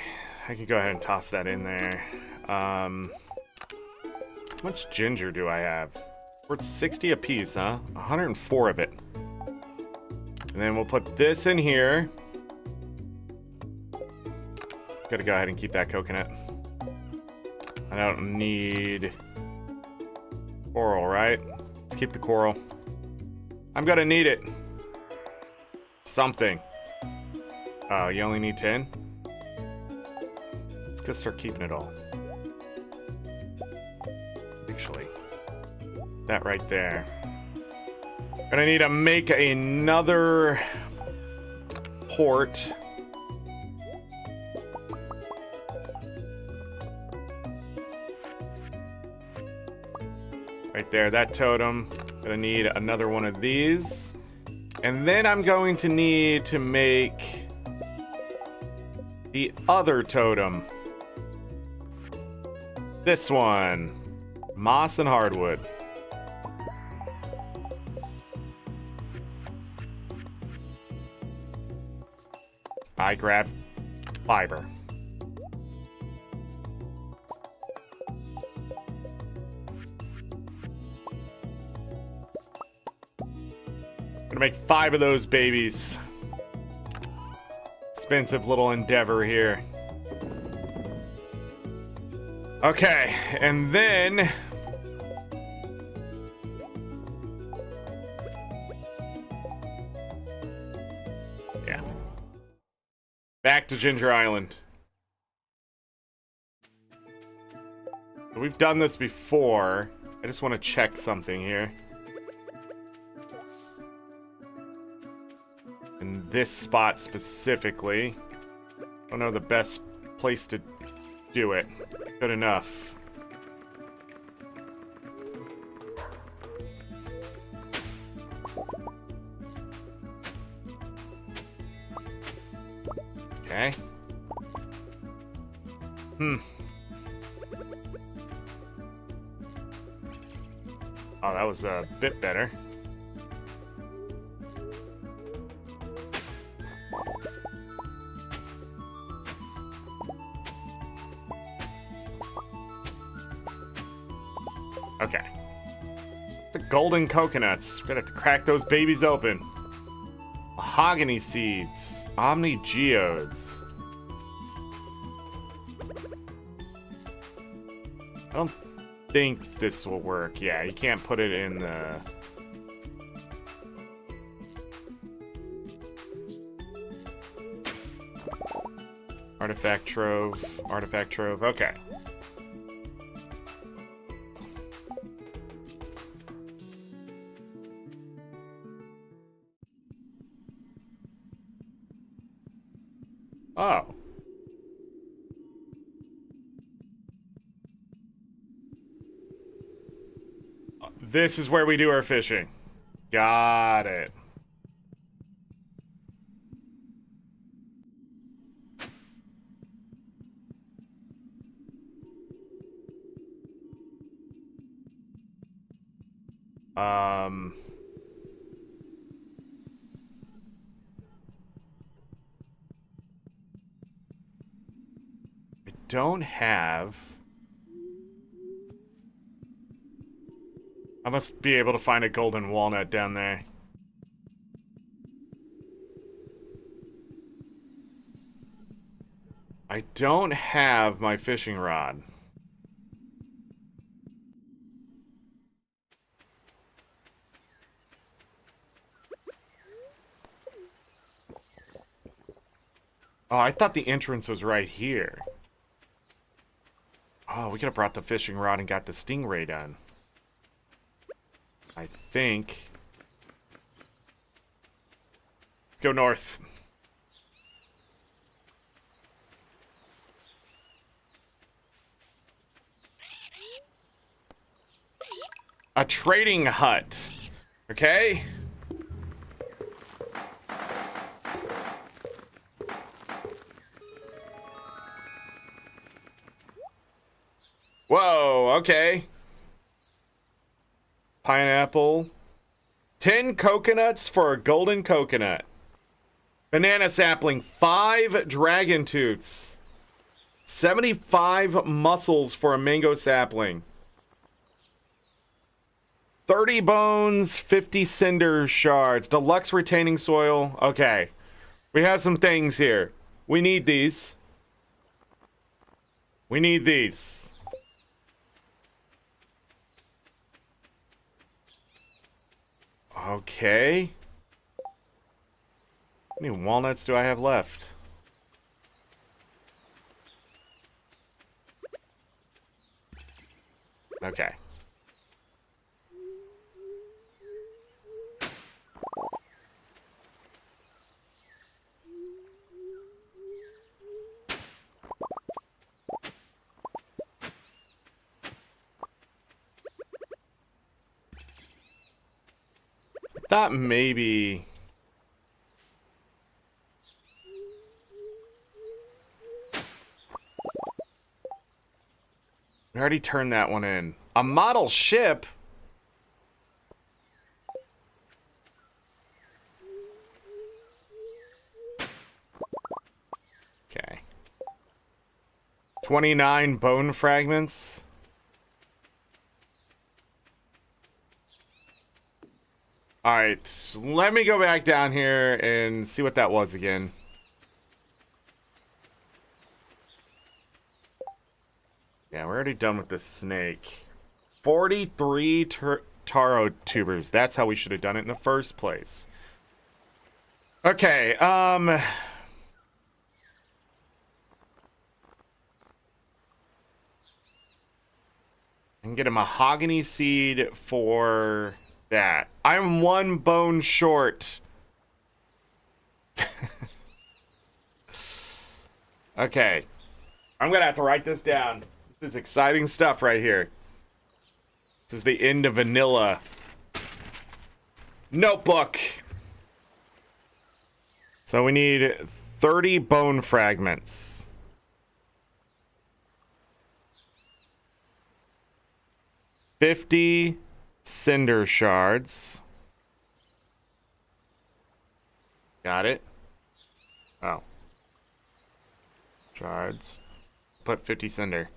I can go ahead and toss that in there. How much ginger do I have? We're at 60 apiece, huh? 104 of it. And then we'll put this in here. Gotta go ahead and keep that coconut. I don't need coral, right? Let's keep the coral. I'm gonna need it. Something. Oh, you only need 10? Let's go start keeping it all. Actually, that right there. Gonna need to make another port. Right there, that totem. Gonna need another one of these. And then I'm going to need to make the other totem. This one. Moss and hardwood. I grab fiber. Gonna make 5 of those babies. Expensive little endeavor here. Okay, and then yeah. Back to Ginger Island. We've done this before. I just want to check something here. In this spot specifically. Don't know the best place to do it. Good enough. Okay. Oh, that was a bit better. Okay. The golden coconuts. We're gonna have to crack those babies open. Mahogany seeds. Omni geodes. I don't think this will work. Yeah, you can't put it in the... Artifact trove. Artifact trove. Okay. Oh. This is where we do our fishing. Got it. I don't have... I must be able to find a golden walnut down there. I don't have my fishing rod. Oh, I thought the entrance was right here. Oh, we could have brought the fishing rod and got the stingray done. I think. Let's go north. A trading hut. Okay. Whoa, okay. Pineapple. 10 coconuts for a golden coconut. Banana sapling. 5 dragon tooths. 75 mussels for a mango sapling. 30 bones, 50 cinder shards. Deluxe retaining soil. Okay. We have some things here. We need these. We need these. Okay. How many walnuts do I have left? Okay. Thought maybe we already turned that one in. A model ship. Okay. 29 bone fragments. All right, let me go back down here and see what that was again. Yeah, we're already done with the snake. 43 taro tubers. That's how we should have done it in the first place. Okay, I can get a mahogany seed for that. I'm 1 bone short. Okay. I'm gonna have to write this down. This is exciting stuff right here. This is the end of vanilla. Notebook. So we need 30 bone fragments. 50 cinder shards. Got it. Oh. Shards. Put 50 cinder.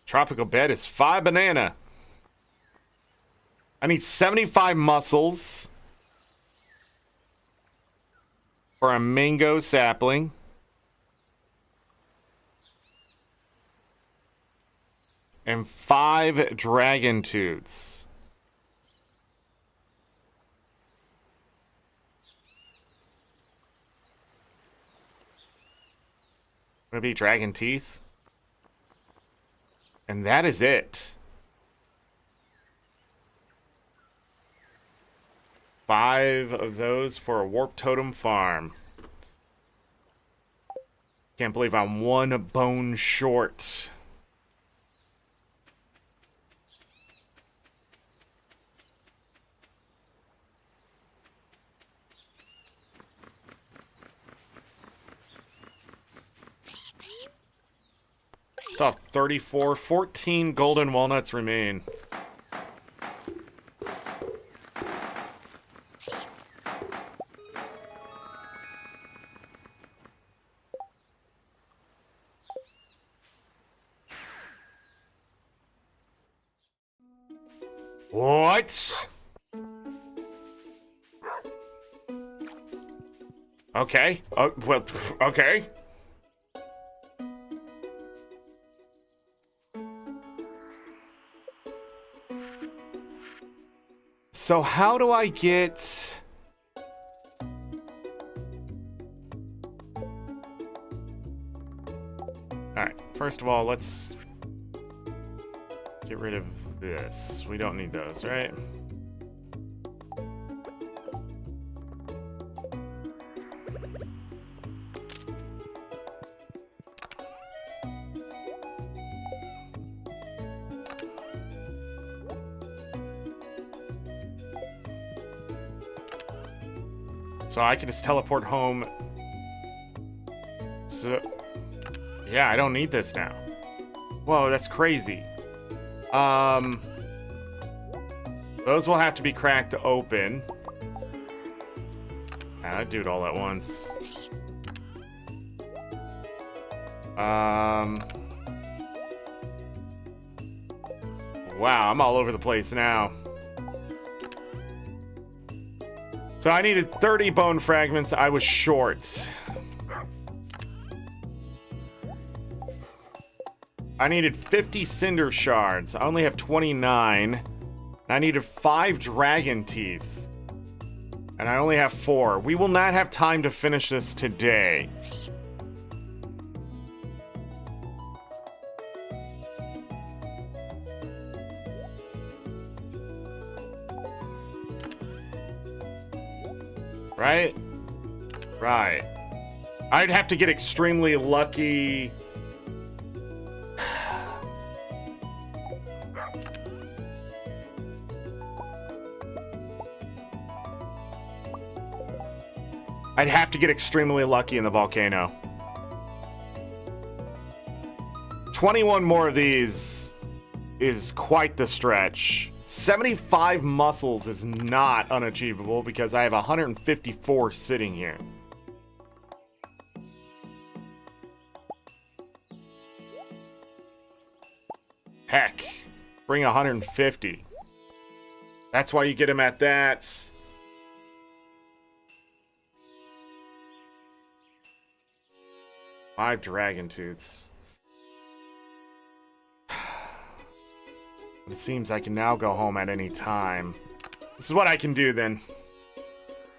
Tropical bed is 5 banana. I need 75 mussels for a mango sapling. And 5 dragon tooths. Would it be dragon teeth? And that is it. 5 of those for a warp totem farm. Can't believe I'm 1 bone short. Off 34, 14 golden walnuts remain. What? Okay. Well, okay. So how do I get... Alright, first of all, let's get rid of this. We don't need those, right? So I can just teleport home. So, yeah, I don't need this now. Whoa, that's crazy. Those will have to be cracked open. I'd do it all at once. Wow, I'm all over the place now. So I needed 30 bone fragments. I was short. I needed 50 cinder shards. I only have 29. I needed 5 dragon teeth. And I only have 4. We will not have time to finish this today. Right? Right. I'd have to get extremely lucky. I'd have to get extremely lucky in the volcano. 21 more of these is quite the stretch. 75 muscles is not unachievable because I have 154 sitting here. Heck, bring 150. That's why you get him at that. Five dragon tooths. It seems I can now go home at any time. This is what I can do then.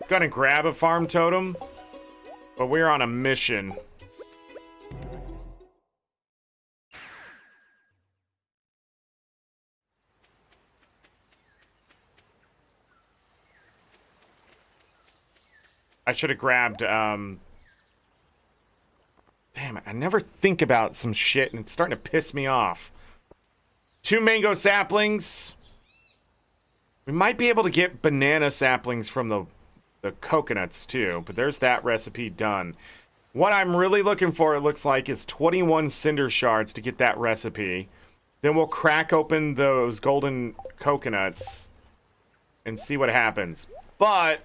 Gonna grab a farm totem, but we're on a mission. I should have grabbed, damn it, I never think about some shit and it's starting to piss me off. 2 mango saplings. We might be able to get banana saplings from the coconuts too, but there's that recipe done. What I'm really looking for, it looks like, is 21 cinder shards to get that recipe. Then we'll crack open those golden coconuts and see what happens. But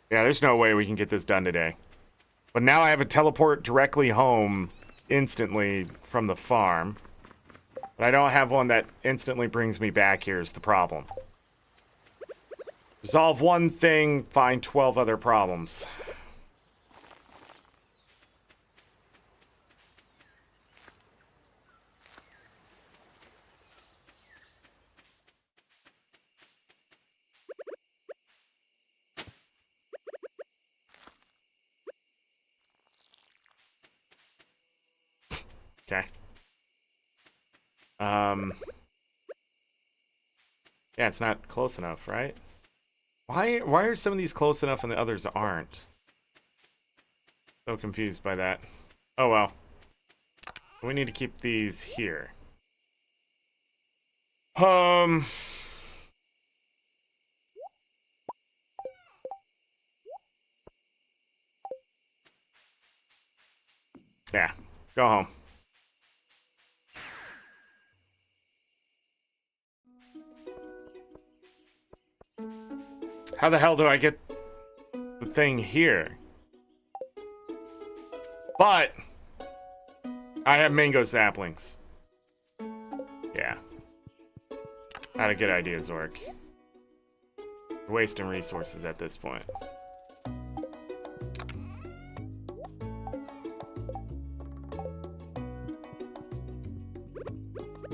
yeah, there's no way we can get this done today. But now I have a teleport directly home instantly from the farm. But I don't have one that instantly brings me back here is the problem. Resolve one thing, find 12 other problems. Okay. Yeah, it's not close enough, right? Why are some of these close enough and the others aren't? So confused by that. Oh well. We need to keep these here. Yeah, go home. How the hell do I get the thing here? But I have mango saplings. Yeah. Not a good idea, Zorric. We're wasting resources at this point.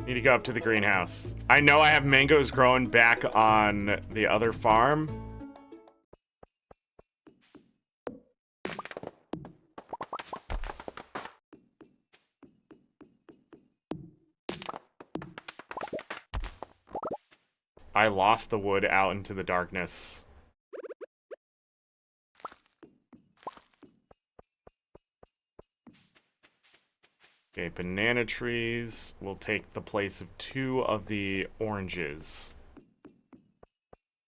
Need to go up to the greenhouse. I know I have mangoes growing back on the other farm. I lost the wood out into the darkness. Okay, banana trees will take the place of 2 of the oranges.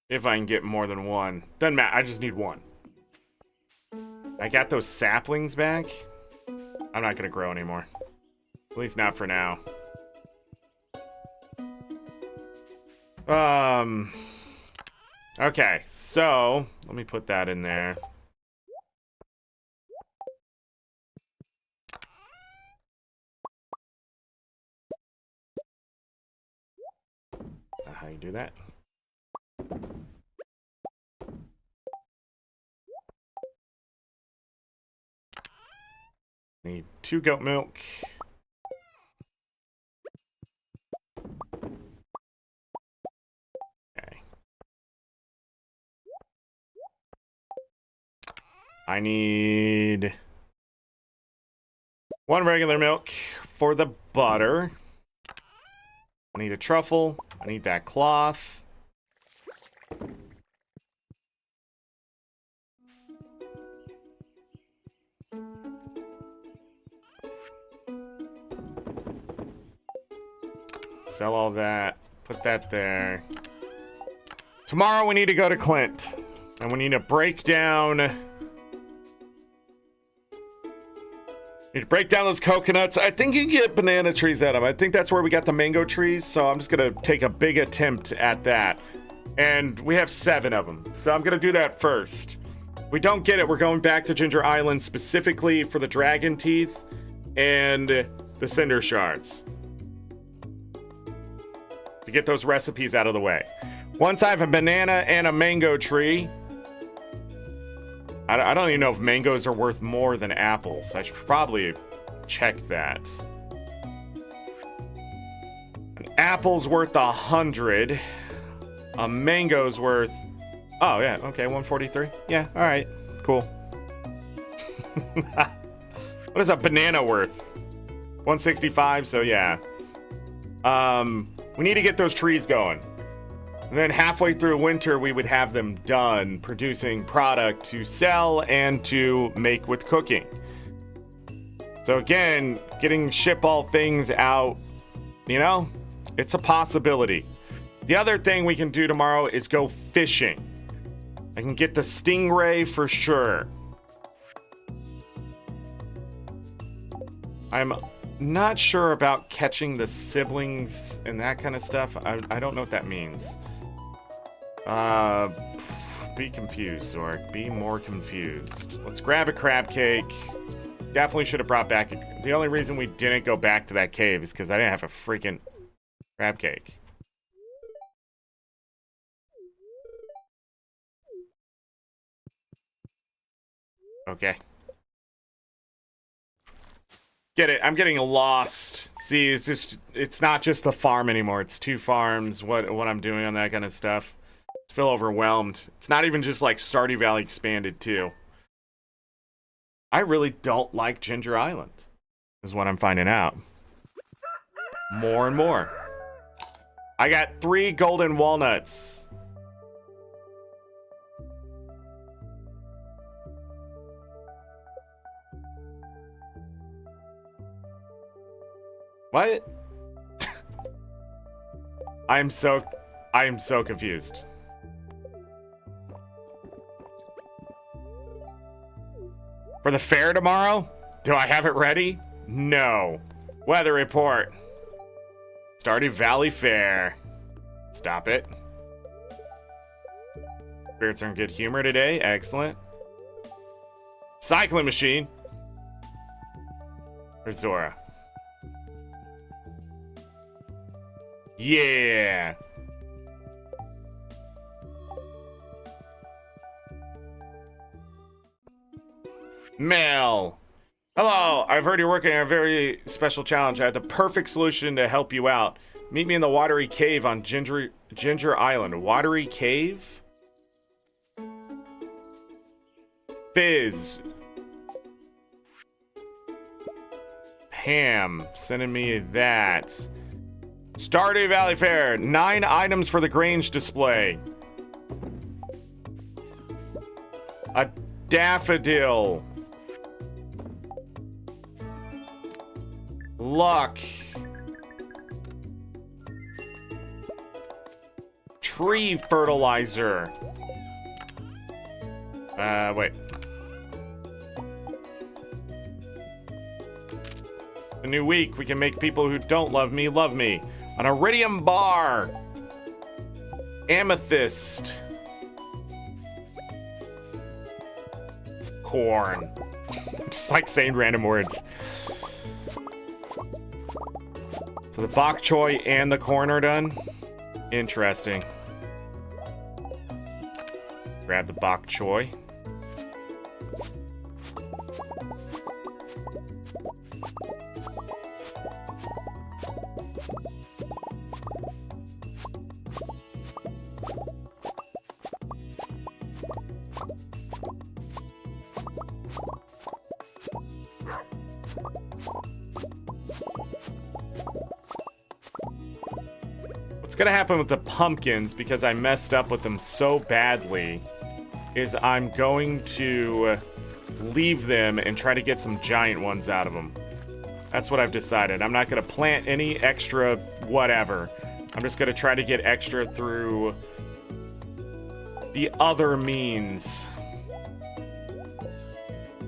If I can get more than 1. Doesn't matter, I just need 1. I got those saplings back. I'm not gonna grow anymore. At least not for now. Okay, so let me put that in there. Is that how you do that? Need 2 goat milk. Okay. I need 1 regular milk for the butter. I need a truffle. I need that cloth. Sell all that. Put that there. Tomorrow we need to go to Clint. And we need to break down... Need to break down those coconuts. I think you can get banana trees at them. I think that's where we got the mango trees. So I'm just going to take a big attempt at that. And we have 7 of them. So I'm going to do that first. If we don't get it, we're going back to Ginger Island specifically for the dragon teeth and the cinder shards. To get those recipes out of the way. Once I have a banana and a mango tree, I don't even know if mangoes are worth more than apples. I should probably check that. An apple's worth 100. A mango's worth... Oh, yeah. Okay, 143. Yeah, all right. Cool. What is a banana worth? 165, so yeah. We need to get those trees going. And then halfway through winter, we would have them done producing product to sell and to make with cooking. So again, getting ship all things out, you know, it's a possibility. The other thing we can do tomorrow is go fishing. I can get the stingray for sure. I'm not sure about catching the siblings and that kind of stuff. I don't know what that means. Be confused, Zorric. Be more confused. Let's grab a crab cake. Definitely should have brought back the only reason we didn't go back to that cave is because I didn't have a freaking crab cake. Okay. Get it. I'm getting lost. See, it's not just the farm anymore. It's 2 farms, what I'm doing on that kind of stuff. I feel overwhelmed. It's not even just like Stardew Valley expanded too. I really don't like Ginger Island, is what I'm finding out. More and more. I got 3 golden walnuts. What? I am so confused. For the fair tomorrow? Do I have it ready? No. Weather report. Stardew Valley Fair. Stop it. Spirits are in good humor today. Excellent. Cycling machine. Where's Zora? Yeah. Mail. Hello, I've heard you're working on a very special challenge. I have the perfect solution to help you out. Meet me in the watery cave on Ginger Island. Watery cave? Fizz. Ham. Sending me that. Stardew Valley Fair. 9 items for the Grange display. A daffodil. Luck. Tree fertilizer. Wait. A new week, we can make people who don't love me love me. An iridium bar. Amethyst. Corn. Just like saying random words. So the bok choy and the corn are done. Interesting. Grab the bok choy. What's gonna happen with the pumpkins, because I messed up with them so badly, is I'm going to leave them and try to get some giant ones out of them. That's what I've decided. I'm not gonna plant any extra whatever. I'm just gonna try to get extra through the other means.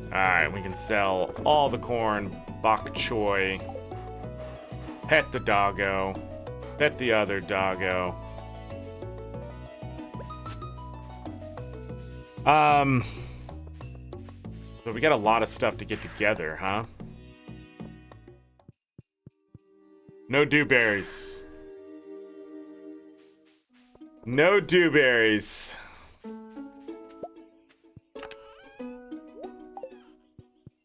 Alright, we can sell all the corn, bok choy, pet the doggo. Pet the other doggo. So we got a lot of stuff to get together, huh? No dewberries. No dewberries.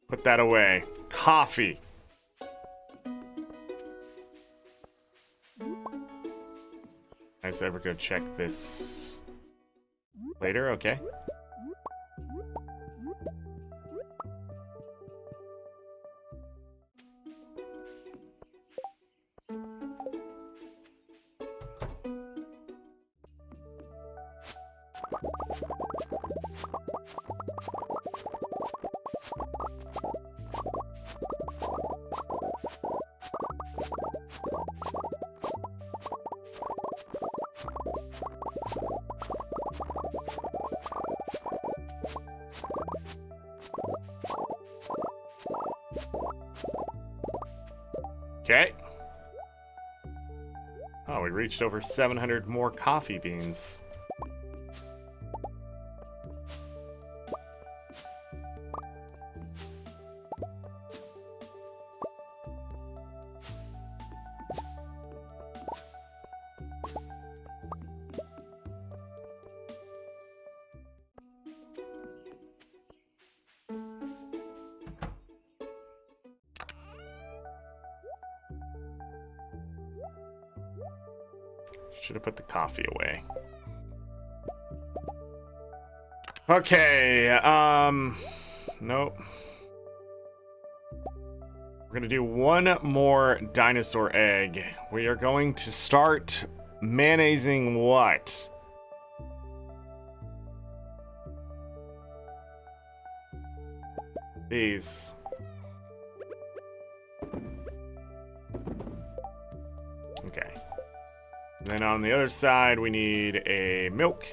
Put that away. Coffee. Guys, ever go check this later? Okay. Okay. Oh, we reached over 700 more coffee beans. Should have put the coffee away. Okay, nope. We're gonna do one more dinosaur egg. We are going to start mayonnaising what? These. Okay. Then on the other side, we need a milk.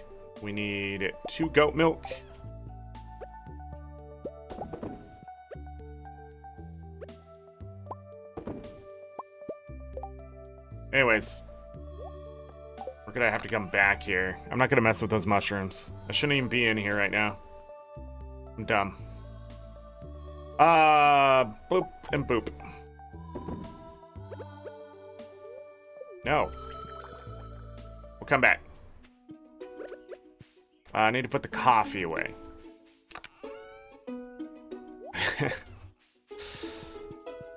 We need 2 goat milk. Anyways, we're gonna have to come back here. I'm not gonna mess with those mushrooms. I shouldn't even be in here right now. I'm dumb. Boop and boop. No. We'll come back. I need to put the coffee away.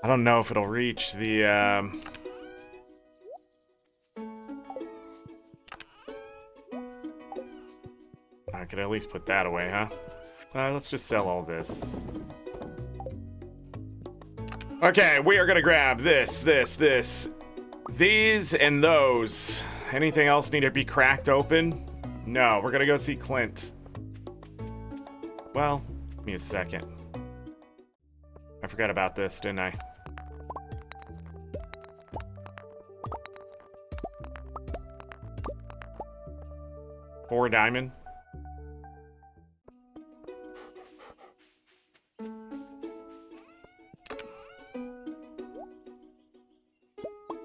I don't know if it'll reach the, I could at least put that away, huh? Let's just sell all this. Okay, we are gonna grab this, these, and those. Anything else need to be cracked open? No, we're gonna go see Clint. Well, give me a second. I forgot about this, didn't I? 4 diamond.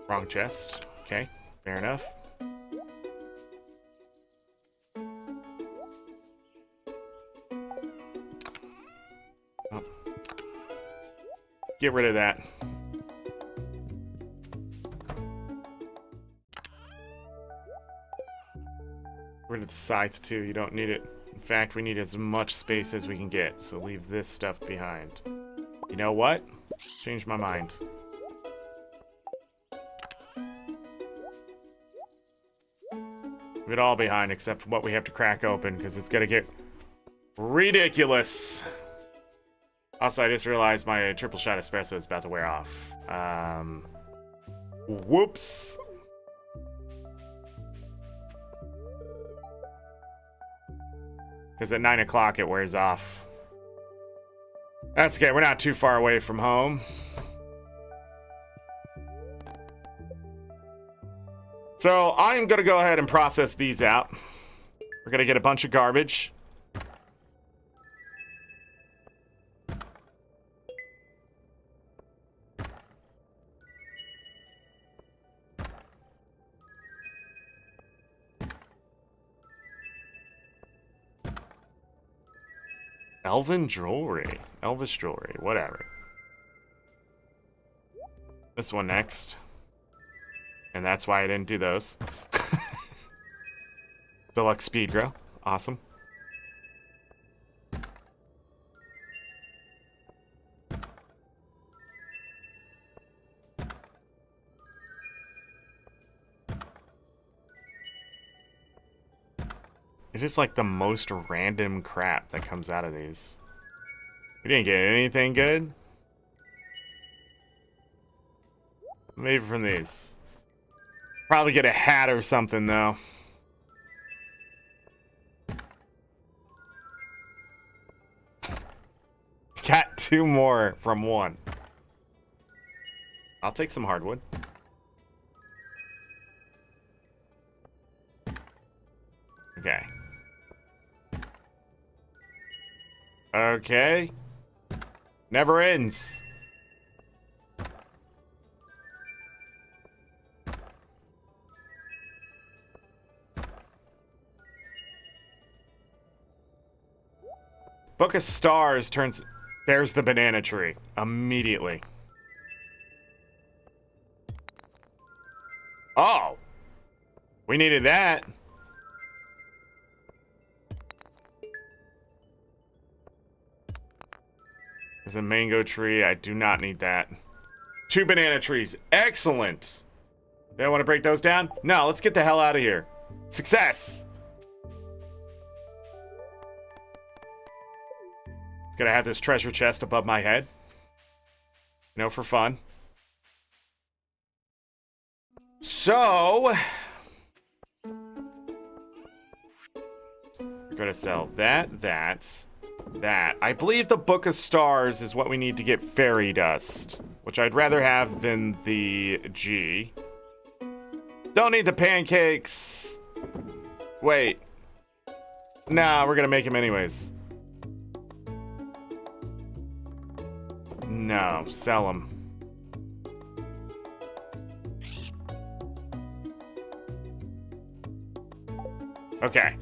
Wrong chest. Okay, fair enough. Oh. Get rid of that. Get rid of the scythe too. You don't need it. In fact, we need as much space as we can get. So leave this stuff behind. You know what? Changed my mind. Leave it all behind except for what we have to crack open because it's gonna get ridiculous. Also, I just realized my triple shot espresso is about to wear off. Whoops. Because at 9 o'clock it wears off. That's okay, we're not too far away from home. So I'm gonna go ahead and process these out. We're gonna get a bunch of garbage. Elven jewelry. Elvish jewelry. Whatever. This one next. And that's why I didn't do those. Deluxe speed grow. Awesome. It's just like the most random crap that comes out of these. We didn't get anything good. Maybe from these. Probably get a hat or something though. Got 2 more from 1. I'll take some hardwood. Okay. Okay. Never ends. Book of Stars there's the banana tree immediately. Oh, we needed that. There's a mango tree. I do not need that. 2 banana trees. Excellent. They want to break those down? No, let's get the hell out of here. Success. Gonna have this treasure chest above my head. You know, for fun. So we're gonna sell that. I believe the Book of Stars is what we need to get fairy dust, which I'd rather have than the G. Don't need the pancakes. Wait. Nah, we're gonna make them anyways. No, sell them. Okay.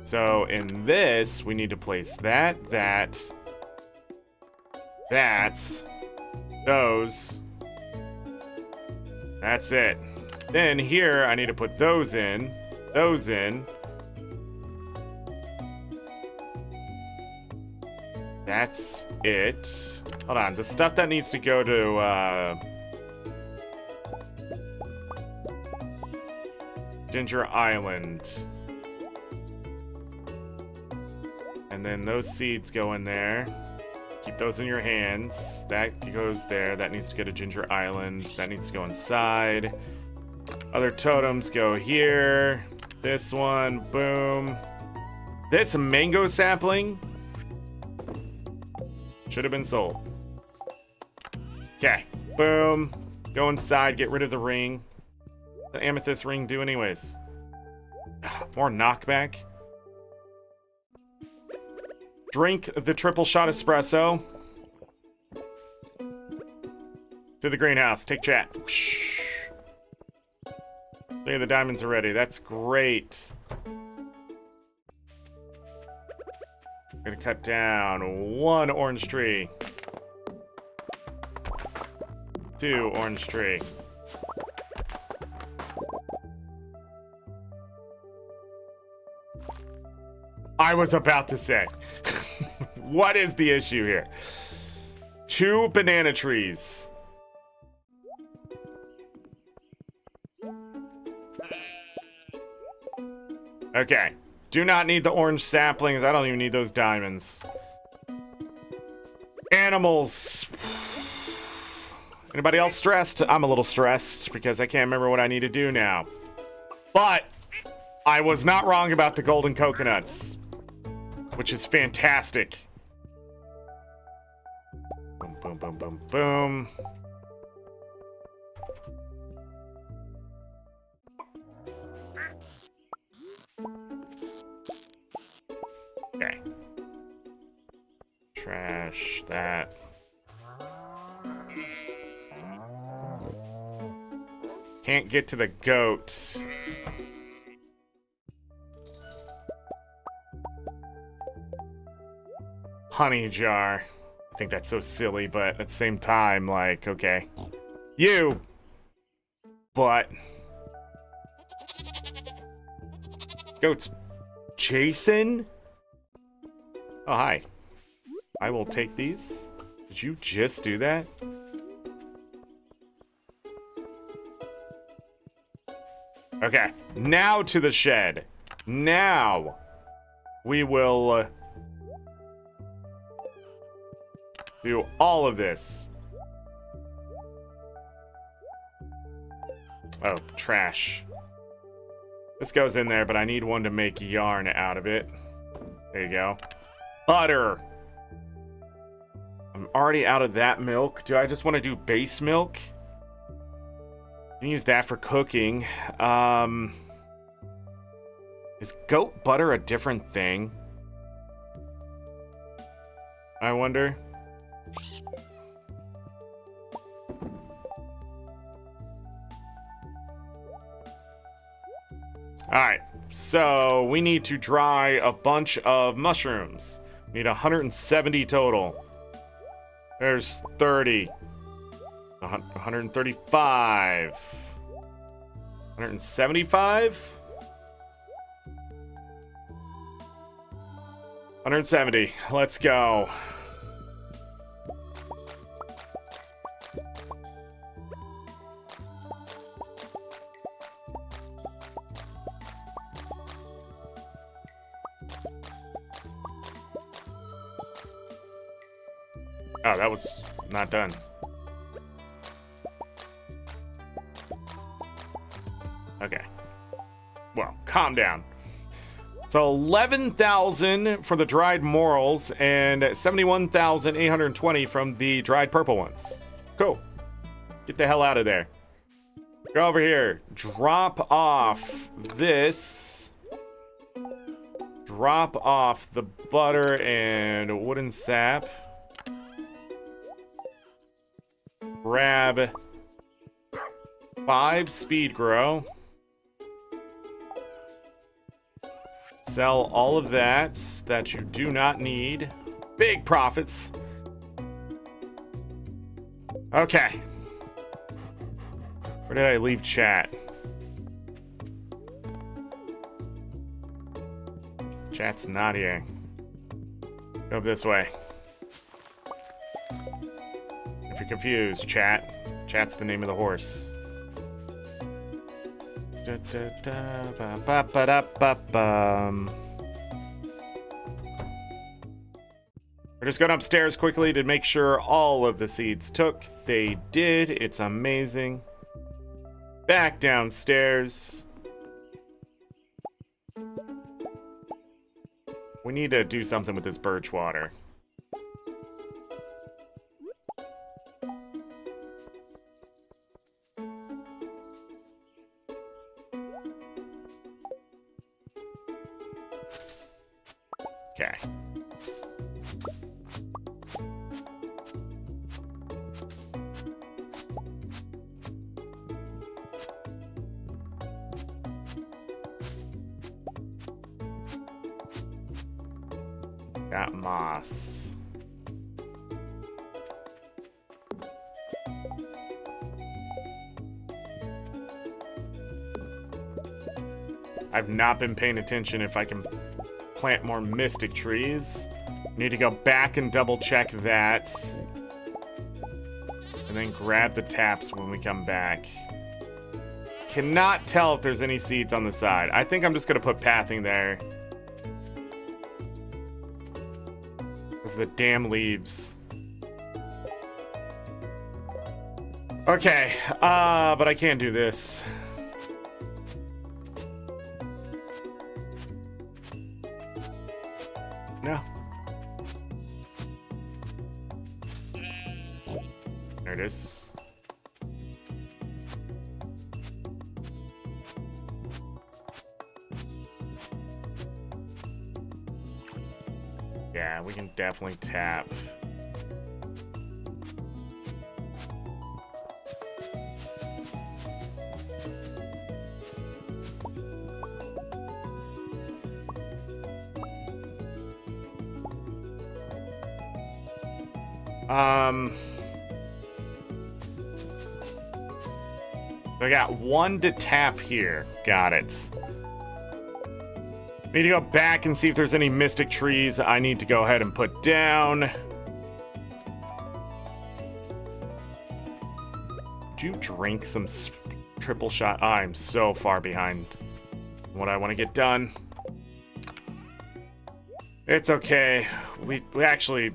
So in this, we need to place that, those. That's it. Then here, I need to put those in, That's it. Hold on, the stuff that needs to go to, Ginger Island. And then those seeds go in there. Keep those in your hands. That goes there. That needs to go to Ginger Island. That needs to go inside. Other totems go here. This one, boom. That's a mango sapling. Should have been sold. Okay, boom. Go inside, get rid of the ring. The amethyst ring do anyways. More knockback. Drink the triple shot espresso. To the greenhouse. Take chat. Whoosh. Hey, the diamonds are ready. That's great. I'm gonna cut down 1 orange tree. 2 orange tree. I was about to say, what is the issue here? 2 banana trees. Okay. Do not need the orange saplings. I don't even need those diamonds. Animals. Anybody else stressed? I'm a little stressed because I can't remember what I need to do now. But I was not wrong about the golden coconuts, which is fantastic. Boom, boom, boom, boom, boom. Okay. Trash that. Can't get to the goat. Honey jar. I think that's so silly, but at the same time, like, okay. You! But... Goats. Jason? Oh, hi. I will take these. Did you just do that? Okay, now to the shed. Now we will do all of this. Oh, trash. This goes in there, but I need one to make yarn out of it. There you go. Butter. I'm already out of that milk. Do I just want to do base milk? You can use that for cooking. Is goat butter a different thing? I wonder. Alright, so we need to dry a bunch of mushrooms. We need 170 total. There's 30. 135. 175. 170. Let's go. Oh, that was not done. Okay. Well, calm down. So 11,000 for the dried morels and 71,820 from the dried purple ones. Cool. Get the hell out of there. Go over here. Drop off this. Drop off the butter and wooden sap. Grab 5 speed grow. Sell all of that you do not need. Big profits. Okay. Where did I leave chat? Chat's not here. Go this way. If you're confused, chat's the name of the horse. We're just going upstairs quickly to make sure all of the seeds took. They did. It's amazing. Back downstairs. We need to do something with this birch water. Okay. Got moss. I've not been paying attention if I can plant more mystic trees. Need to go back and double check that. And then grab the taps when we come back. Cannot tell if there's any seeds on the side. I think I'm just gonna put pathing there. Because the damn leaves. Okay, but I can't do this. No. There it is. Yeah, we can definitely tap. I got one to tap here. Got it. Need to go back and see if there's any mystic trees I need to go ahead and put down. Would you drink some triple shot? I'm so far behind what I want to get done. It's okay. We actually...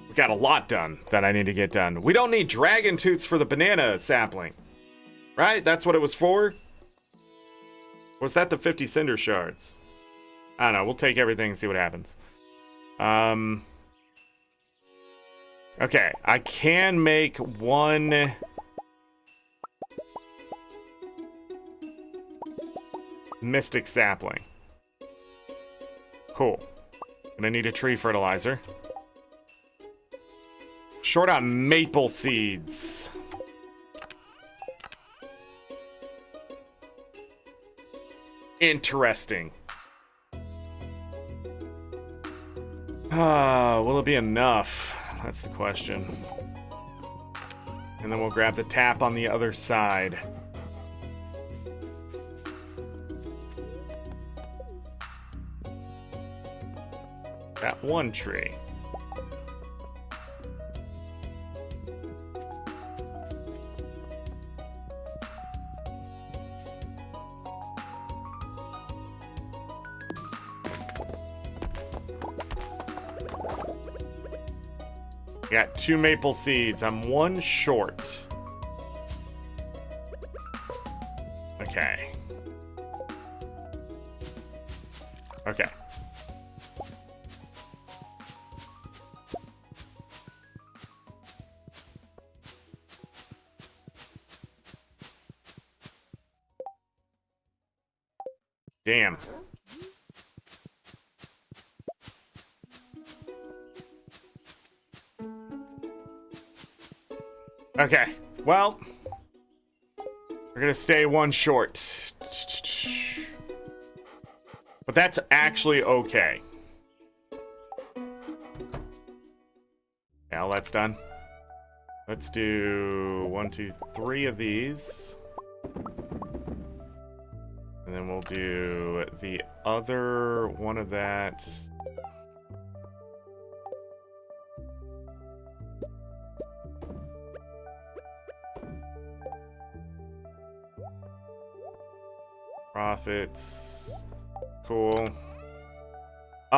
we got a lot done that I need to get done. We don't need dragon tooths for the banana sapling. Right? That's what it was for? Was that the 50 cinder shards? I don't know. We'll take everything and see what happens. Okay. I can make one... mystic sapling. Cool. Gonna need a tree fertilizer. Short on maple seeds. Interesting. Will it be enough? That's the question. And then we'll grab the tap on the other side. That one tree. Got 2 maple seeds. I'm 1 short. Okay. Okay. Damn. Okay, well, we're gonna stay 1 short. But that's actually okay. Yeah, all that's done. Let's do 1, 2, 3 of these. And then we'll do the other one of that. Profits. Cool. 2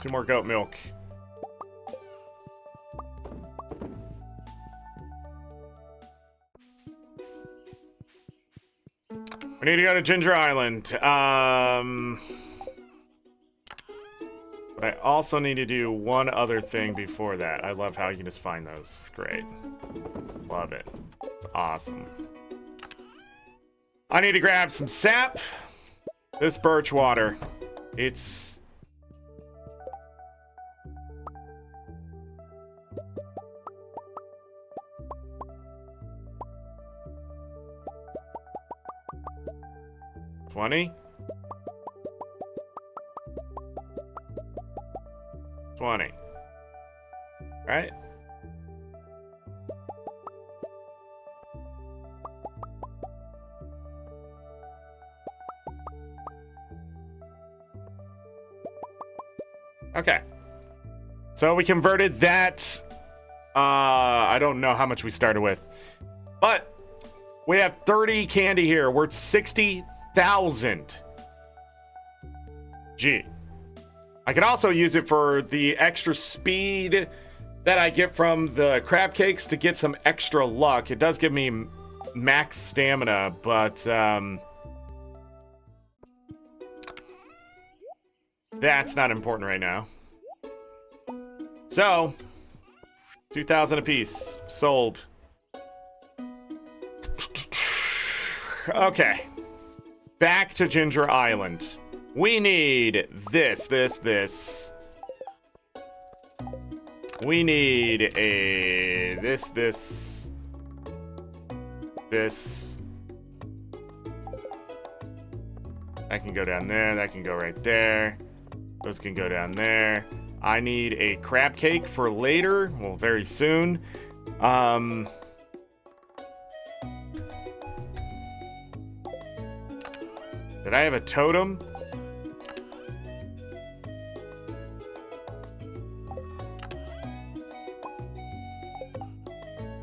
more goat milk. We need to go to Ginger Island. But I also need to do one other thing before that. I love how you can just find those. It's great. Love it. It's awesome. I need to grab some sap. This birch water. It's... $20? 20. Right? Okay. So we converted that. I don't know how much we started with. But we have 30 candy here. We're at 60,000. Gee. I could also use it for the extra speed that I get from the crab cakes to get some extra luck. It does give me max stamina, but that's not important right now. So, 2,000 apiece. Sold. Okay. Back to Ginger Island. We need this. We need a this. That can go down there. That can go right there. Those can go down there. I need a crab cake for later. Well, very soon. Did I have a totem?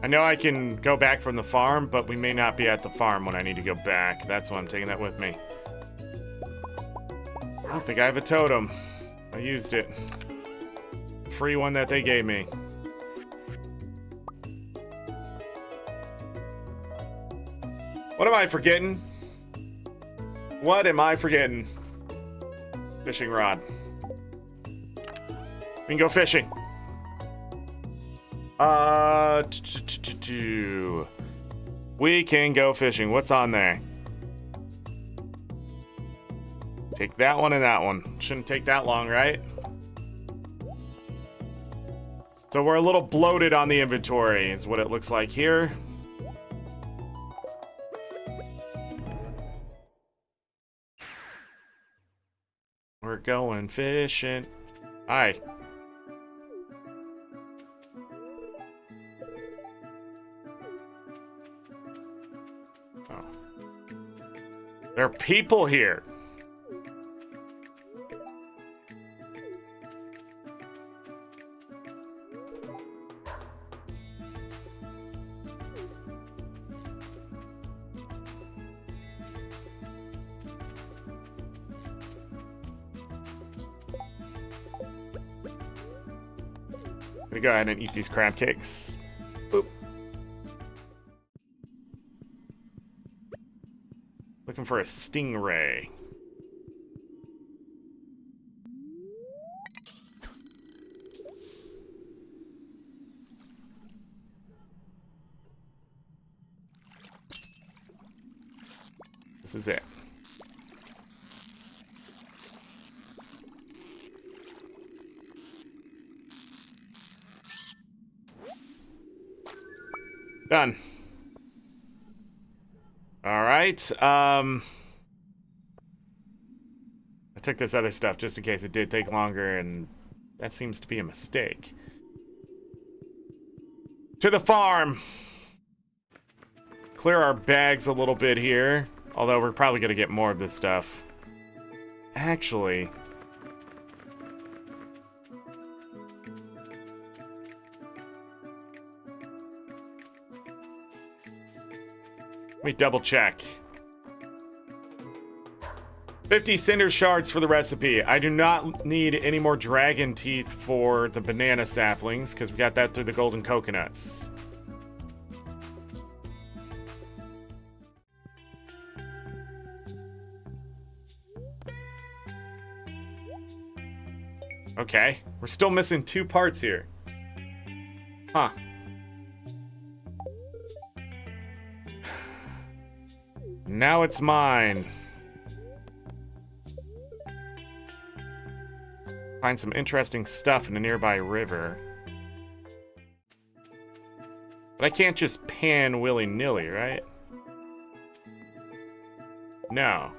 I know I can go back from the farm, but we may not be at the farm when I need to go back. That's why I'm taking that with me. I don't think I have a totem. I used it. Free one that they gave me. What am I forgetting? What am I forgetting? Fishing rod. We can go fishing. We can go fishing. What's on there? Take that one and that one. Shouldn't take that long, right? So we're a little bloated on the inventory, is what it looks like here. We're going fishing. Hi. Oh. There are people here. We go ahead and eat these crab cakes. Boop. Looking for a stingray. This is it. Done. All right. I took this other stuff just in case it did take longer, and that seems to be a mistake. To the farm. Clear our bags a little bit here, although we're probably going to get more of this stuff. Actually... let me double check. 50 cinder shards for the recipe. I do not need any more dragon teeth for the banana saplings because we got that through the golden coconuts. Okay, we're still missing 2 parts here. Huh. Now it's mine. Find some interesting stuff in a nearby river. But I can't just pan willy-nilly, right? No.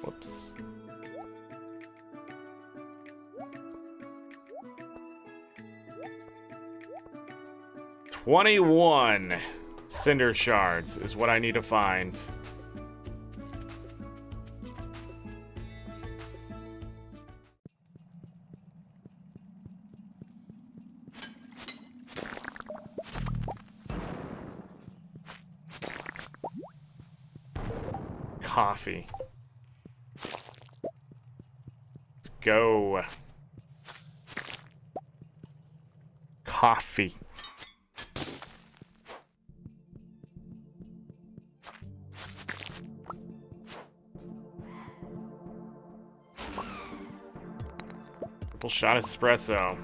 Whoops. $21 cinder shards is what I need to find. Coffee. Let's go. Coffee. Triple shot espresso.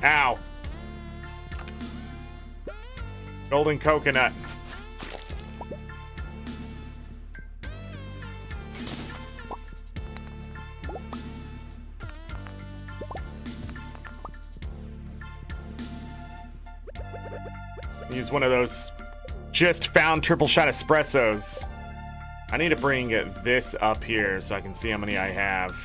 Ow. Golden coconut. Use one of those just found triple shot espressos. I need to bring this up here so I can see how many I have.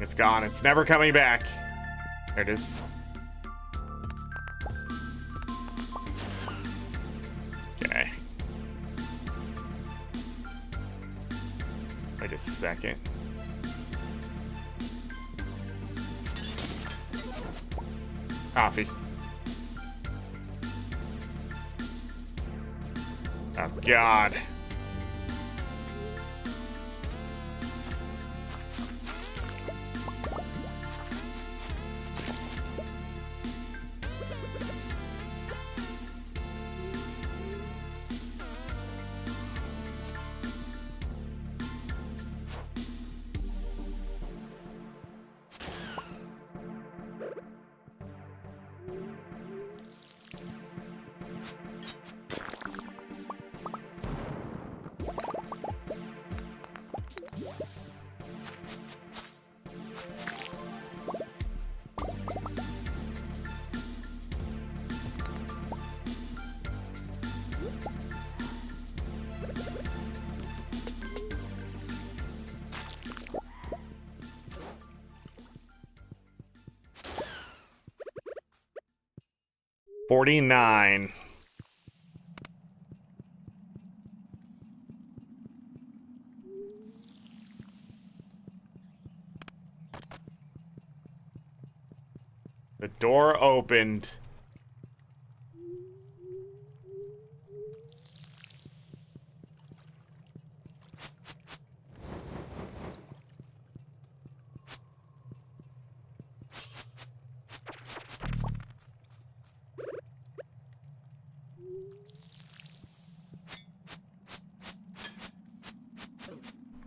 It's gone. It's never coming back. There it is. Okay. Wait a second. Coffee. Oh, God. $49. The door opened.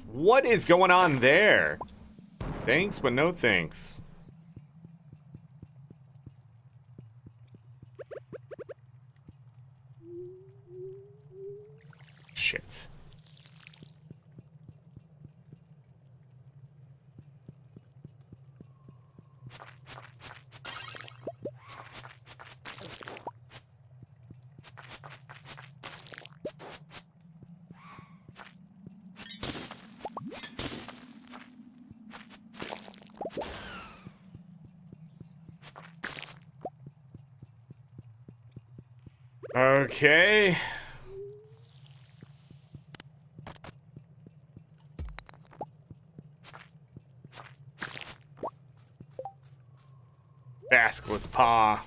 What is going on there? Thanks, but no thanks. Shit. Okay. Basculus paw.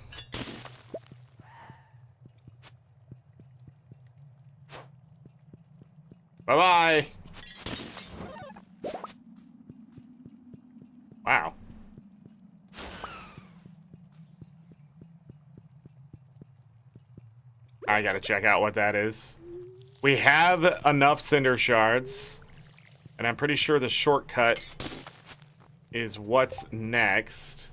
Bye-bye. Wow. I gotta check out what that is. We have enough cinder shards, and I'm pretty sure the shortcut is what's next.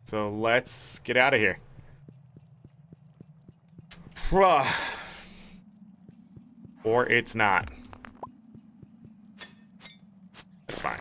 So let's get out of here. Or it's not. That's fine.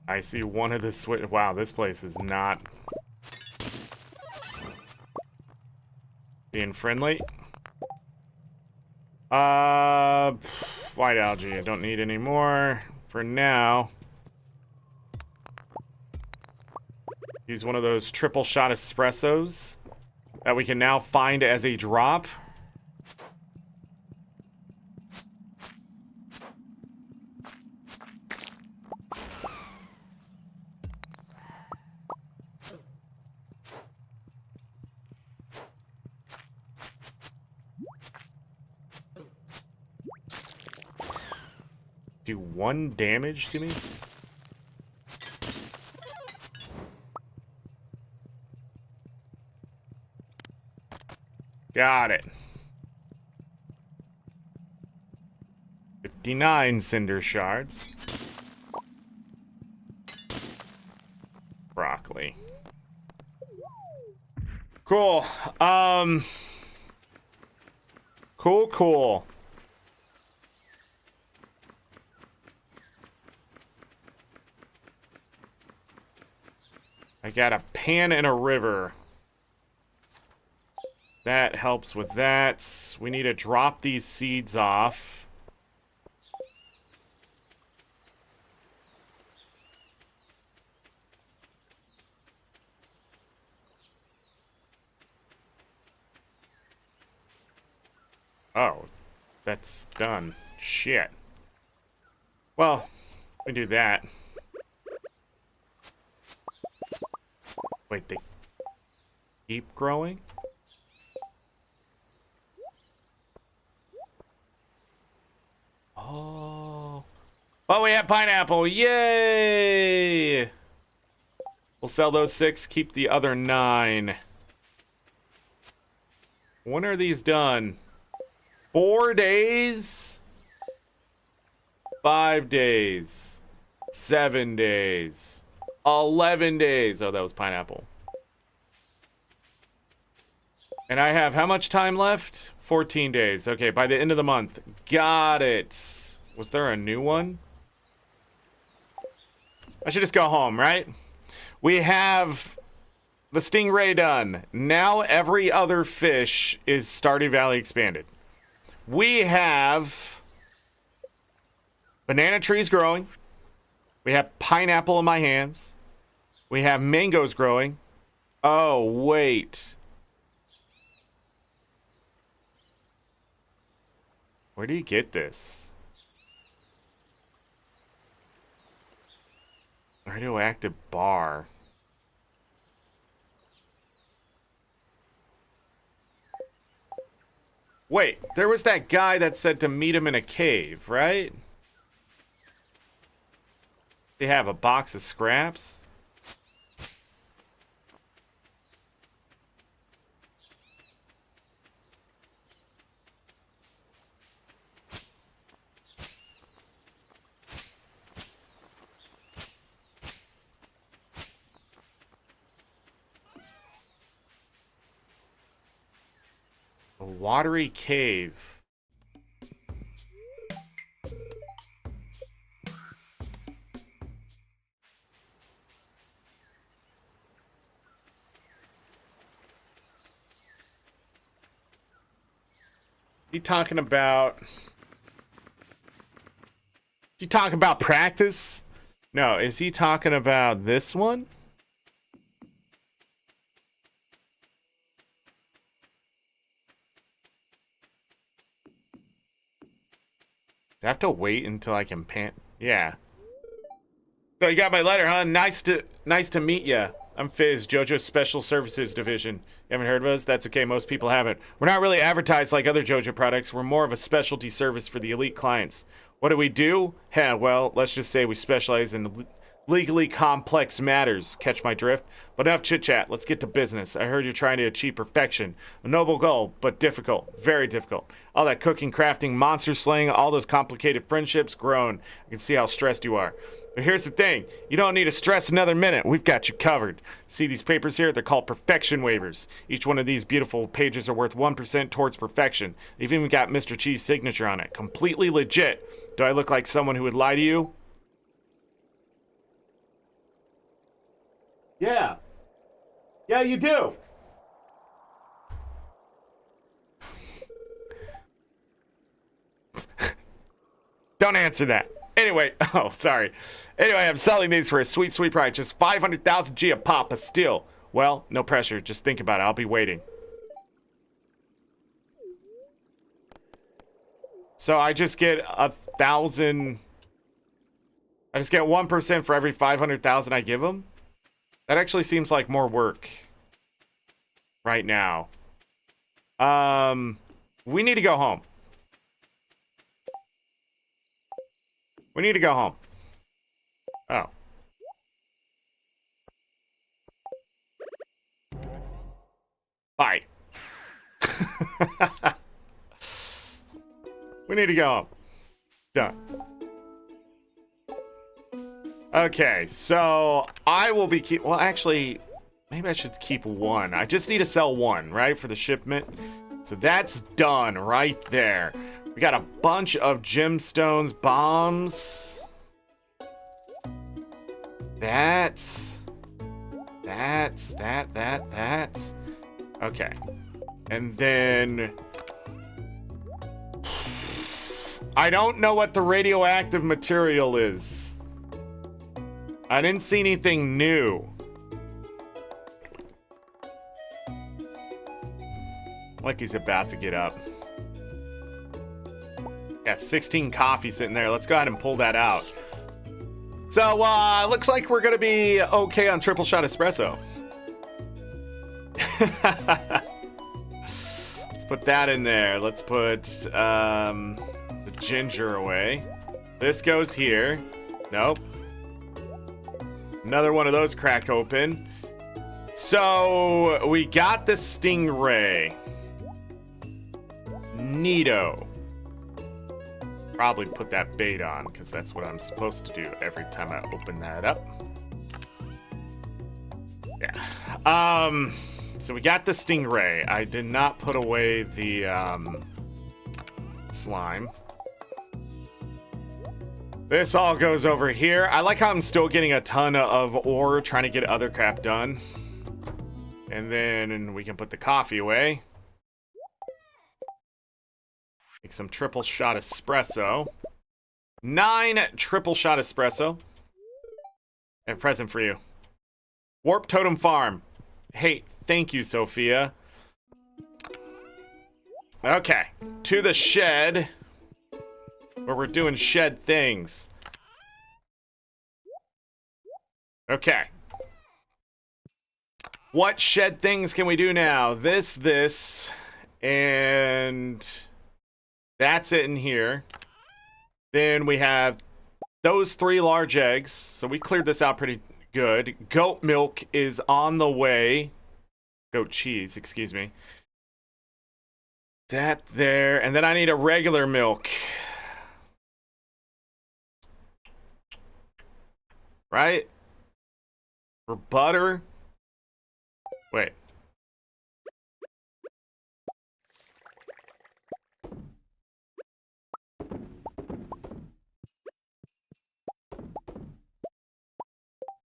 I see one of the switch. Wow, this place is not being friendly. White algae. I don't need any more for now. Use one of those triple shot espressos that we can now find as a drop. Do 1 damage to me? Got it. 59 cinder shards. Broccoli. Cool. Cool. I got a pan and a river. That helps with that. We need to drop these seeds off. Oh, that's done. Shit. Well, we do that. Wait, they keep growing? Oh. Oh, we have pineapple. Yay! We'll sell those 6, keep the other 9. When are these done? 4 days? 5 days. 7 days. 11 days. Oh, that was pineapple. And I have how much time left? 14 days. Okay, by the end of the month. Got it. Was there a new one? I should just go home, right? We have the stingray done. Now every other fish is Stardew Valley expanded. We have banana trees growing. We have pineapple in my hands. We have mangoes growing. Oh, wait. Where do you get this? Radioactive bar. Wait, there was that guy that said to meet him in a cave, right? They have a box of scraps. Watery cave. He talking about... Is he talking about practice? No, is he talking about this one? Do I have to wait until I can pant? Yeah. So you got my letter, huh? Nice to meet ya. I'm Fizz, JoJo's Special Services Division. You haven't heard of us? That's okay, most people haven't. We're not really advertised like other JoJo products. We're more of a specialty service for the elite clients. What do we do? Heh, well, let's just say we specialize in legally complex matters. Catch my drift? But enough chit-chat, let's get to business. I heard you're trying to achieve perfection. A noble goal, but difficult. Very difficult. All that cooking, crafting, monster slaying, all those complicated friendships, grown. I can see how stressed you are. But here's the thing. You don't need to stress another minute. We've got you covered. See these papers here? They're called perfection waivers. Each one of these beautiful pages are worth 1% towards perfection. They've even got Mr. Chee's signature on it. Completely legit. Do I look like someone who would lie to you? Yeah. Yeah, you do. Don't answer that. Anyway, oh, sorry. Anyway, I'm selling these for a sweet, sweet price. Just 500,000 G a pop, but still. Well, no pressure. Just think about it. I'll be waiting. So I just get 1,000... I just get 1% for every 500,000 I give them? That actually seems like more work. Right now. We need to go home. We need to go home. Oh. Bye. We need to go home. Done. Okay, so I will be well, actually, maybe I should keep one. I just need to sell one, right, for the shipment. So that's done right there. We got a bunch of gemstones, bombs. That's. Okay. And then... I don't know what the radioactive material is. I didn't see anything new. Like he's about to get up. Got 16 coffee sitting there. Let's go ahead and pull that out. So, looks like we're gonna be okay on triple shot espresso. Let's put that in there. Let's put the ginger away. This goes here. Nope. Another one of those crack open. So we got the stingray. Neato. Probably put that bait on because that's what I'm supposed to do every time I open that up. Yeah. So we got the stingray. I did not put away the slime. This all goes over here. I like how I'm still getting a ton of ore trying to get other crap done. And then we can put the coffee away. Make some triple shot espresso. 9 triple shot espresso. I have a present for you. Warp Totem Farm. Hey, thank you, Sophia. Okay, to the shed. Where we're doing shed things. Okay. What shed things can we do now? This, and that's it in here. Then we have those 3 large eggs. So we cleared this out pretty good. Goat milk is on the way. Goat cheese, excuse me. That there. And then I need a regular milk. Right? For butter. Wait.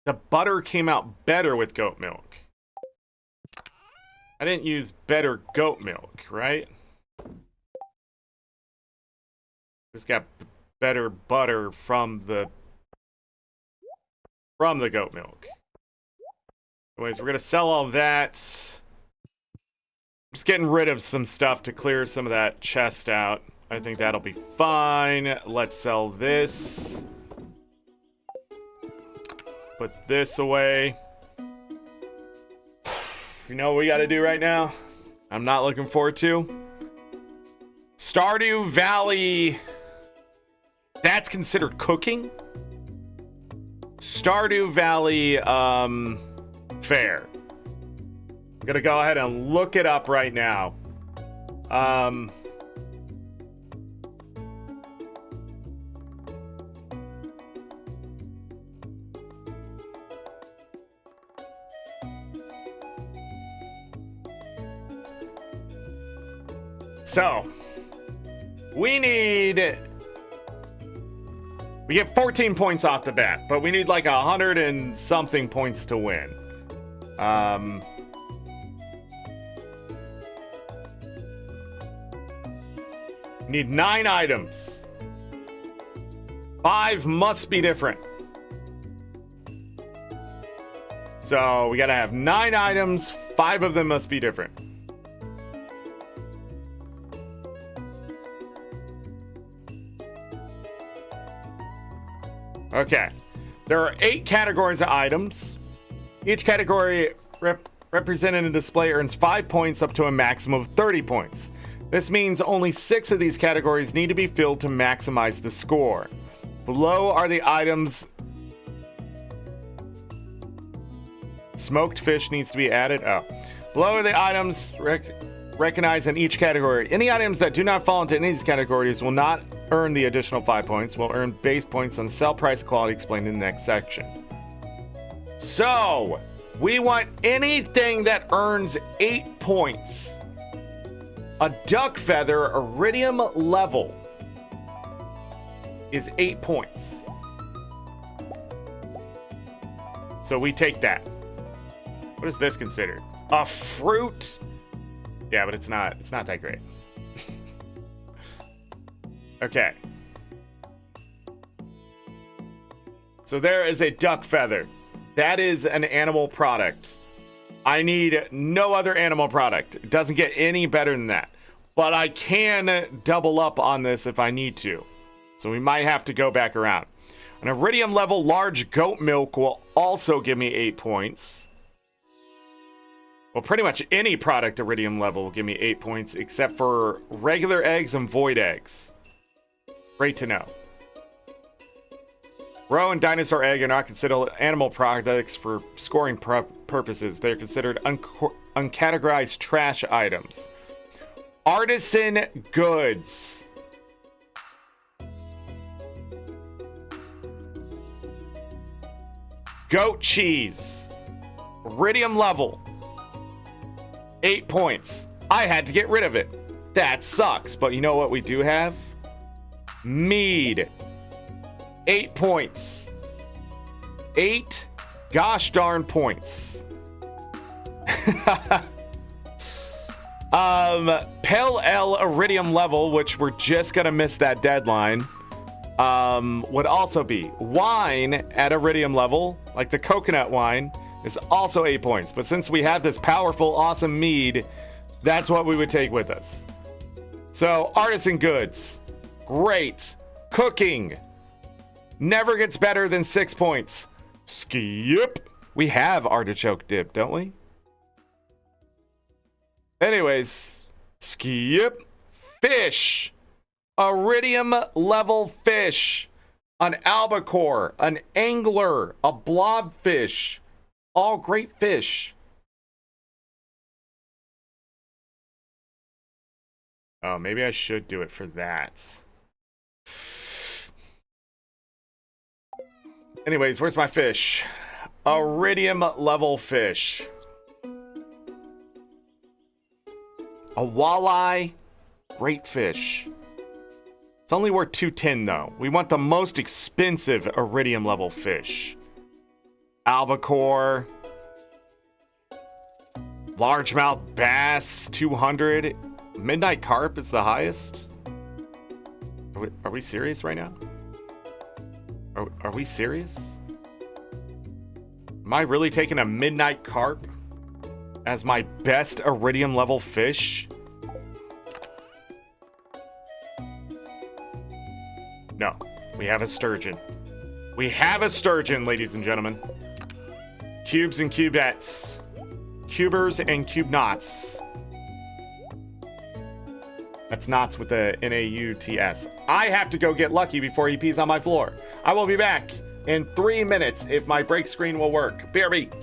The butter came out better with goat milk. I didn't use better goat milk, right? Just got better butter from the goat milk. Anyways, we're gonna sell all that. Just getting rid of some stuff to clear some of that chest out. I think that'll be fine. Let's sell this. Put this away. You know what we gotta do right now? I'm not looking forward to. Stardew Valley. That's considered cooking? Stardew Valley, fair. I'm gonna go ahead and look it up right now. So, we get 14 points off the bat, but we need like 100 and something points to win. Need 9 items. 5 must be different. So we gotta have 9 items, 5 of them must be different. Okay, there are 8 categories of items. Each category represented in display earns 5 points up to a maximum of 30 points. This means only 6 of these categories need to be filled to maximize the score. Below are the items. Smoked fish needs to be added. Oh. Below are the items recognized in each category. Any items that do not fall into any of these categories will not earn the additional 5 points, will earn base points on sell price quality explained in the next section. So, we want anything that earns 8 points. A duck feather iridium level is 8 points. So we take that. What is this considered? A fruit? Yeah, but it's not that great. Okay. So there is a duck feather. That is an animal product. I need no other animal product. It doesn't get any better than that. But I can double up on this if I need to. So we might have to go back around. An iridium level large goat milk will also give me 8 points. Well, pretty much any product iridium level will give me 8 points except for regular eggs and void eggs. Great to know. Roe and dinosaur egg are not considered animal products for scoring purposes. They're considered uncategorized trash items. Artisan goods. Goat cheese. Iridium level. 8 points. I had to get rid of it. That sucks. But you know what we do have? Mead. 8 points. 8 gosh darn points. Pale Ale iridium level, which we're just gonna miss that deadline, would also be. Wine at iridium level, like the coconut wine, is also 8 points. But since we have this powerful, awesome mead, that's what we would take with us. So, artisan goods. Great. Cooking. Never gets better than 6 points. Skip. We have artichoke dip, don't we? Anyways, skip. Fish. Iridium level fish. An albacore. An angler. A blobfish. All great fish. Oh, maybe I should do it for that. Anyways, where's my fish? Iridium level fish. A walleye. Great fish. It's only worth 210 though. We want the most expensive iridium level fish. Albacore. Largemouth bass, 200. Midnight carp is the highest. Are we serious right now? Are we serious? Am I really taking a midnight carp as my best iridium level fish? No, we have a sturgeon. We have a sturgeon, ladies and gentlemen. Cubes and cubettes. Cubers and cube knots. That's knots with the N-A-U-T-S. I have to go get Lucky before he pees on my floor. I will be back in 3 minutes if my break screen will work. BRB.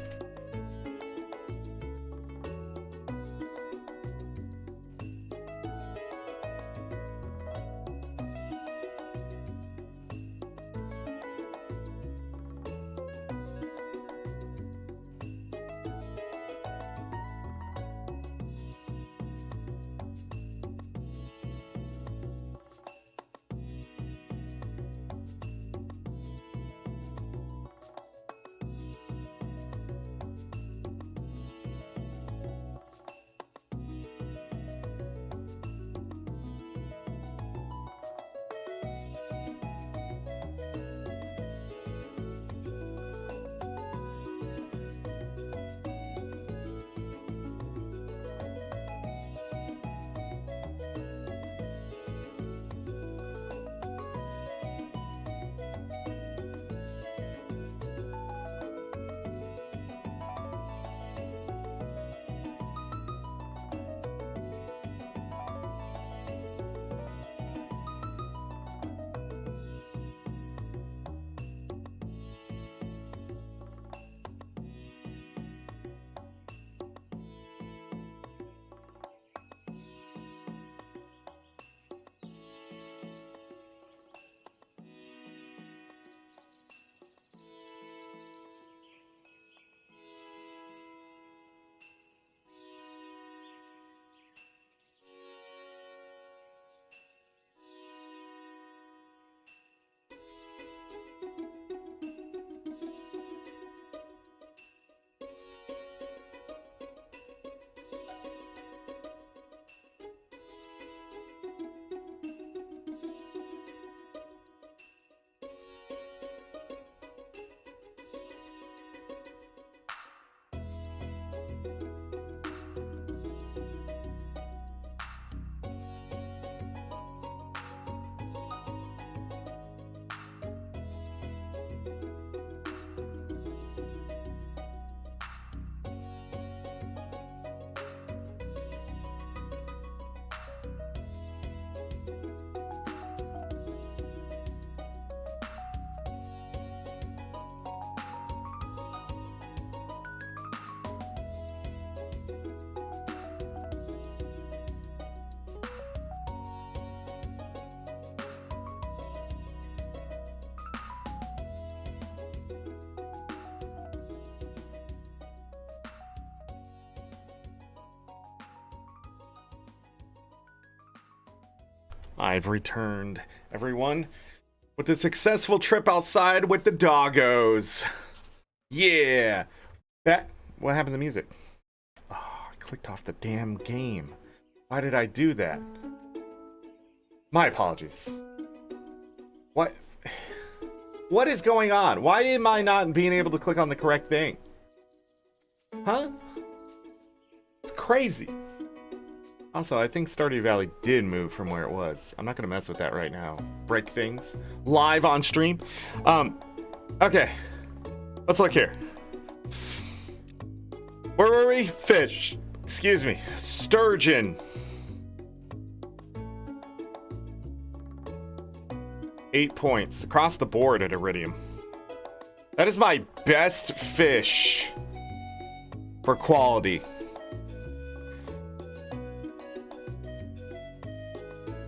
I've returned, everyone, with a successful trip outside with the doggos. Yeah. What happened to the music? Oh, I clicked off the damn game. Why did I do that? My apologies. What is going on? Why am I not being able to click on the correct thing? Huh? It's crazy. Also, I think Stardew Valley did move from where it was. I'm not going to mess with that right now. Break things. Live on stream. Okay. Let's look here. Where were we? Fish. Excuse me. Sturgeon. 8 points. Across the board at Iridium. That is my best fish for quality.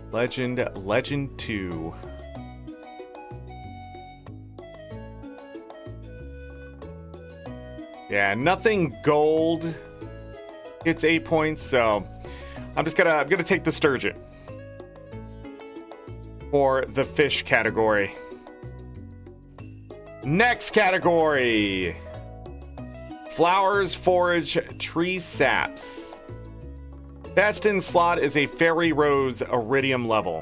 Legend 2. Yeah, nothing gold. It's 8 points, so I'm gonna take the sturgeon for the fish category. Next category. flowers, forage, tree saps. Best in slot is a fairy rose iridium level.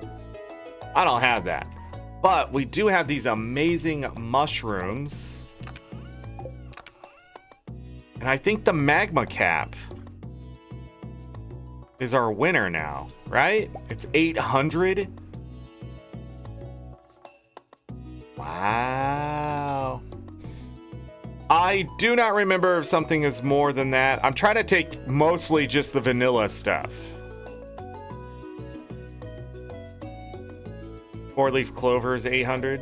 I don't have that. But we do have these amazing mushrooms. And I think the magma cap is our winner now, right? It's 800. Wow. I do not remember if something is more than that. I'm trying to take mostly just the vanilla stuff. 4-leaf clover is 800.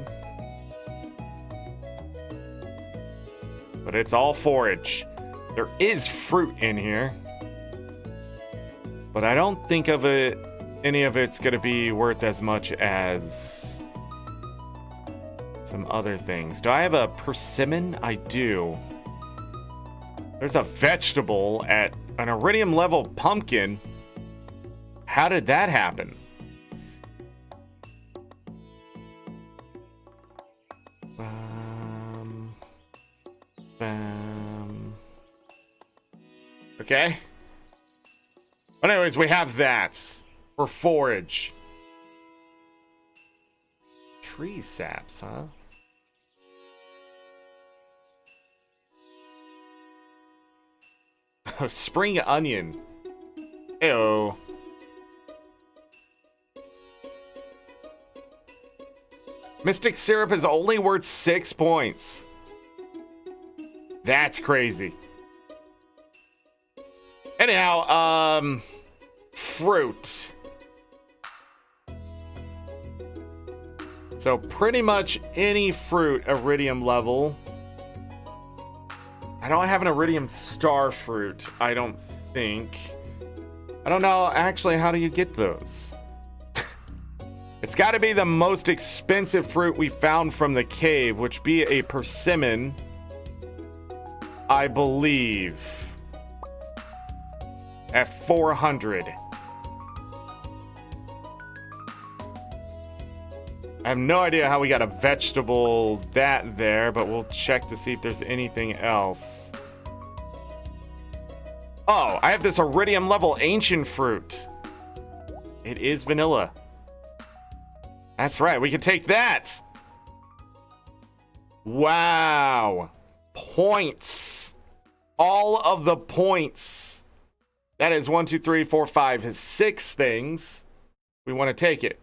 But it's all forage. There is fruit in here. But I don't think of it, any of it's going to be worth as much as some other things. Do I have a persimmon? I do. There's a vegetable at an iridium level pumpkin. How did that happen? Okay. But anyways, we have that for forage. Tree saps, huh? Oh, spring onion. Ew. Mystic syrup is only worth 6 points. That's crazy. Anyhow, fruit. So pretty much any fruit iridium level. I don't have an iridium star fruit, I don't think. I don't know, actually, how do you get those? It's got to be the most expensive fruit we found from the cave, which be a persimmon, I believe. At 400. I have no idea how we got a vegetable that there, but we'll check to see if there's anything else. Oh, I have this iridium level ancient fruit. It is vanilla. That's right, we can take that. Wow. Points. All of the points. That is 1, 2, 3, 4, 5, 6 things. We want to take it.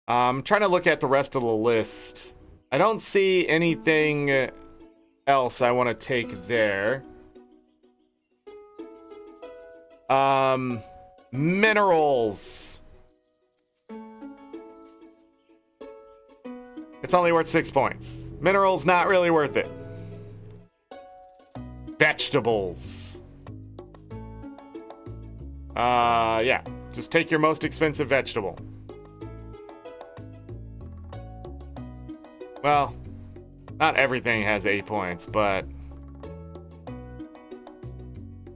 I'm trying to look at the rest of the list. I don't see anything else I want to take there. Minerals. It's only worth 6 points. Minerals, not really worth it. Vegetables. Yeah. Just take your most expensive vegetable. Well, not everything has 8 points, but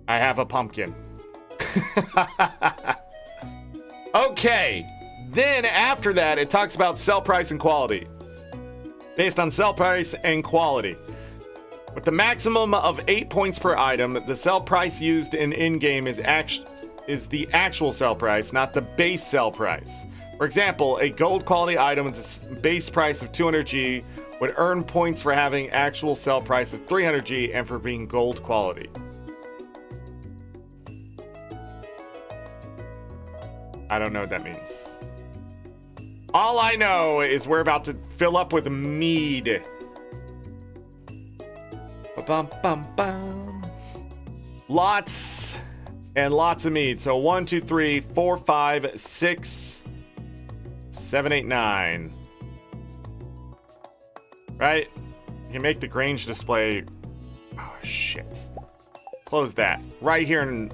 I have a pumpkin. Okay. Then after that, it talks about sell price and quality. Based on sell price and quality. With the maximum of 8 points per item, the sell price used in-game is the actual sell price, not the base sell price. For example, a gold quality item with a base price of 200G would earn points for having actual sell price of 300G and for being gold quality. I don't know what that means. All I know is we're about to fill up with mead. Ba-bum-bum-bum. Lots and lots of mead. So 1, 2, 3, 4, 5, 6, 7, 8, 9. Right? You can make the Grange display. Oh, shit. Close that. Right here in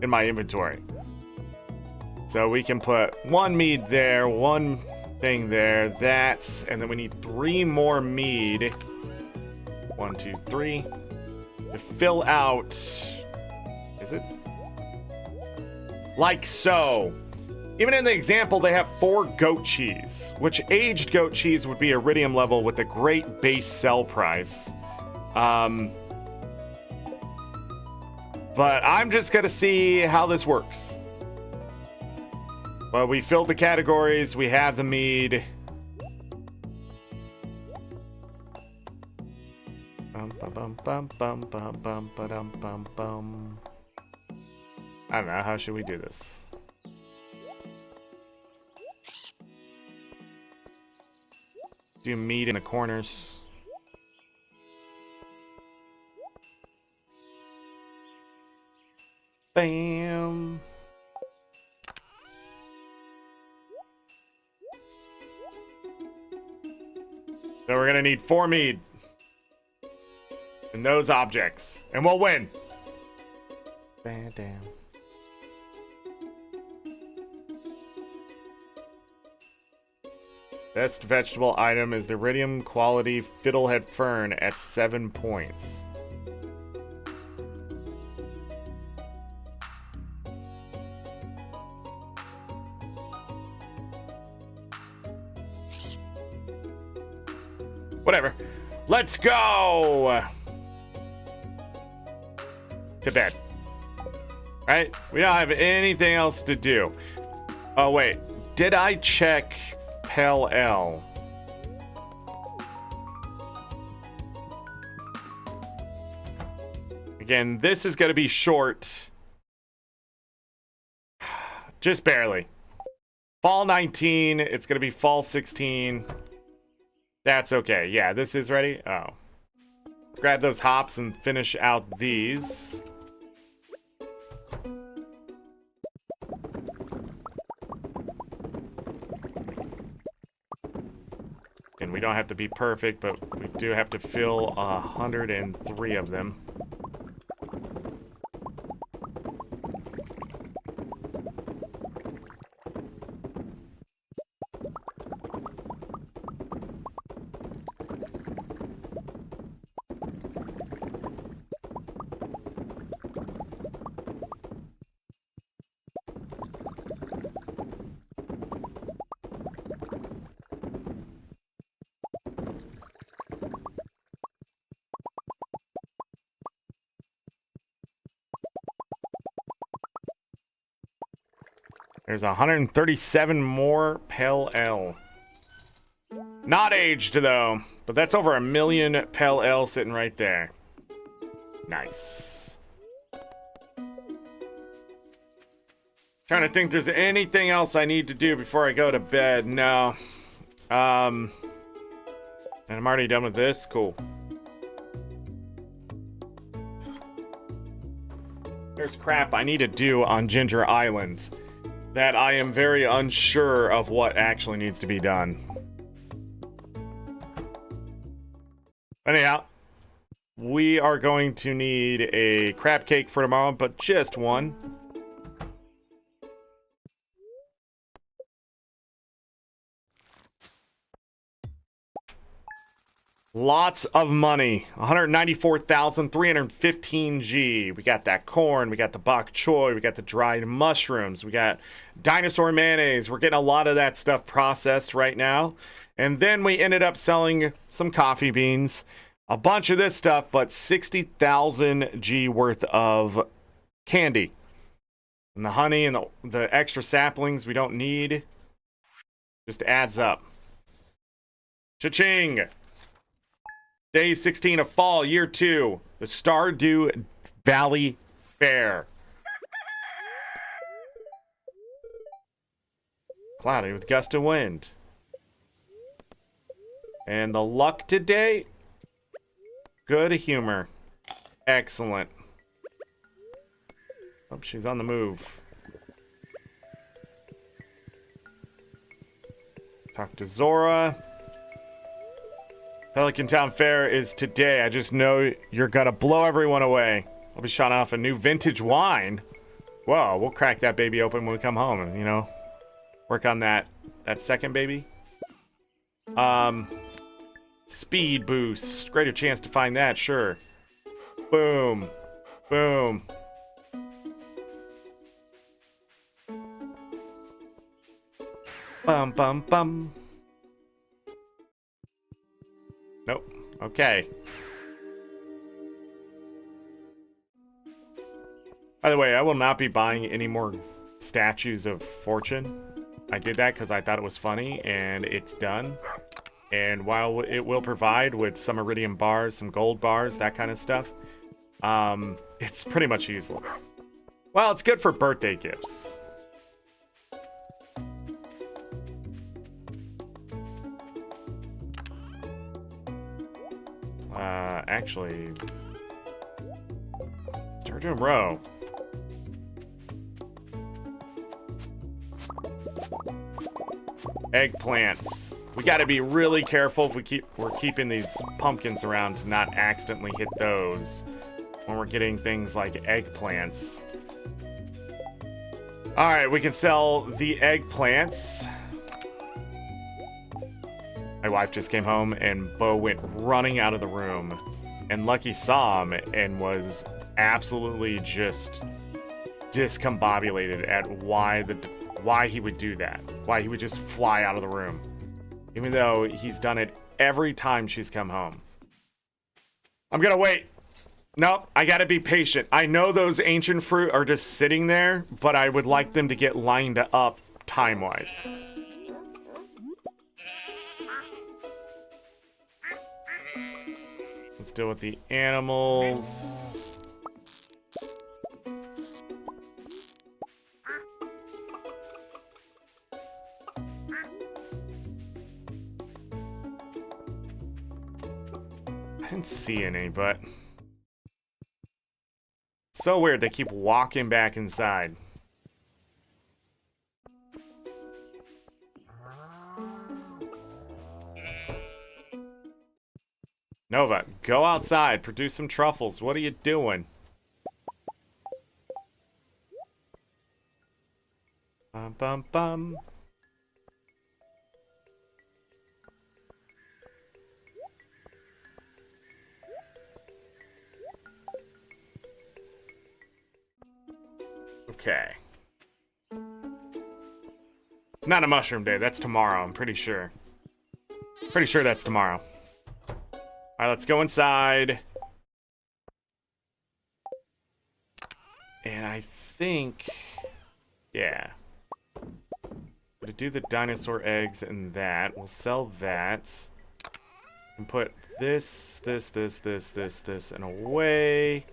my inventory. So we can put 1 mead there, 1 thing there, that, and then we need 3 more mead. 1, 2, 3. To fill out. Is it? Like so. Even in the example, they have 4 goat cheese, which aged goat cheese would be iridium level with a great base sell price. But I'm just gonna see how this works. But we filled the categories. We have the mead. I don't know. How should we do this? Do meat in the corners. Bam. So we're gonna need 4 mead. And those objects. And we'll win. Bam, damn. Best vegetable item is the iridium quality fiddlehead fern at 7 points. Whatever. Let's go to bed. Right? We don't have anything else to do. Oh, wait. Did I check Pale Ale? Again, this is going to be short. Just barely. Fall 19. It's going to be fall 16. That's okay. Yeah, this is ready. Oh. Grab those hops and finish out these. And we don't have to be perfect, but we do have to fill 103 of them. There's 137 more Pale Ale. Not aged, though. But that's over 1 million Pale Ale sitting right there. Nice. Trying to think there's anything else I need to do before I go to bed. No. And I'm already done with this. Cool. There's crap I need to do on Ginger Island that I am very unsure of what actually needs to be done. Anyhow, we are going to need a crab cake for tomorrow, but just one. Lots of money. 194,315 G. We got that corn. We got the bok choy. We got the dried mushrooms. We got dinosaur mayonnaise. We're getting a lot of that stuff processed right now. And then we ended up selling some coffee beans. A bunch of this stuff, but 60,000 G worth of candy. And the honey and the extra saplings we don't need. Just adds up. Cha-ching! Day 16 of fall, year 2. The Stardew Valley Fair. Cloudy with gust of wind. And the luck today? Good humor. Excellent. Oh, she's on the move. Talk to Zora. Pelican Town Fair is today. I just know you're gonna blow everyone away. I'll be showing off a new vintage wine. Whoa, we'll crack that baby open when we come home and, you know, work on that second baby. Speed boost. Greater chance to find that, sure. Boom. Boom. Bum, bum, bum. Nope. Okay. By the way, I will not be buying any more statues of fortune. I did that because I thought it was funny, and it's done. And while it will provide with some iridium bars, some gold bars, that kind of stuff, it's pretty much useless. Well, it's good for birthday gifts. Actually, Sturgeon Row. Eggplants. We got to be really careful if we're keeping these pumpkins around to not accidentally hit those when we're getting things like eggplants. All right, we can sell the eggplants. My wife just came home and Bo went running out of the room, and Lucky saw him and was absolutely just discombobulated at why he would do that, why he would just fly out of the room, even though he's done it every time she's come home. I'm gonna wait. Nope, I gotta be patient. I know those ancient fruit are just sitting there, but I would like them to get lined up time-wise. Let's deal with the animals. I didn't see any, but it's so weird. They keep walking back inside. Nova, go outside, produce some truffles. What are you doing? Bum bum bum. Okay. It's not a mushroom day. That's tomorrow, I'm pretty sure. Pretty sure that's tomorrow. Alright, let's go inside. And I think... yeah. We're gonna do the dinosaur eggs and that. We'll sell that. And put this, and away.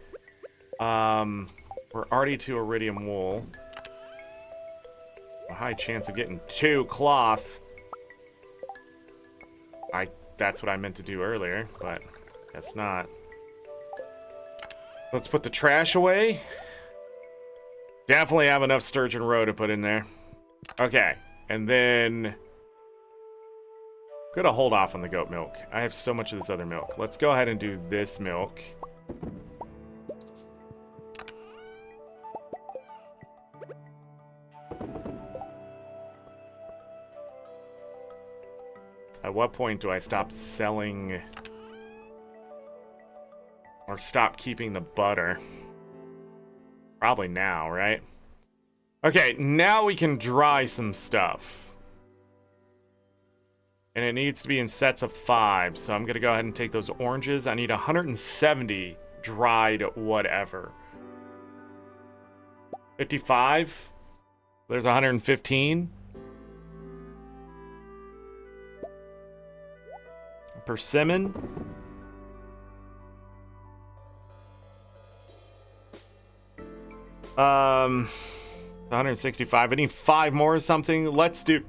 We're already to iridium wool. A high chance of getting 2 cloth. That's what I meant to do earlier, but guess not. Let's put the trash away. Definitely have enough sturgeon roe to put in there. Okay, and then... gonna hold off on the goat milk. I have so much of this other milk. Let's go ahead and do this milk. At what point do I stop selling or stop keeping the butter? Probably now, right? Okay, now we can dry some stuff. And it needs to be in sets of 5, so I'm gonna go ahead and take those oranges. I need 170 dried whatever. 55? There's 115. Persimmon. Um, 165. I need 5 more or something. Let's do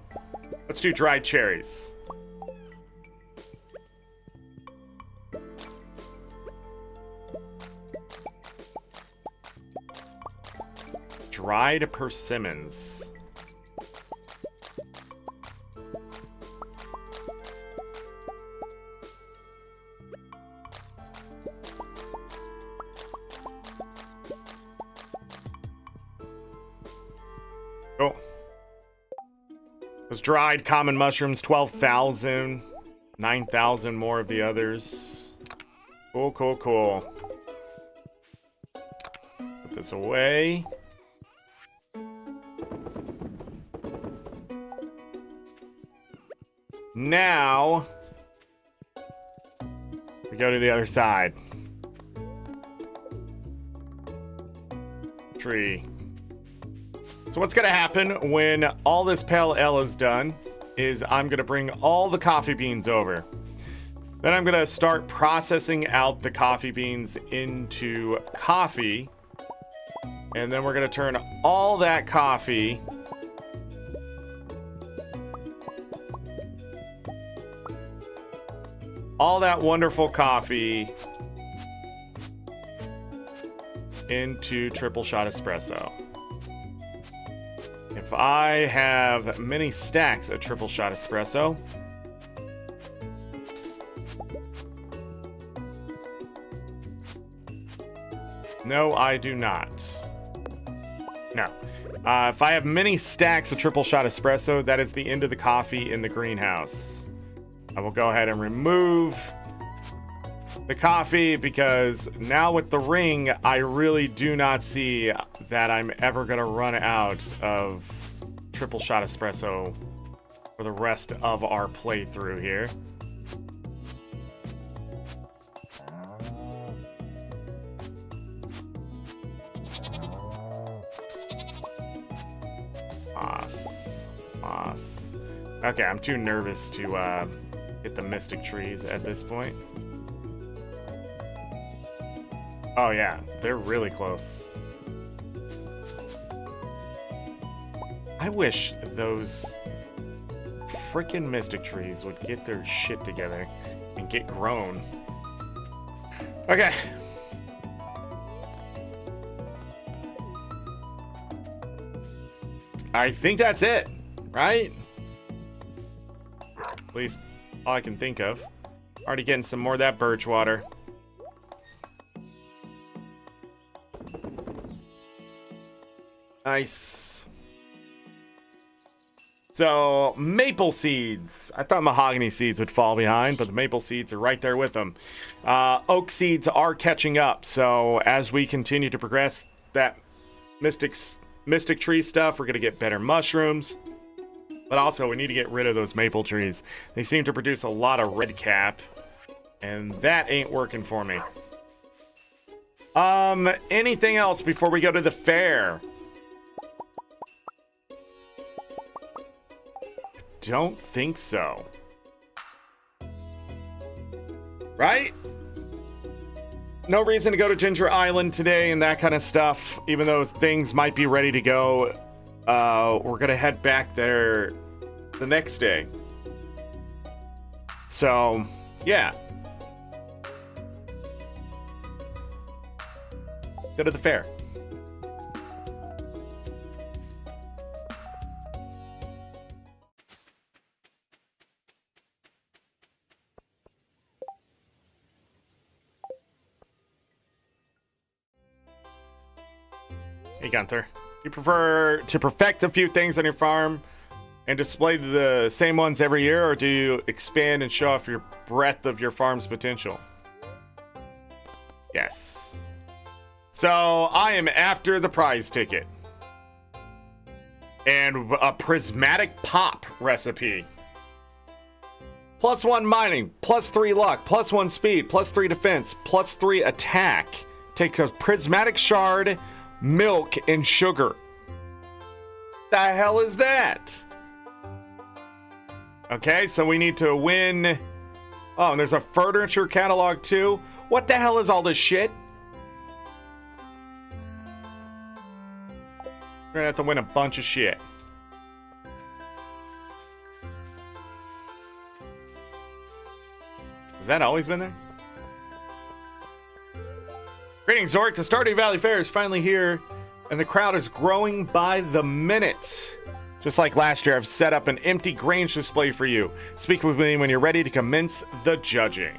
dried cherries. Dried persimmons. Oh. Those dried common mushrooms, 12,000. 9,000 more of the others. Cool, cool, cool. Put this away. Now, we go to the other side. tree. So what's gonna happen when all this pale ale is done is I'm gonna bring all the coffee beans over. Then I'm gonna start processing out the coffee beans into coffee. And then we're gonna turn all that coffee all that wonderful coffee into triple shot espresso. If I have many stacks of triple shot espresso, no, I do not. No. If I have many stacks of triple shot espresso, that is the end of the coffee in the greenhouse. I will go ahead and remove the coffee because now with the ring, I really do not see that I'm ever going to run out of triple shot espresso for the rest of our playthrough here. Moss. Okay, I'm too nervous to hit the mystic trees at this point. Oh yeah, they're really close. I wish those freaking mystic trees would get their shit together and get grown. Okay. I think that's it, right? At least all I can think of. Already getting some more of that birch water. Nice. So, maple seeds. I thought mahogany seeds would fall behind, but the maple seeds are right there with them. Oak seeds are catching up, so as we continue to progress that mystic tree stuff, we're going to get better mushrooms. But also, we need to get rid of those maple trees. They seem to produce a lot of red cap, and that ain't working for me. Anything else before we go to the fair? Don't think so. Right? No reason to go to Ginger Island today and that kind of stuff, even though things might be ready to go. We're gonna head back there the next day. So, yeah. Go to the fair. Hey Gunther, you prefer to perfect a few things on your farm and display the same ones every year, or do you expand and show off your breadth of your farm's potential? Yes. So I am after the prize ticket and a prismatic pop recipe. +1 mining, +3 luck, +1 speed, +3 defense, +3 attack. Takes a prismatic shard, milk, and sugar. The hell is that? Okay, so we need to win. Oh, and there's a furniture catalog too. What the hell is all this shit? We're gonna have to win a bunch of shit. Has that always been there? Greetings, Zorric. The Stardew Valley Fair is finally here, and the crowd is growing by the minute. Just like last year, I've set up an empty Grange display for you. Speak with me when you're ready to commence the judging.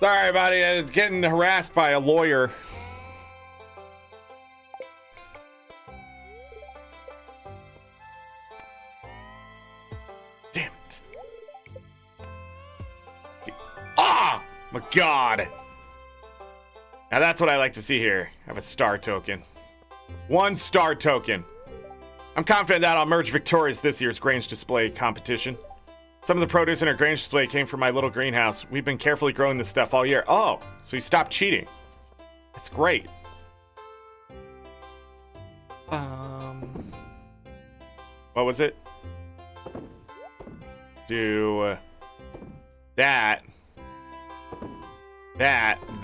Sorry, buddy. I was getting harassed by a lawyer. Damn it. Ah! My God. Now that's what I like to see here. I have a star token. 1 star token. I'm confident that I'll emerge victorious this year's Grange display competition. Some of the produce in our Grange display came from my little greenhouse. We've been carefully growing this stuff all year. Oh, so you stopped cheating. That's great. What was it? Do that, and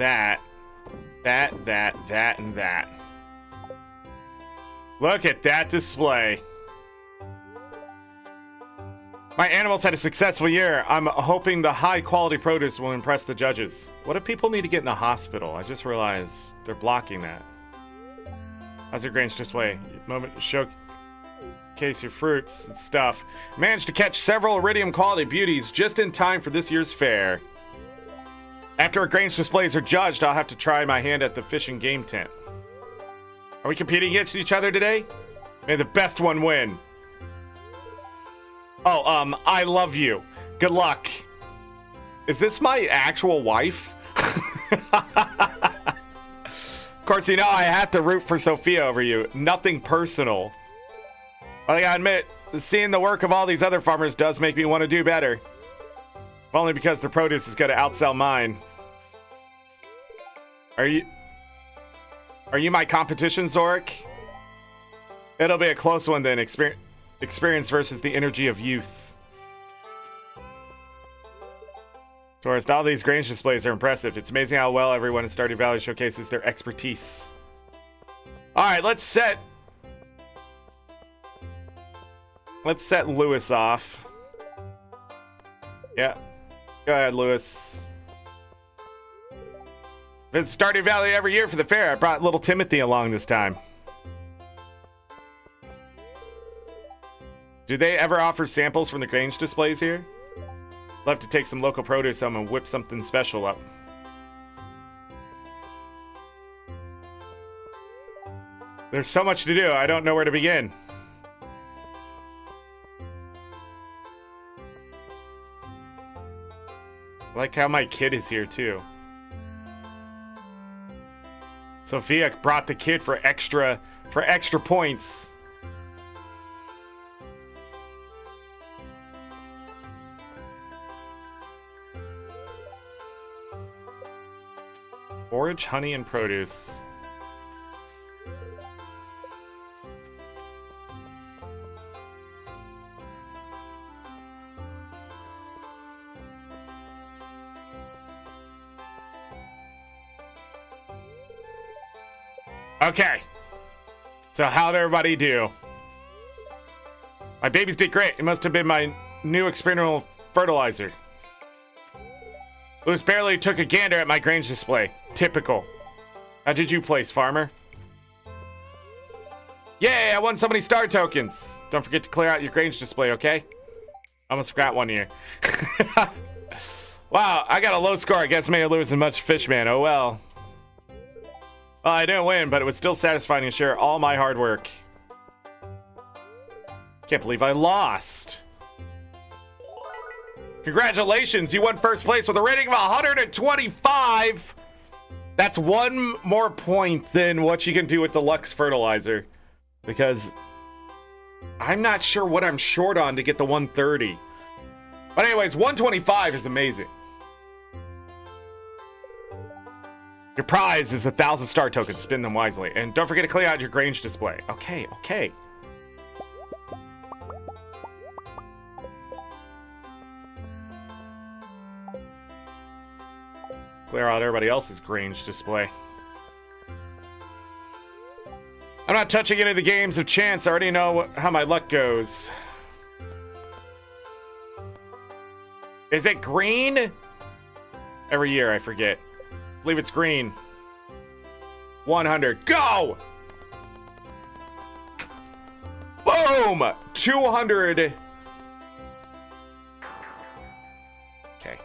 that. Look at that display. My animals had a successful year. I'm hoping the high quality produce will impress the judges. What if people need to get in the hospital? I just realized they're blocking that. How's your Grange display? Moment to showcase your fruits and stuff. Managed to catch several iridium quality beauties just in time for this year's fair. After our Grange displays are judged, I'll have to try my hand at the fish and game tent. Are we competing against each other today? May the best one win. Oh, I love you. Good luck. Is this my actual wife? Of course, you know I have to root for Sophia over you. Nothing personal. But I gotta admit, seeing the work of all these other farmers does make me want to do better. If only because their produce is gonna outsell mine. Are you my competition, Zorric? It'll be a close one then. Experience versus the energy of youth. Tourist, all these Grange displays are impressive. It's amazing how well everyone in Stardew Valley showcases their expertise. Alright, let's set Lewis off. Yeah. Go ahead, Lewis. It's Stardew Valley every year for the fair. I brought little Timothy along this time. Do they ever offer samples from the Grange displays here? Love to take some local produce home and whip something special up. There's so much to do, I don't know where to begin. I like how my kid is here too. Sophia brought the kid for extra points. Forage, honey, and produce. Okay. So how'd everybody do? My babies did great. It must have been my new experimental fertilizer. Lewis barely took a gander at my Grange display. Typical. How did you place, farmer? Yay, I won so many star tokens. Don't forget to clear out your Grange display, okay? Almost forgot one here. Wow, I got a low score. I guess maybe lose as much Fishman. Oh well. Well, I didn't win, but it was still satisfying to share all my hard work. Can't believe I lost. Congratulations, you won first place with a rating of 125. That's one more point than what you can do with the Lux fertilizer. Because I'm not sure what I'm short on to get the 130. But anyways, 125 is amazing. Your prize is 1,000 star tokens. Spin them wisely. And don't forget to clear out your Grange display. Okay, okay. Clear out everybody else's Grange display. I'm not touching any of the games of chance. I already know how my luck goes. Is it green? Every year, I forget. I believe it's green. 100. Go! Boom! 200. Okay.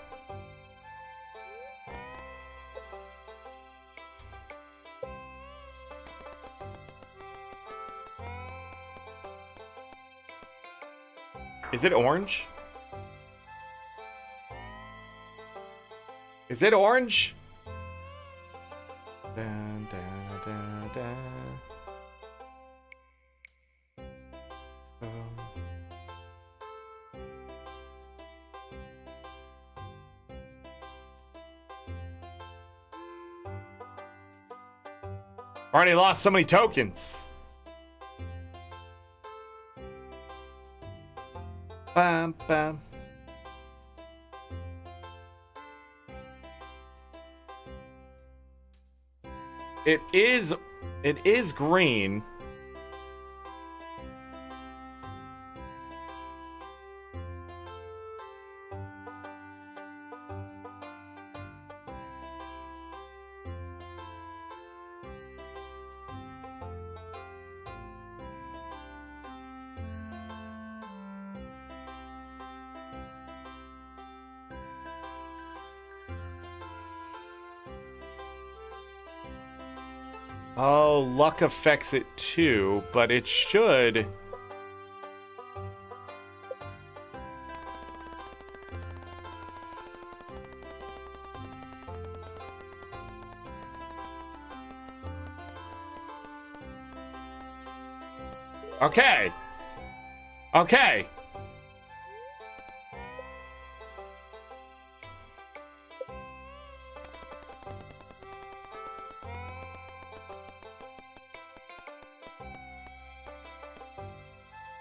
Is it orange? Is it orange? Da, da, da, da. Already lost so many tokens. Bam, bam. It is green. Oh, luck affects it too, but it should. Okay. Okay.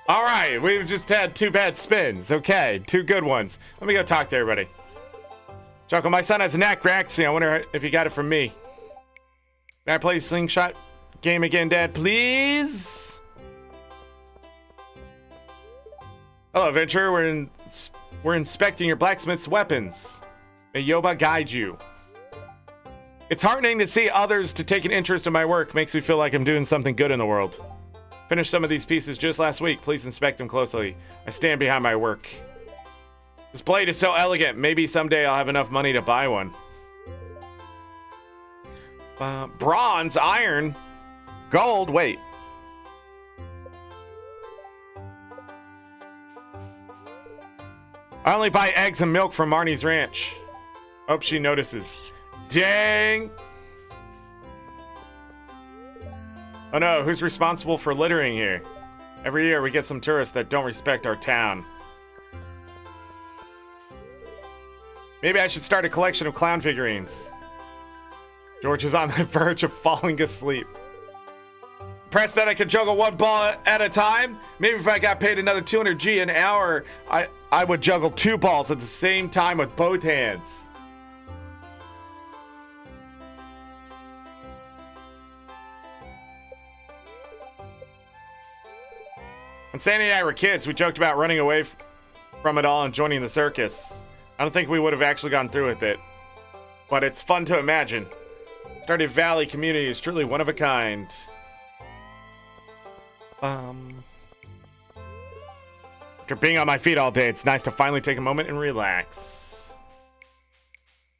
All right, we've just had 2 bad spins. Okay, 2 good ones. Let me go talk to everybody. Chuckle, my son has a knack for axing. I wonder if he got it from me. Can I play slingshot game again, Dad, please? Hello, adventurer. We're inspecting your blacksmith's weapons. May Yoba guide you. It's heartening to see others to take an interest in my work. Makes me feel like I'm doing something good in the world. Finished some of these pieces just last week. Please inspect them closely. I stand behind my work. This blade is so elegant. Maybe someday I'll have enough money to buy one. Bronze, iron, gold. Wait. I only buy eggs and milk from Marnie's ranch. Hope she notices. Dang. Oh no, who's responsible for littering here? Every year we get some tourists that don't respect our town. Maybe I should start a collection of clown figurines. George is on the verge of falling asleep. Press that I could juggle 1 ball at a time? Maybe if I got paid another 200 G an hour, I would juggle 2 balls at the same time with both hands. When Sandy and I were kids, we joked about running away from it all and joining the circus. I don't think we would have actually gone through with it. But it's fun to imagine. Stardew Valley community is truly one of a kind. After being on my feet all day, it's nice to finally take a moment and relax.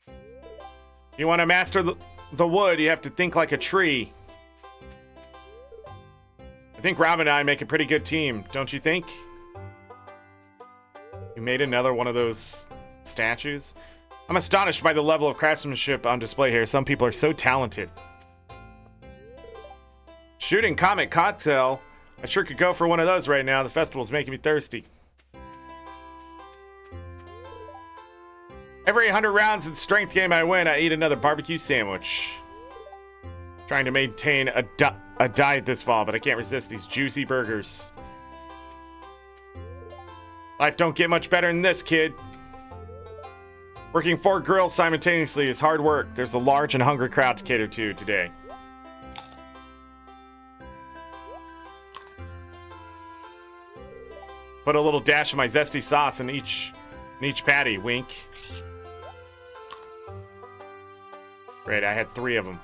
If you want to master the wood, you have to think like a tree. I think Rob and I make a pretty good team, don't you think? You made another one of those statues? I'm astonished by the level of craftsmanship on display here. Some people are so talented. Shooting comic cocktail. I sure could go for one of those right now. The festival's making me thirsty. Every 100 rounds in strength game I win, I eat another barbecue sandwich. Trying to maintain a diet this fall, but I can't resist these juicy burgers. Life don't get much better than this, kid. Working 4 grills simultaneously is hard work. There's a large and hungry crowd to cater to today. Put a little dash of my zesty sauce in each patty. Wink. Great, I had 3 of them.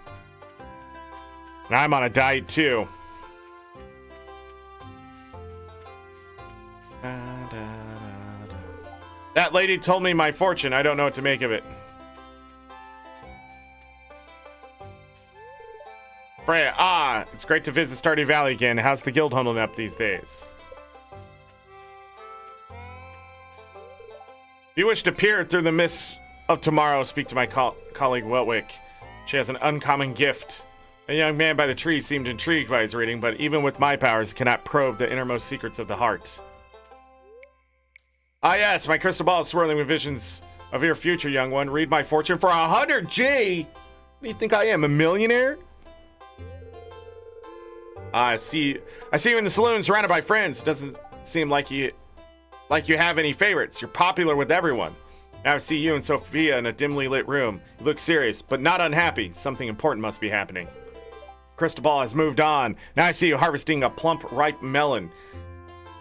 And I'm on a diet too. That lady told me my fortune. I don't know what to make of it. Freya, it's great to visit Stardew Valley again. How's the guild holding up these days? You wish to peer through the mists of tomorrow, speak to my colleague Weltwick. She has an uncommon gift. A young man by the tree seemed intrigued by his reading, but even with my powers, cannot probe the innermost secrets of the heart. Ah yes, my crystal ball is swirling with visions of your future, young one. Read my fortune for 100 G! What do you think I am, a millionaire? I see you in the saloon surrounded by friends. It doesn't seem like you have any favorites. You're popular with everyone. Now I see you and Sophia in a dimly lit room. You look serious, but not unhappy. Something important must be happening. Crystal ball has moved on. Now I see you harvesting a plump, ripe melon.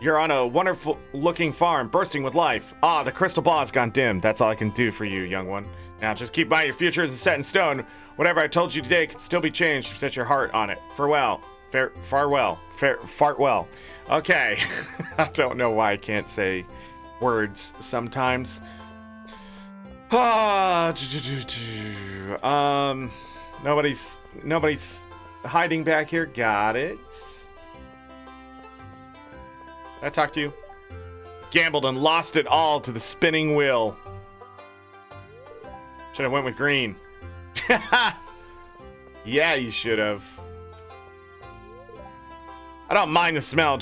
You're on a wonderful looking farm, bursting with life. Ah, the crystal ball has gone dim. That's all I can do for you, young one. Now just keep by, your future isn't set in stone. Whatever I told you today can still be changed if you set your heart on it. Farewell. Fart well. Okay. I don't know why I can't say words sometimes. Nobody's hiding back here. Got it. Did I talk to you? Gambled and lost it all to the spinning wheel. Should have went with green. Yeah, you should have. I don't mind the smell,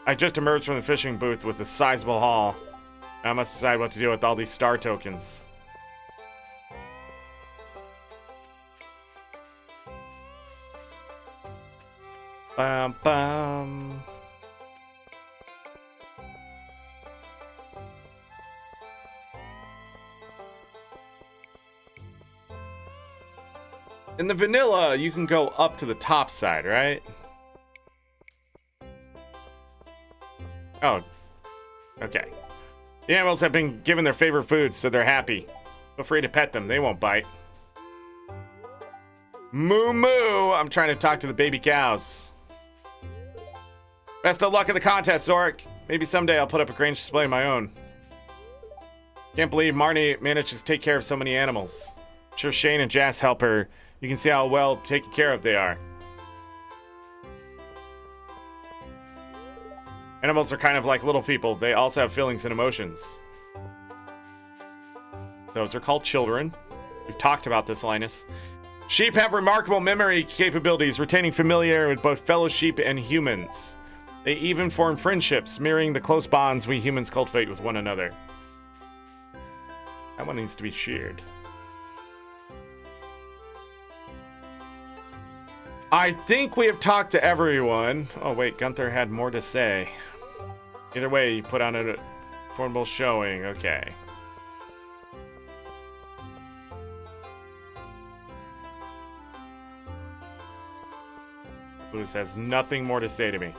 I just emerged from the fishing booth with a sizable haul. I must decide what to do with all these star tokens. Bum bum. In the vanilla, you can go up to the top side, right? Oh, okay. The animals have been given their favorite foods, so they're happy. Feel free to pet them. They won't bite. Moo moo! I'm trying to talk to the baby cows. Best of luck in the contest, Zorric. Maybe someday I'll put up a grange display of my own. Can't believe Marnie manages to take care of so many animals. I'm sure Shane and Jas help her. You can see how well taken care of they are. Animals are kind of like little people. They also have feelings and emotions. Those are called children. We've talked about this, Linus. Sheep have remarkable memory capabilities, retaining familiarity with both fellow sheep and humans. They even form friendships, mirroring the close bonds we humans cultivate with one another. That one needs to be sheared. I think we have talked to everyone. Oh wait, Gunther had more to say. Either way, you put on a formidable showing. Okay. Buddhist has nothing more to say to me.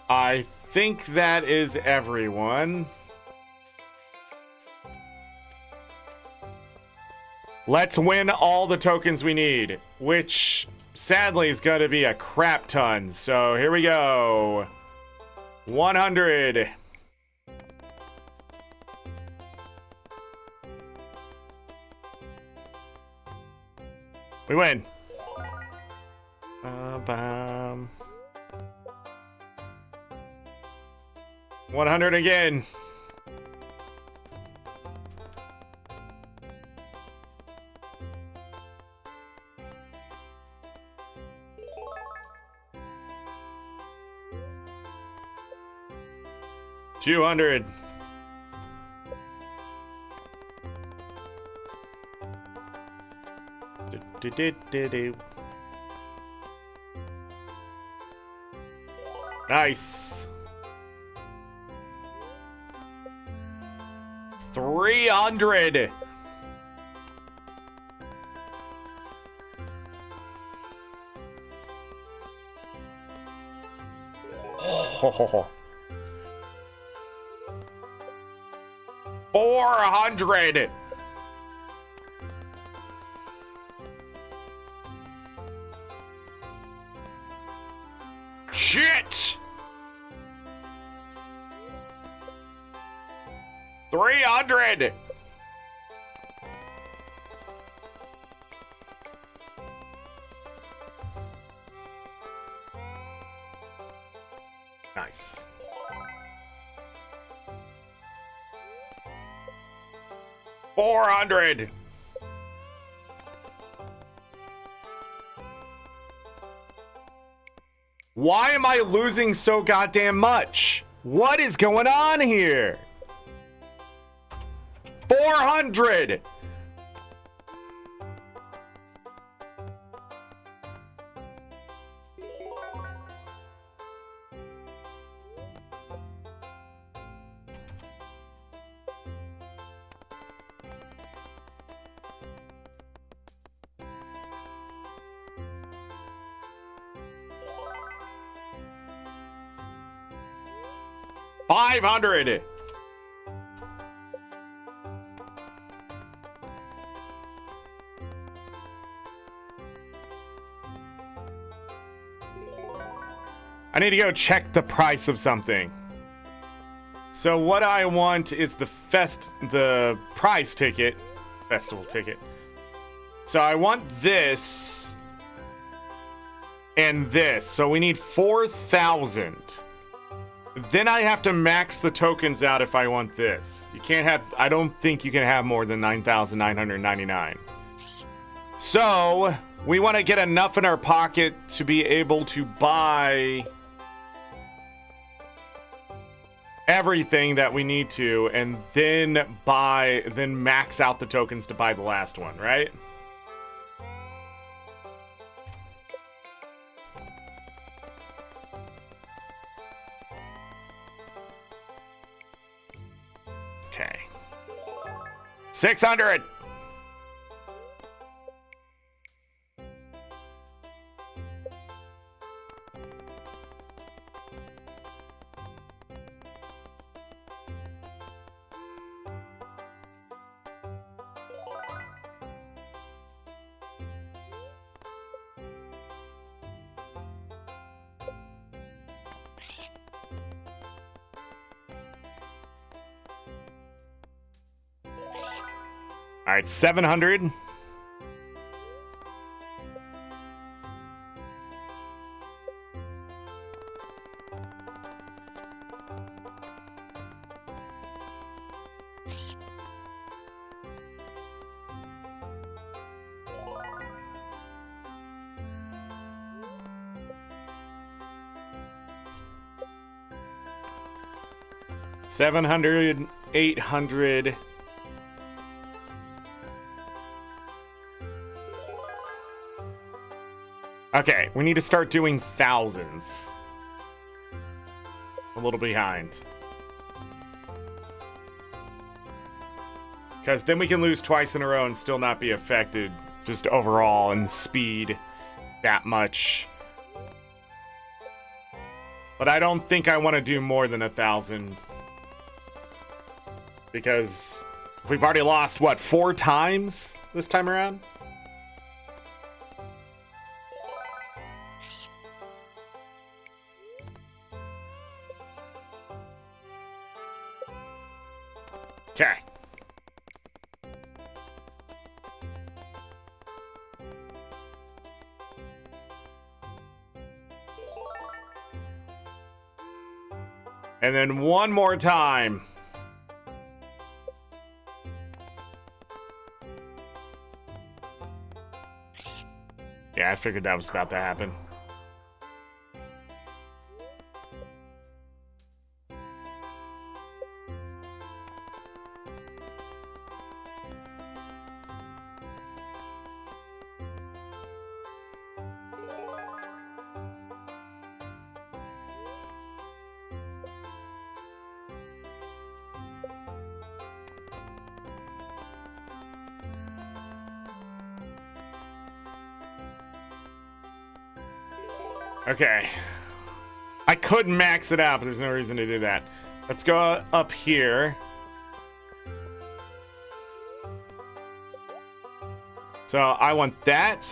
I think that is everyone. Let's win all the tokens we need, which sadly is going to be a crap ton. So here we go. 100. We win. 100 again. $200. Nice. 300. Oh. 400. Shit. 300. Nice. $400. Why am I losing so goddamn much? What is going on here? 400. $500. I need to go check the price of something. So what I want is the prize ticket, festival ticket. So I want this and this. So we need 4,000. Then I have to max the tokens out if I want this. You can't have, I don't think you can have more than 9,999. So we want to get enough in our pocket to be able to buy everything that we need to, and then max out the tokens to buy the last one, right? Okay. 600. All right, 700. $700, $800. Okay, we need to start doing thousands. A little behind. Because then we can lose twice in a row and still not be affected just overall in speed that much. But I don't think I want to do more than 1,000. Because we've already lost, what, 4 times this time around? Okay. And then one more time. Yeah, I figured that was about to happen. Okay. I could max it out, but there's no reason to do that. Let's go up here. So I want that.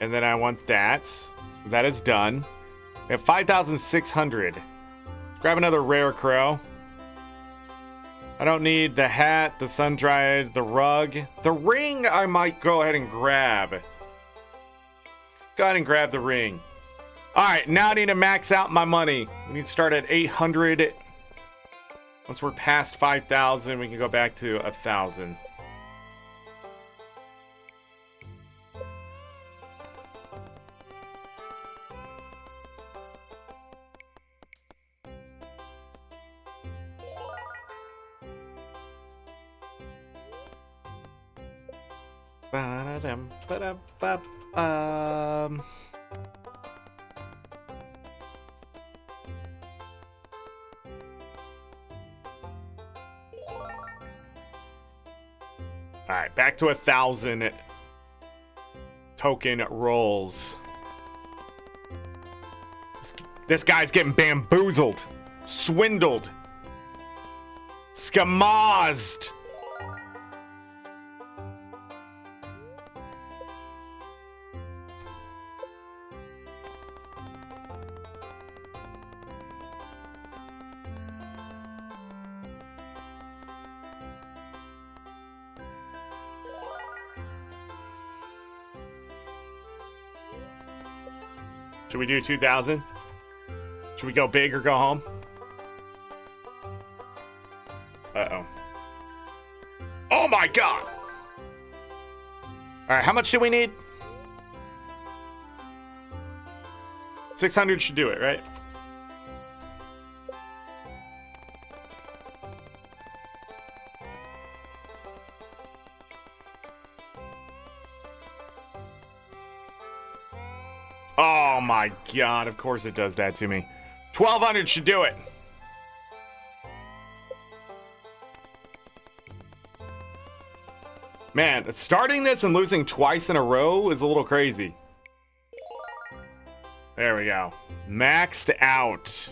And then I want that. So that is done. We have 5,600. Grab another rare crow. I don't need the hat, the sun-dried, the rug. The ring I might go ahead and grab. Go ahead and grab the ring. All right, now I need to max out my money. We need to start at 800. Once we're past 5,000, we can go back to 1,000. All right, back to 1,000 token rolls. This guy's getting bamboozled, swindled, skamazed. Should we do 2,000? Should we go big or go home? Uh-oh. Oh my god! Alright, how much do we need? 600 should do it, right? Oh my god, of course it does that to me. 1,200 should do it. Man, starting this and losing twice in a row is a little crazy. There we go. Maxed out.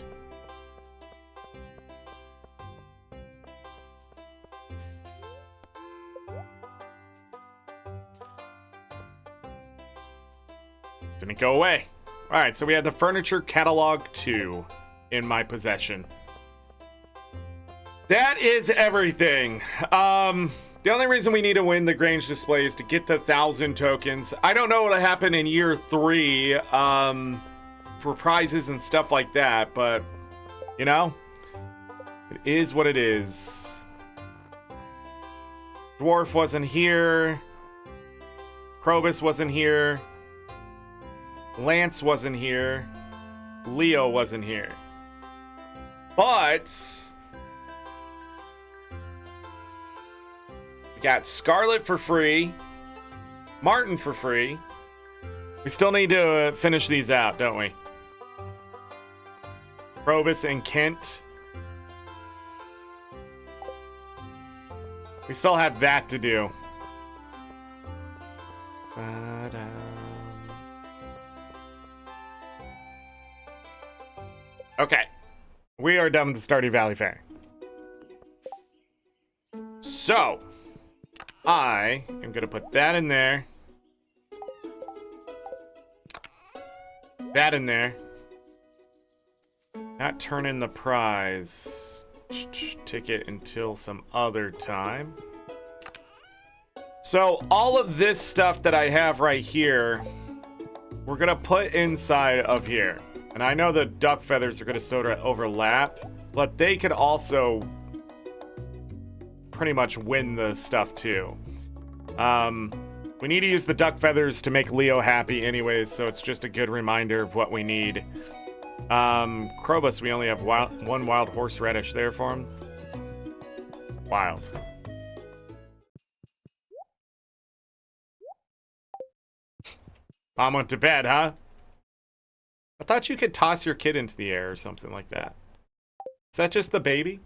Didn't go away. All right, so we have the furniture catalog 2 in my possession. That is everything. The only reason we need to win the Grange display is to get the 1,000 tokens. I don't know what'll happen in year 3 for prizes and stuff like that, but you know, it is what it is. Dwarf wasn't here. Krobus wasn't here. Lance wasn't here. Leo wasn't here. But we got Scarlet for free. Martin for free. We still need to finish these out, don't we? Krobus and Kent. We still have that to do. Okay, we are done with the Stardew Valley Fair. So, I am going to put that in there. That in there. Not turn in the prize ticket until some other time. So, all of this stuff that I have right here, we're going to put inside of here. And I know the duck feathers are going to sort of overlap, but they could also pretty much win the stuff too. We need to use the duck feathers to make Leo happy anyways, so it's just a good reminder of what we need. Krobus, we only have one wild horseradish there for him. Wild. Mom went to bed, huh? I thought you could toss your kid into the air or something like that. Is that just the baby?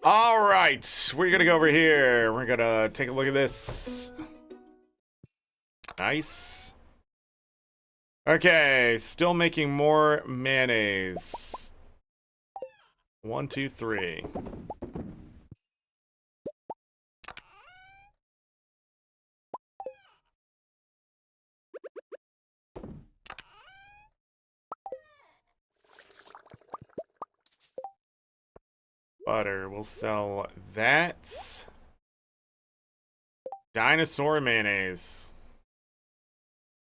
All right, we're gonna go over here. We're gonna take a look at this. Nice. Okay, still making more mayonnaise. 1, 2, 3. Butter, we'll sell that. Dinosaur mayonnaise.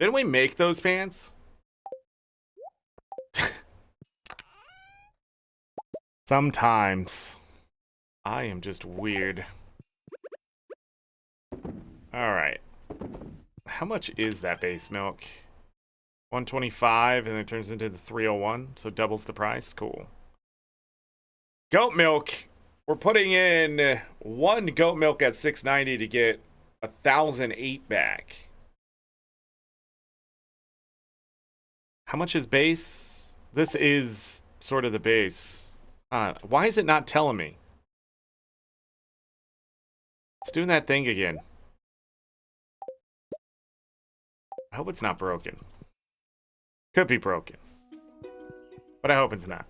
Didn't we make those pants? Sometimes. I am just weird. Alright. How much is that base milk? 125 and it turns into the 301, so doubles the price. Cool. Goat milk. We're putting in 1 goat milk at 690 to get 1,008 back. How much is base? This is sort of the base. Why is it not telling me? It's doing that thing again. I hope it's not broken. Could be broken. But I hope it's not.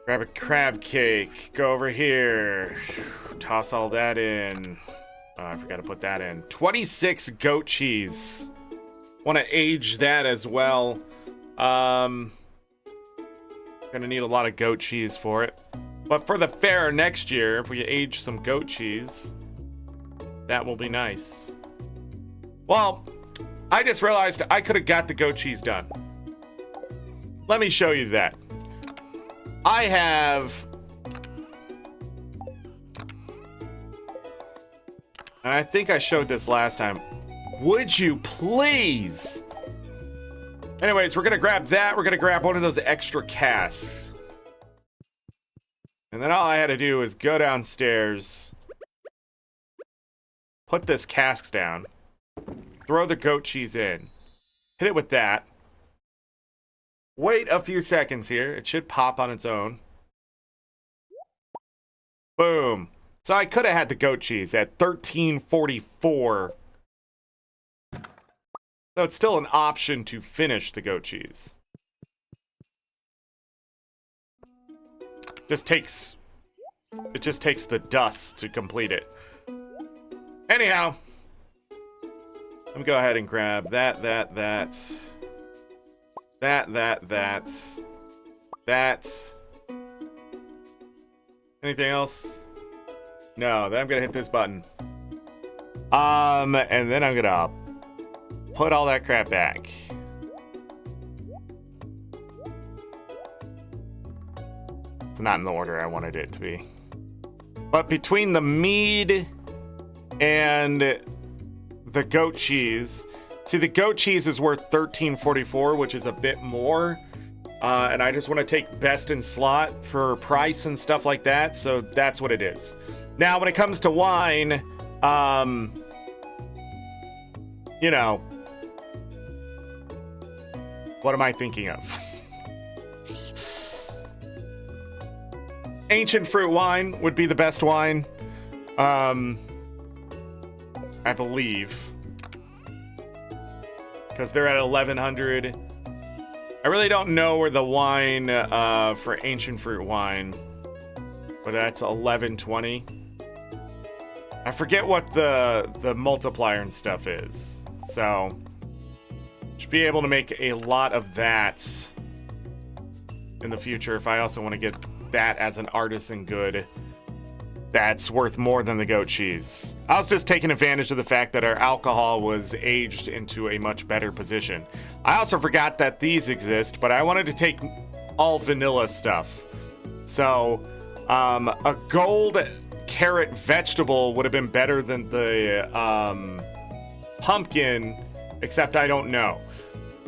Grab a crab cake. Go over here. Toss all that in. Oh, I forgot to put that in. 26 goat cheese. Want to age that as well. Gonna need a lot of goat cheese for it. But for the fair next year, if we age some goat cheese, that will be nice. Well, I just realized I could have got the goat cheese done. Let me show you that. I have... And I think I showed this last time. Would you please? Anyways, we're going to grab that. We're going to grab one of those extra casks. And then all I had to do is go downstairs. Put this casks down. Throw the goat cheese in. Hit it with that. Wait a few seconds here. It should pop on its own. Boom. So I could have had the goat cheese at 1344. So it's still an option to finish the goat cheese. It just takes the dust to complete it. Anyhow, let me go ahead and grab that. Anything else? No, then I'm gonna hit this button. And then I'm gonna put all that crap back. It's not in the order I wanted it to be. But between the mead and the goat cheese, see, the goat cheese is worth $13.44, which is a bit more. And I just want to take best in slot for price and stuff like that. So that's what it is. Now, when it comes to wine, you know, what am I thinking of? Ancient fruit wine would be the best wine. I believe. Because they're at 1100. I really don't know where the wine for ancient fruit wine, but that's 1120. I forget what the multiplier and stuff is. So should be able to make a lot of that in the future if I also want to get that as an artisan good that's worth more than the goat cheese. I was just taking advantage of the fact that our alcohol was aged into a much better position. I also forgot that these exist, but I wanted to take all vanilla stuff. So a gold carrot vegetable would have been better than the pumpkin, except I don't know.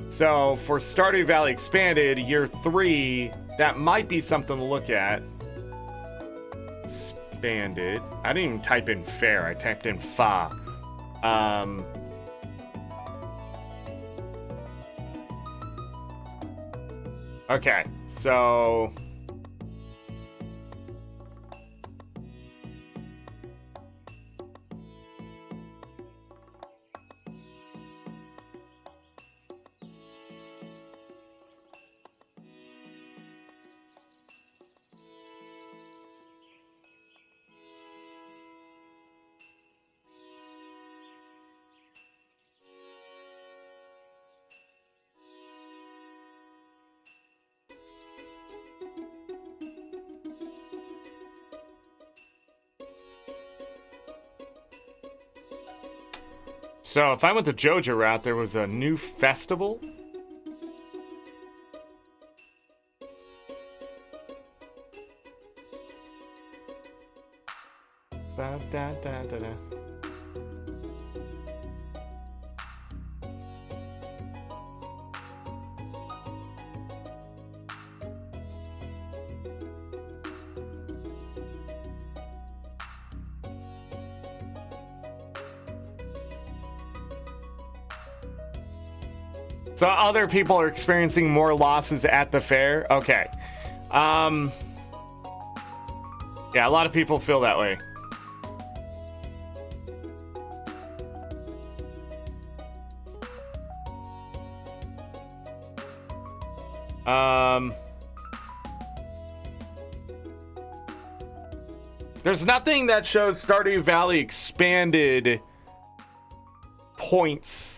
So for Stardew Valley Expanded year 3, that might be something to look at. Expanded. I didn't even type in fair. I typed in fa. Okay, so So if I went the JoJo route, there was a new festival. Da, da, da, da, da. So other people are experiencing more losses at the fair. Okay. Yeah, a lot of people feel that way. There's nothing that shows Stardew Valley expanded points.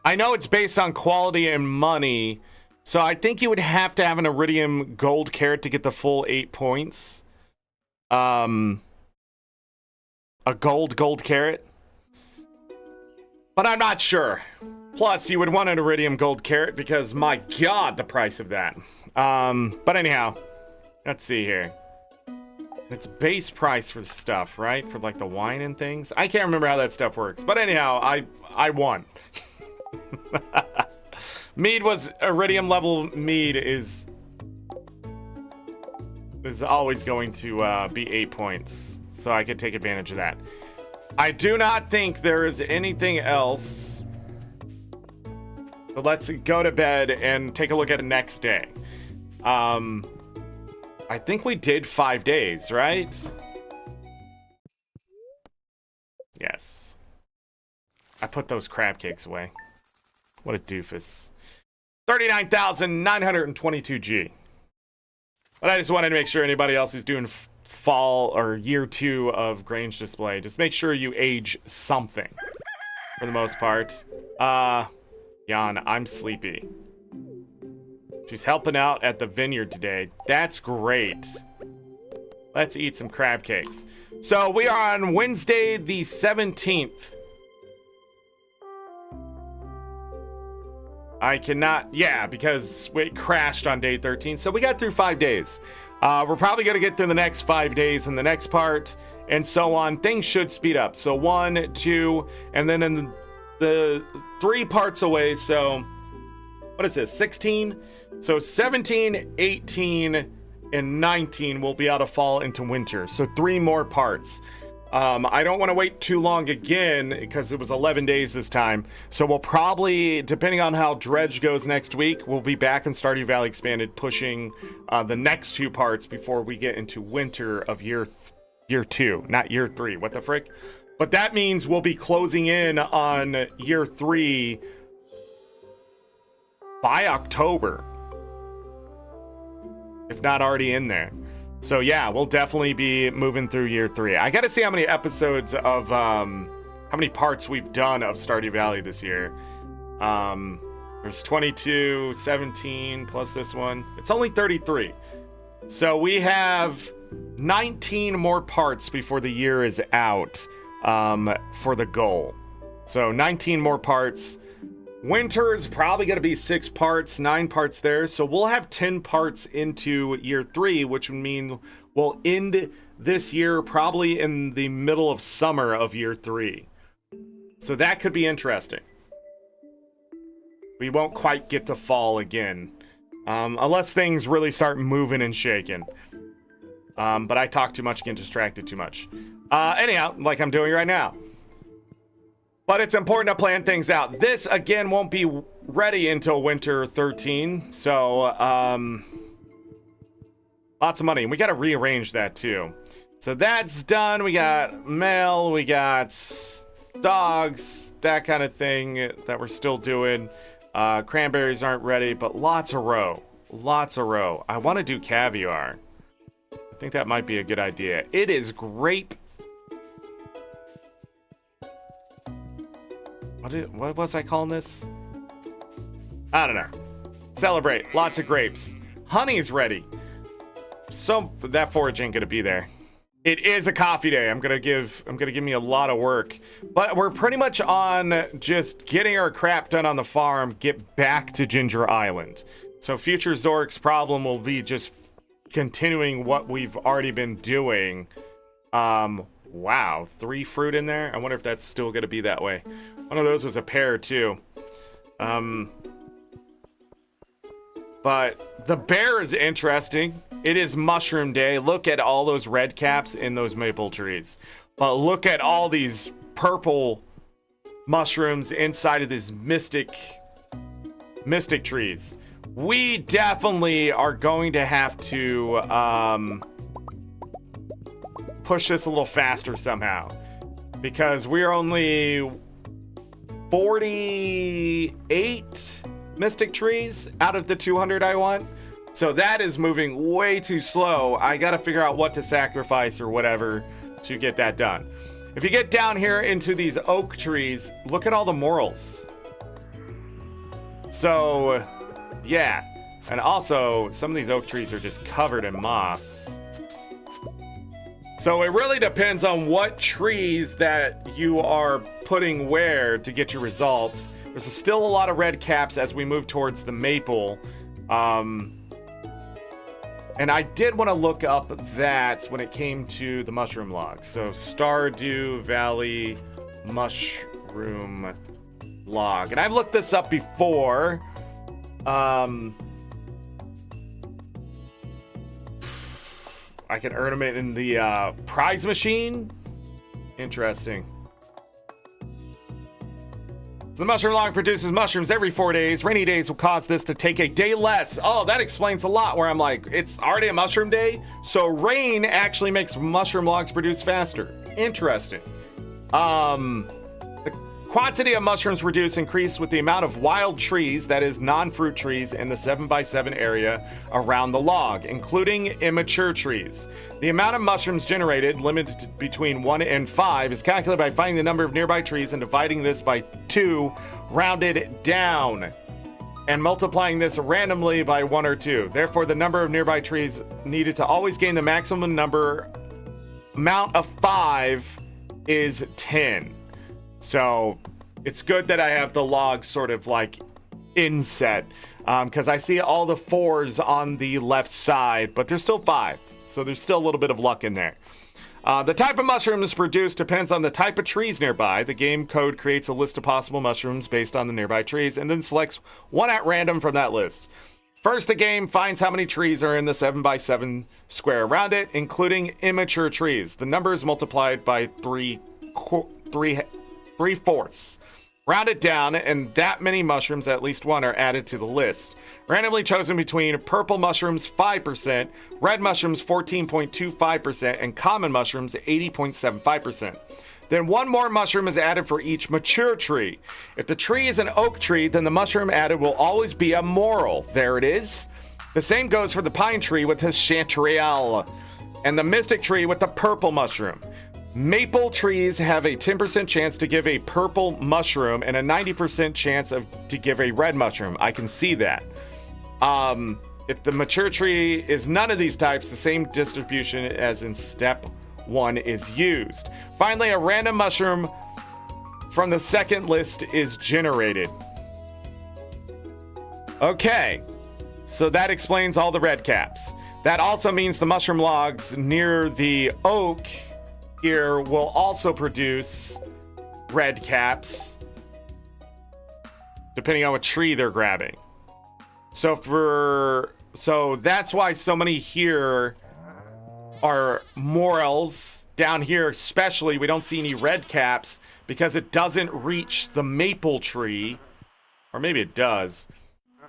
I know it's based on quality and money, so I think you would have to have an Iridium gold carrot to get the full 8 points. A gold carrot. But I'm not sure. Plus, you would want an Iridium gold carrot because, my god, the price of that. But anyhow, let's see here. It's base price for stuff, right? For like the wine and things. I can't remember how that stuff works. But anyhow, I won. Mead was Iridium level mead is always going to be 8 points. So I could take advantage of that. I do not think there is anything else. So let's go to bed and take a look at the next day. I think we did 5 days, right? Yes. I put those crab cakes away. What a doofus. 39,922 G. But I just wanted to make sure anybody else who's doing fall or year 2 of Grange display, just make sure you age something for the most part. Jan, I'm sleepy. She's helping out at the vineyard today. That's great. Let's eat some crab cakes. So we are on Wednesday the 17th. I cannot, yeah, because it crashed on day 13. So we got through 5 days. We're probably going to get through the next 5 days in the next part and so on. Things should speed up. So 1, 2, and then in the 3 parts away. So what is this, 16? So 17, 18, and 19 will be out of fall into winter. So 3 more parts. I don't want to wait too long again because it was 11 days this time. So we'll probably, depending on how Dredge goes next week, we'll be back in Stardew Valley Expanded pushing the next 2 parts before we get into winter of year 2, not year 3. What the frick? But that means we'll be closing in on year 3 by October. If not already in there. So yeah, we'll definitely be moving through year 3. I gotta see how many episodes of, how many parts we've done of Stardew Valley this year. There's 22, 17, plus this one. It's only 33. So we have 19 more parts before the year is out, for the goal. So 19 more parts. Winter is probably going to be 6 parts, 9 parts there. So we'll have 10 parts into year 3, which would mean we'll end this year probably in the middle of summer of year 3. So that could be interesting. We won't quite get to fall again. Unless things really start moving and shaking. But I talk too much, get distracted too much. Anyhow, like I'm doing right now. But it's important to plan things out. This, again, won't be ready until winter 13. So, lots of money. And we got to rearrange that, too. So that's done. We got mail. We got dogs. That kind of thing that we're still doing. Cranberries aren't ready, but lots of roe. Lots of roe. I want to do caviar. I think that might be a good idea. It is grape. What was I calling this? I don't know. Celebrate. Lots of grapes. Honey's ready. So that forage ain't gonna be there. It is a coffee day. I'm gonna give me a lot of work, but we're pretty much on just getting our crap done on the farm. Get back to Ginger Island. So future Zorric's problem will be just continuing what we've already been doing. Wow, 3 fruit in there. I wonder if that's still gonna be that way. One of those was a pear too. But the bear is interesting. It is mushroom day. Look at all those red caps in those maple trees. But look at all these purple mushrooms inside of these mystic trees. We definitely are going to have to push this a little faster somehow, because we're only 48 mystic trees out of the 200 I want. So that is moving way too slow. I gotta figure out what to sacrifice or whatever to get that done. If you get down here into these oak trees, look at all the morels. So yeah, and also some of these oak trees are just covered in moss. So it really depends on what trees that you are putting where to get your results. There's still a lot of red caps as we move towards the maple. And I did want to look up that when it came to the mushroom log. So Stardew Valley mushroom log. And I've looked this up before. I can earn them in the prize machine. Interesting. The mushroom log produces mushrooms every 4 days. Rainy days will cause this to take a day less. Oh, that explains a lot, where I'm like, it's already a mushroom day, so rain actually makes mushroom logs produce faster. Interesting. The quantity of mushrooms produced increased with the amount of wild trees, that is non-fruit trees, in the 7x7 area around the log, including immature trees. The amount of mushrooms generated, limited between 1 and 5, is calculated by finding the number of nearby trees and dividing this by 2, rounded down, and multiplying this randomly by 1 or 2. Therefore, the number of nearby trees needed to always gain the maximum amount of 5 is 10. So it's good that I have the log sort of like inset, because I see all the 4s on the left side, but there's still 5. So there's still a little bit of luck in there. The type of mushrooms produced depends on the type of trees nearby. The game code creates a list of possible mushrooms based on the nearby trees and then selects one at random from that list. First, the game finds how many trees are in the 7x7 square around it, including immature trees. The number is multiplied by 3/4. Round it down, and that many mushrooms, at least one, are added to the list. Randomly chosen between purple mushrooms 5%, red mushrooms 14.25%, and common mushrooms 80.75%. Then one more mushroom is added for each mature tree. If the tree is an oak tree, then the mushroom added will always be a morel. There it is. The same goes for the pine tree with the chanterelle, and the mystic tree with the purple mushroom. Maple trees have a 10% chance to give a purple mushroom and a 90% chance to give a red mushroom. I can see that. If the mature tree is none of these types, the same distribution as in step 1 is used. Finally, a random mushroom from the second list is generated. Okay, so that explains all the red caps. That also means the mushroom logs near the oak here will also produce red caps, depending on what tree they're grabbing. So that's why so many here are morels. Down here especially, we don't see any red caps because it doesn't reach the maple tree. Or maybe it does.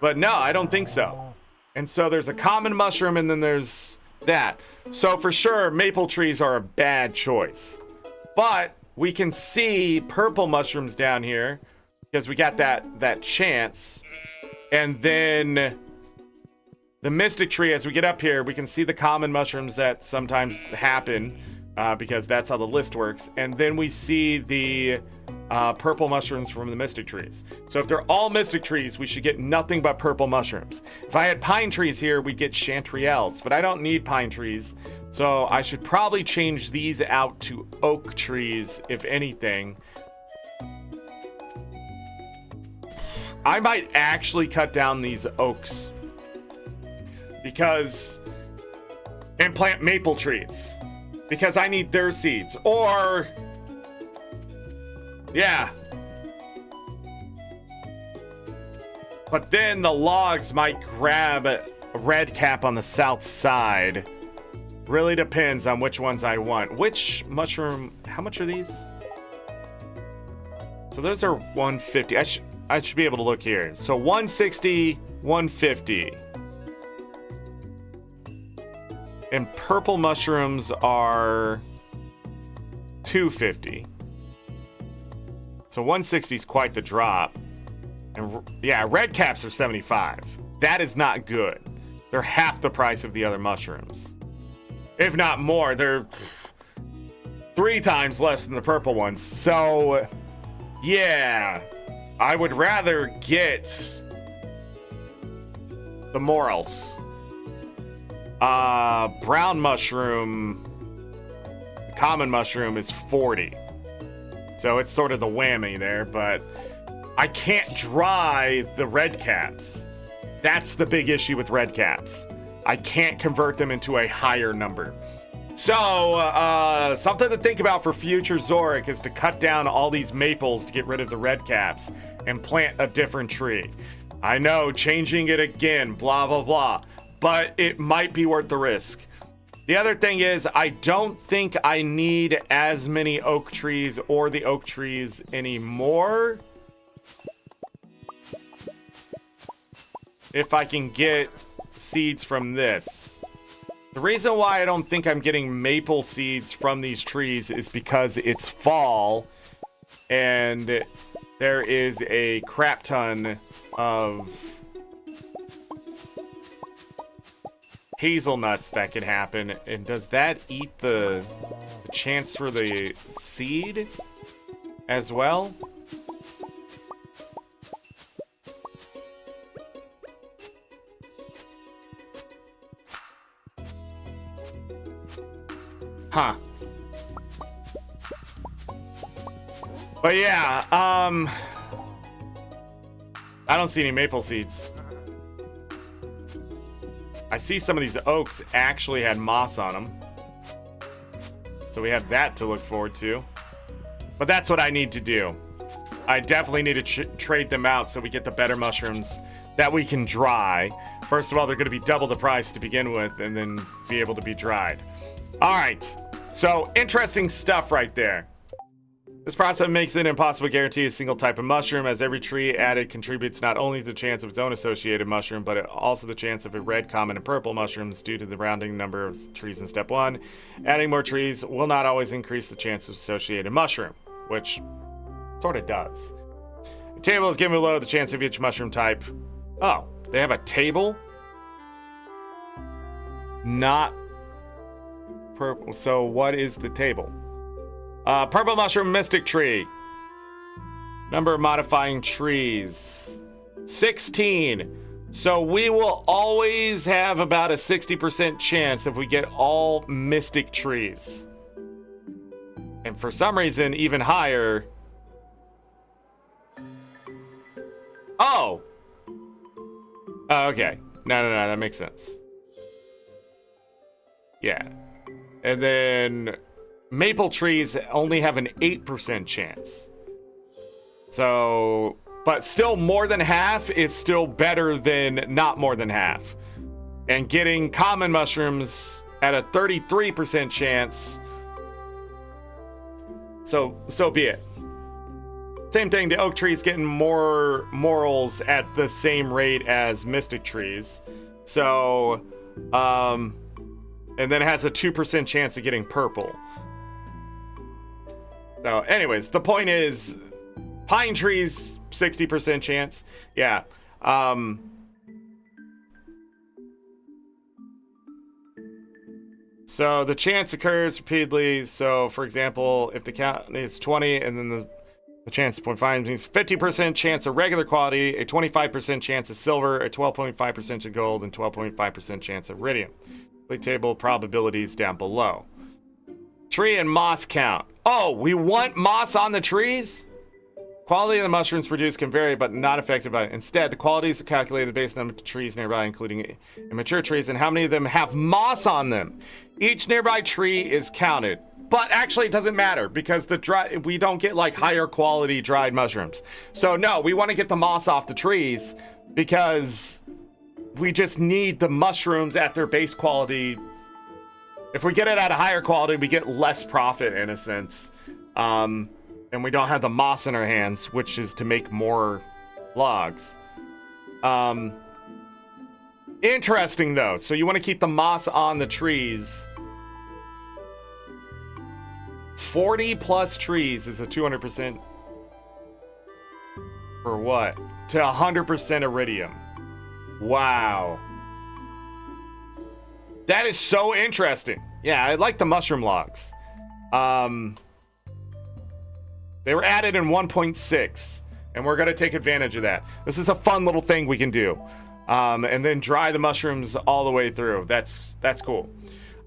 But no, I don't think so. And so there's a common mushroom, and then there's that. So for sure, maple trees are a bad choice. But we can see purple mushrooms down here because we got that chance. And then the mystic tree, as we get up here, we can see the common mushrooms that sometimes happen. because that's how the list works. And then we see the purple mushrooms from the mystic trees. So if they're all mystic trees, we should get nothing but purple mushrooms. If I had pine trees here, we'd get chanterelles, but I don't need pine trees. So I should probably change these out to oak trees, if anything. I might actually cut down these oaks and plant maple trees because I need their seeds. Or, yeah. But then the logs might grab a red cap on the south side. Really depends on which ones I want. Which mushroom, how much are these? So those are 150. I should be able to look here. So 160, 150. And purple mushrooms are 250. So 160 is quite the drop. And yeah, red caps are 75. That is not good. They're half the price of the other mushrooms. If not more, they're 3 times less than the purple ones. So yeah, I would rather get the morels. Brown mushroom, common mushroom is 40. So it's sort of the whammy there, but I can't dry the red caps. That's the big issue with red caps. I can't convert them into a higher number. So, something to think about for future Zorric is to cut down all these maples to get rid of the red caps and plant a different tree. I know, changing it again, blah, blah, blah, but it might be worth the risk. The other thing is, I don't think I need as many oak trees or the oak trees anymore. If I can get seeds from this. The reason why I don't think I'm getting maple seeds from these trees is because it's fall and there is a crap ton of hazelnuts that could happen. And does that eat the chance for the seed as well? Huh. But yeah, I don't see any maple seeds. I see some of these oaks actually had moss on them. So we have that to look forward to. But that's what I need to do. I definitely need to trade them out so we get the better mushrooms that we can dry. First of all, they're going to be double the price to begin with and then be able to be dried. All right. So interesting stuff right there. This process makes it impossible to guarantee a single type of mushroom, as every tree added contributes not only to the chance of its own associated mushroom, but also the chance of a red, common, and purple mushrooms due to the rounding number of trees in step 1. Adding more trees will not always increase the chance of associated mushroom, which sort of does. The table is given below the chance of each mushroom type. Oh, they have a table? Not purple. So what is the table? Purple mushroom mystic tree. Number of modifying trees 16. So we will always have about a 60% chance if we get all mystic trees. And for some reason, even higher. Oh, okay. No, that makes sense. Yeah. And then maple trees only have an 8% chance. So, but still more than half is still better than not more than half. And getting common mushrooms at a 33% chance. So be it. Same thing, the oak trees getting more morels at the same rate as mystic trees. So, and then it has a 2% chance of getting purple. So anyways, the point is pine trees, 60% chance. Yeah. So the chance occurs repeatedly. So, for example, if the count is 20 and then the chance is 0.5 means 50% chance of regular quality, a 25% chance of silver, a 12.5% of gold, and 12.5% chance of iridium. Complete table probabilities down below. Tree and moss count. Oh, we want moss on the trees? Quality of the mushrooms produced can vary, but not affected by it. Instead, the qualities are calculated based on the trees nearby, including immature trees, and how many of them have moss on them. Each nearby tree is counted. But actually, it doesn't matter because we don't get like higher quality dried mushrooms. So no, we want to get the moss off the trees because we just need the mushrooms at their base quality. If we get it at a higher quality, we get less profit in a sense. And we don't have the moss in our hands, which is to make more logs. Interesting though. So you want to keep the moss on the trees. 40 plus trees is a 200% for what? To 100% iridium. Wow. That is so interesting. Yeah, I like the mushroom logs. They were added in 1.6, and we're going to take advantage of that. This is a fun little thing we can do. And then dry the mushrooms all the way through. That's cool.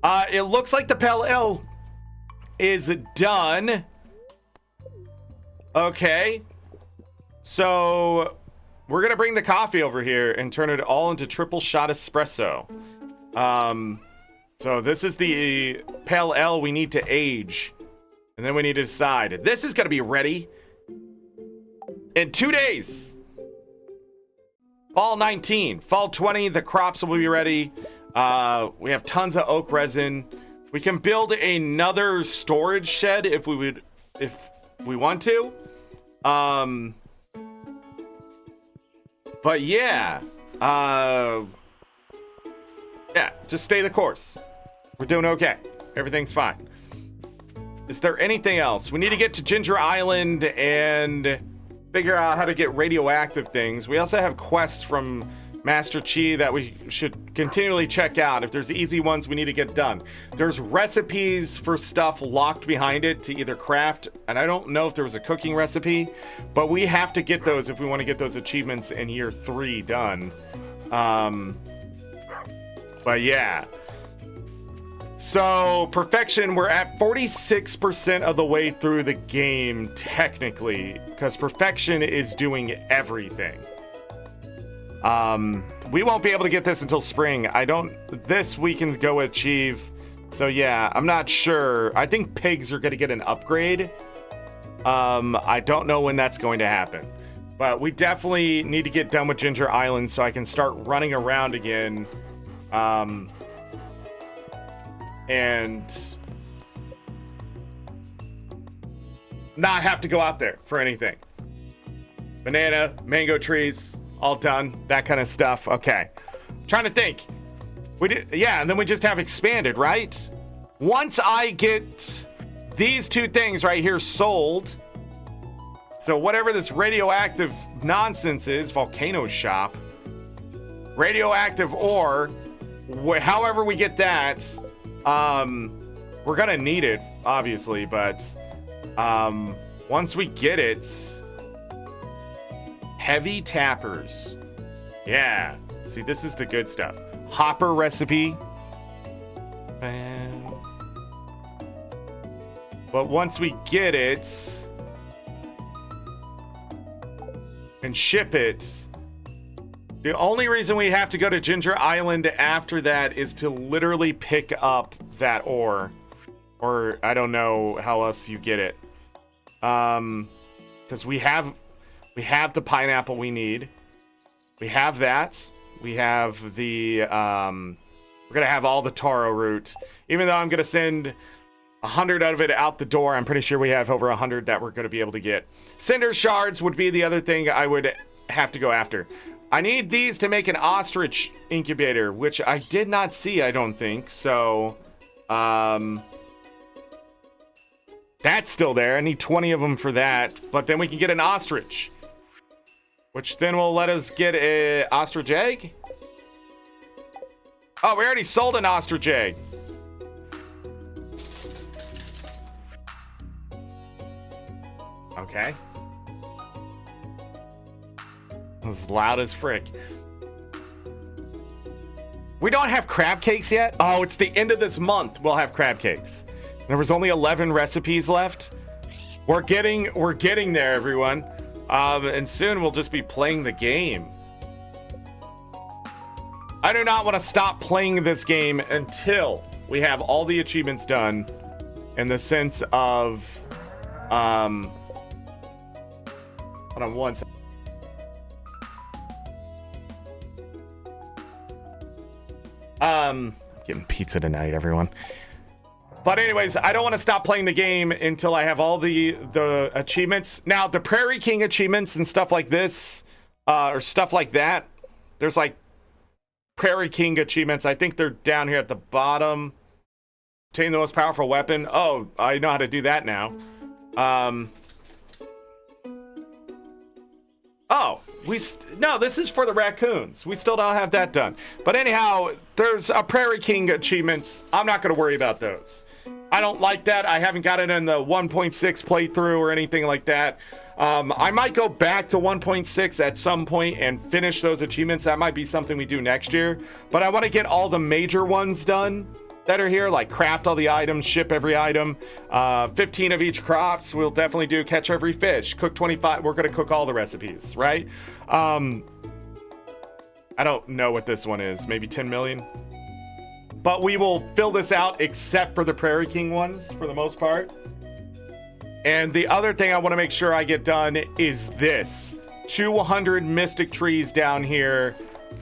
It looks like the Pale Ale is done. Okay. So we're going to bring the coffee over here and turn it all into triple shot espresso. So this is the Pale Ale we need to age. And then we need to decide. This is going to be ready in 2 days. Fall 19. Fall 20, the crops will be ready. We have tons of oak resin. We can build another storage shed if we want to. But yeah. Yeah, just stay the course. We're doing okay. Everything's fine. Is there anything else? We need to get to Ginger Island and figure out how to get radioactive things. We also have quests from Master Chi that we should continually check out. If there's easy ones, we need to get done. There's recipes for stuff locked behind it to either craft, and I don't know if there was a cooking recipe, but we have to get those if we want to get those achievements in year 3 done. But yeah. So, perfection, we're at 46% of the way through the game, technically, because perfection is doing everything. We won't be able to get this until spring. This we can go achieve. So yeah, I'm not sure. I think pigs are going to get an upgrade. I don't know when that's going to happen. But we definitely need to get done with Ginger Island so I can start running around again. And not have to go out there for anything. Banana, mango trees, all done, that kind of stuff. Okay, trying to think. We did, yeah, and then we just have expanded, right? Once I get these 2 things right here sold, so whatever this radioactive nonsense is, volcano shop, radioactive ore, however we get that. We're gonna need it, obviously, but once we get it, heavy tappers. Yeah, see, this is the good stuff. Hopper recipe. But once we get it and ship it, the only reason we have to go to Ginger Island after that is to literally pick up that ore. Or I don't know how else you get it. Because we have the pineapple we need. We have that. We have the we're gonna have all the taro root. Even though I'm gonna send 100 out of it out the door, I'm pretty sure we have over 100 that we're gonna be able to get. Cinder shards would be the other thing I would have to go after. I need these to make an ostrich incubator, which I did not see, I don't think. So, that's still there. I need 20 of them for that. But then we can get an ostrich, which then will let us get a ostrich egg. Oh, we already sold an ostrich egg. Okay. As loud as frick. We don't have crab cakes yet? Oh, it's the end of this month. We'll have crab cakes. There was only 11 recipes left. We're getting there, everyone. And soon we'll just be playing the game. I do not want to stop playing this game until we have all the achievements done in the sense of hold on one second. I'm getting pizza tonight, everyone. But anyways, I don't want to stop playing the game until I have all the achievements. Now, the Prairie King achievements and stuff like this, or stuff like that, there's like Prairie King achievements. I think they're down here at the bottom. Obtain the most powerful weapon. Oh, I know how to do that now. Oh, no, this is for the raccoons. We still don't have that done. But anyhow, there's a Prairie King achievements. I'm not going to worry about those. I don't like that. I haven't got it in the 1.6 playthrough or anything like that. I might go back to 1.6 at some point and finish those achievements. That might be something we do next year. But I want to get all the major ones done that are here, like craft all the items, ship every item, 15 of each crops. We'll definitely do catch every fish, cook 25. We're going to cook all the recipes, right? I don't know what this one is. Maybe 10 million. But we will fill this out except for the Prairie King ones for the most part. And the other thing I want to make sure I get done is this. 200 mystic trees down here.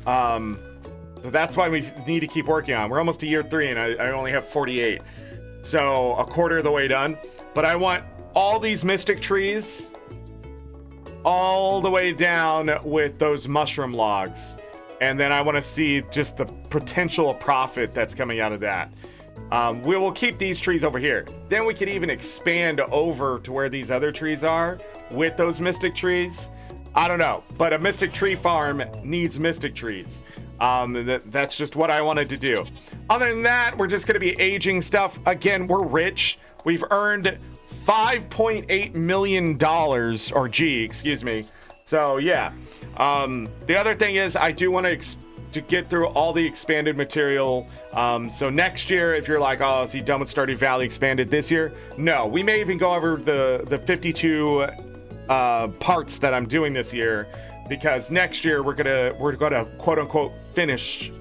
So that's why we need to keep working on. We're almost to year 3 and I only have 48. So a quarter of the way done. But I want all these mystic trees all the way down with those mushroom logs. And then I want to see just the potential of profit that's coming out of that. We will keep these trees over here. Then we could even expand over to where these other trees are with those mystic trees. I don't know, but a mystic tree farm needs mystic trees. That's just what I wanted to do. Other than that, we're just going to be aging stuff. Again, we're rich. We've earned $5.8 million, or G, excuse me. So yeah. The other thing is I do want to get through all the expanded material. So next year, if you're like, oh, is he done with Stardew Valley expanded this year? No, we may even go over the 52 parts that I'm doing this year, because next year we're gonna quote unquote finish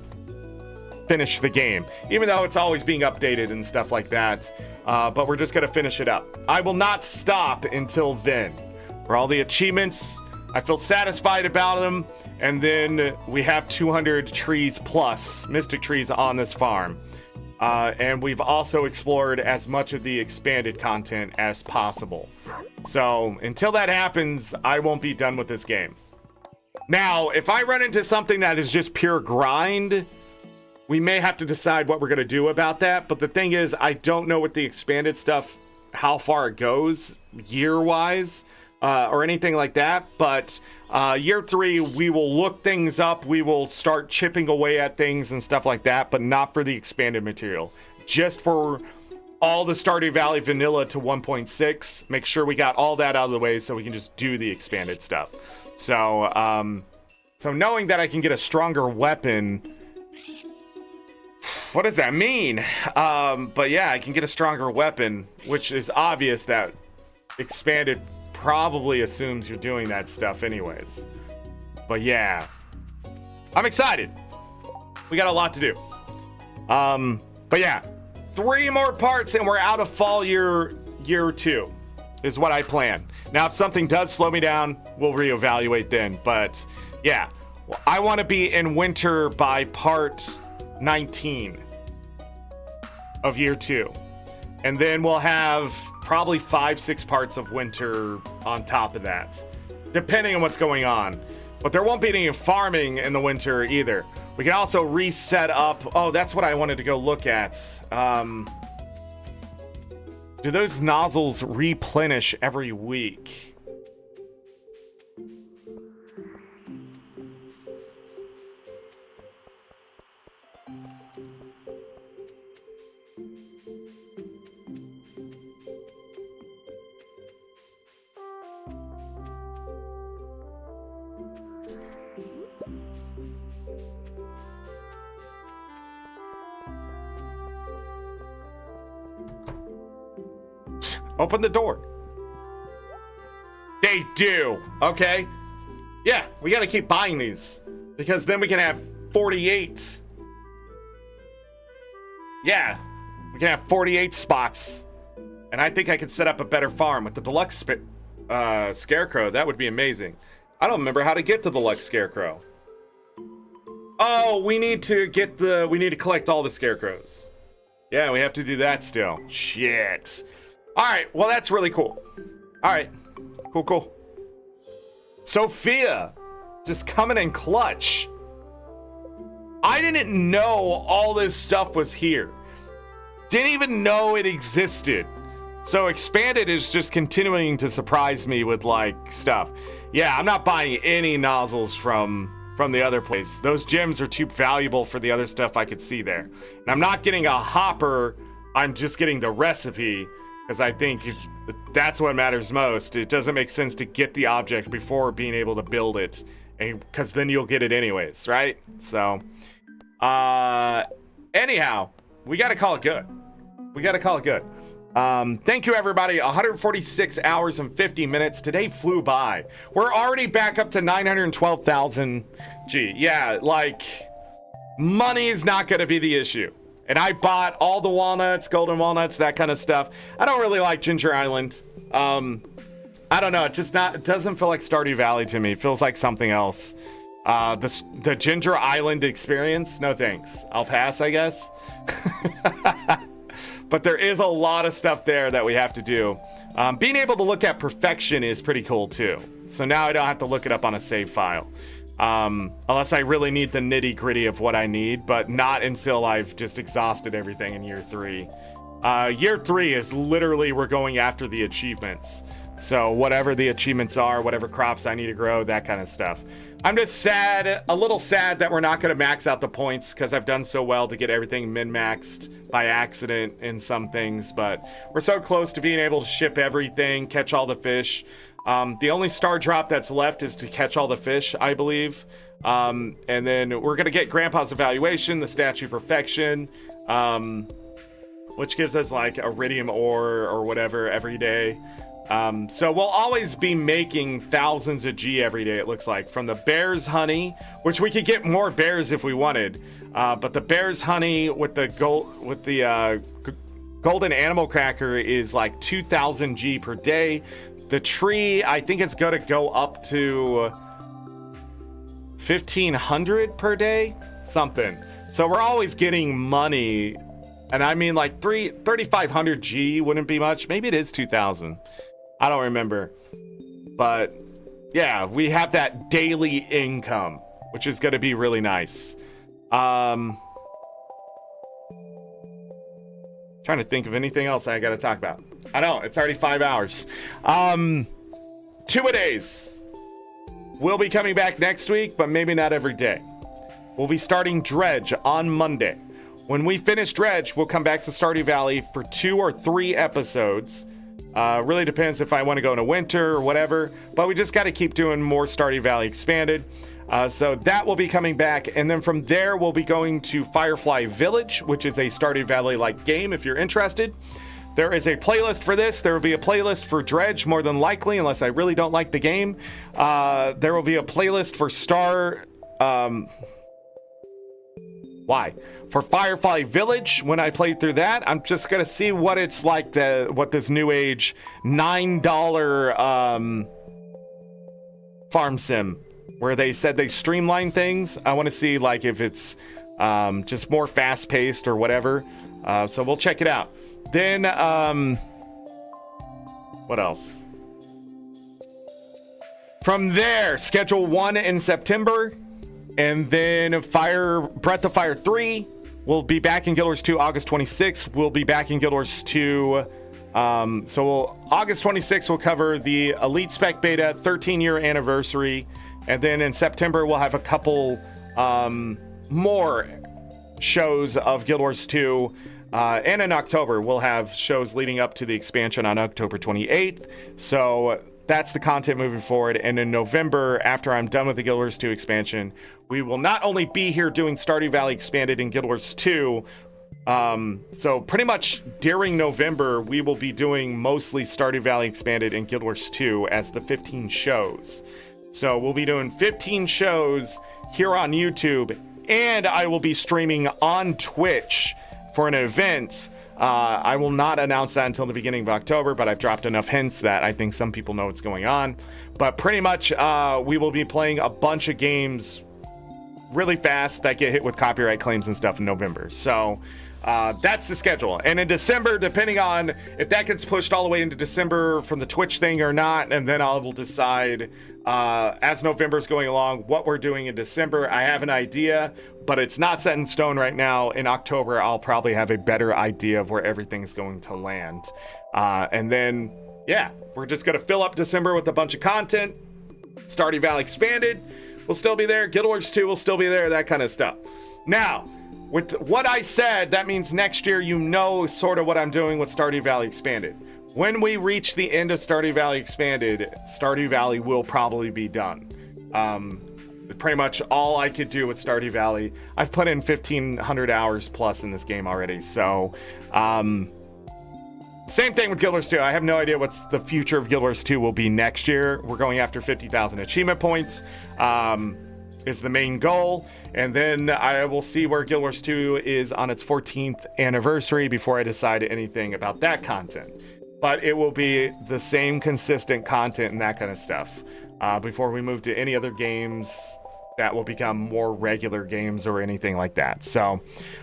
the game, even though it's always being updated and stuff like that. But we're just gonna finish it up. I will not stop until then. For all the achievements, I feel satisfied about them, and then we have 200 trees plus mystic trees on this farm. And we've also explored as much of the expanded content as possible. So until that happens, I won't be done with this game. Now, if I run into something that is just pure grind, we may have to decide what we're going to do about that. But the thing is, I don't know with the expanded stuff how far it goes year-wise or anything like that. But year 3, we will look things up. We will start chipping away at things and stuff like that, but not for the expanded material. Just for all the Stardew Valley vanilla to 1.6. Make sure we got all that out of the way so we can just do the expanded stuff. So, so knowing that I can get a stronger weapon, what does that mean? But yeah, I can get a stronger weapon, which is obvious that expanded probably assumes you're doing that stuff anyways. But yeah, I'm excited. We got a lot to do. But yeah, 3 more parts and we're out of fall year 2 is what I plan. Now, if something does slow me down, we'll reevaluate then. But yeah, I want to be in winter by part 19 of year 2. And then we'll have probably 5-6 parts of winter on top of that, depending on what's going on. But there won't be any farming in the winter either. We can also reset up. Oh, that's what I wanted to go look at. Do those nozzles replenish every week? Open the door. They do. Okay. Yeah, we got to keep buying these because then we can have 48. Yeah, we can have 48 spots. And I think I could set up a better farm with the deluxe scarecrow. That would be amazing. I don't remember how to get to the deluxe scarecrow. Oh, we need to collect all the scarecrows. Yeah, we have to do that still. Shit. All right, well, that's really cool. All right, cool. Sophia, just coming in clutch. I didn't know all this stuff was here. Didn't even know it existed. So Expanded is just continuing to surprise me with, like, stuff. Yeah, I'm not buying any nozzles from the other place. Those gems are too valuable for the other stuff I could see there. And I'm not getting a hopper. I'm just getting the recipe because I think that's what matters most. It doesn't make sense to get the object before being able to build it, because then you'll get it anyways, right? So, anyhow, we got to call it good. Thank you, everybody. 146 hours and 50 minutes. Today flew by. We're already back up to 912,000 G. Yeah, like, money is not going to be the issue. And I bought all the walnuts, golden walnuts, that kind of stuff. I don't really like Ginger Island. I don't know. It doesn't feel like Stardew Valley to me. It feels like something else. The Ginger Island experience, no thanks. I'll pass, I guess. But there is a lot of stuff there that we have to do. Being able to look at perfection is pretty cool too. So now I don't have to look it up on a save file. Unless I really need the nitty gritty of what I need, but not until I've just exhausted everything in year 3. Year 3 is literally we're going after the achievements. So whatever the achievements are, whatever crops I need to grow, that kind of stuff. I'm just a little sad that we're not going to max out the points because I've done so well to get everything min-maxed by accident in some things, but we're so close to being able to ship everything, catch all the fish. The only star drop that's left is to catch all the fish, I believe. And then we're going to get Grandpa's evaluation, the statue perfection, which gives us like iridium ore or whatever every day. So we'll always be making thousands of G every day, it looks like, from the bear's honey, which we could get more bears if we wanted. But the bear's honey with the golden animal cracker is like 2,000 G per day. The tree, I think it's going to go up to 1,500 per day, something. So we're always getting money. And I mean, like 3,500 G wouldn't be much. Maybe it is 2,000. I don't remember. But yeah, we have that daily income, which is going to be really nice. Trying to think of anything else I got to talk about. I know, it's already 5 hours. 2-a-days. We'll be coming back next week, but maybe not every day. We'll be starting Dredge on Monday. When we finish Dredge, we'll come back to Stardew Valley for 2 or 3 episodes. Really depends if I want to go into winter or whatever, but we just got to keep doing more Stardew Valley Expanded. So that will be coming back, and then from there we'll be going to Firefly Village, which is a Stardew Valley-like game if you're interested. There is a playlist for this. There will be a playlist for Dredge, more than likely, unless I really don't like the game. There will be a playlist for for Firefly Village when I play through that. I'm just gonna see what it's like, what this new age $9 farm sim, where they said they streamline things. I want to see like if it's just more fast paced or whatever. So we'll check it out. Then what else? From there, schedule 1 in September, and then Breath of Fire 3. We'll be back in Guild Wars 2 August 26th. We'll be back in Guild Wars 2. August 26th, we'll cover the Elite Spec Beta 13-year anniversary. And then in September, we'll have a couple more shows of Guild Wars 2. And in October, we'll have shows leading up to the expansion on October 28th. So that's the content moving forward. And in November, after I'm done with the Guild Wars 2 expansion, we will not only be here doing Stardew Valley Expanded in Guild Wars 2, So pretty much during November, we will be doing mostly Stardew Valley Expanded and Guild Wars 2 as the 15 shows. So we'll be doing 15 shows here on YouTube, and I will be streaming on Twitch for an event. I will not announce that until the beginning of October, but I've dropped enough hints that I think some people know what's going on. But pretty much, we will be playing a bunch of games really fast that get hit with copyright claims and stuff in November. So that's the schedule. And in December, depending on if that gets pushed all the way into December from the Twitch thing or not, and then I will decide as November's going along what we're doing in December. I have an idea, but it's not set in stone right now. In October, I'll probably have a better idea of where everything's going to land. And then, yeah, we're just going to fill up December with a bunch of content. Stardew Valley Expanded will still be there. Guild Wars 2 will still be there, that kind of stuff. Now, with what I said, that means next year you know sort of what I'm doing with Stardew Valley Expanded. When we reach the end of Stardew Valley Expanded, Stardew Valley will probably be done. Pretty much all I could do with Stardew Valley. I've put in 1,500 hours plus in this game already, so same thing with Guild Wars 2. I have no idea what's the future of Guild Wars 2 will be next year. We're going after 50,000 achievement points. Is the main goal, and then I will see where Guild Wars 2 is on its 14th anniversary before I decide anything about that content. But it will be the same consistent content and that kind of stuff before we move to any other games that will become more regular games or anything like that. So,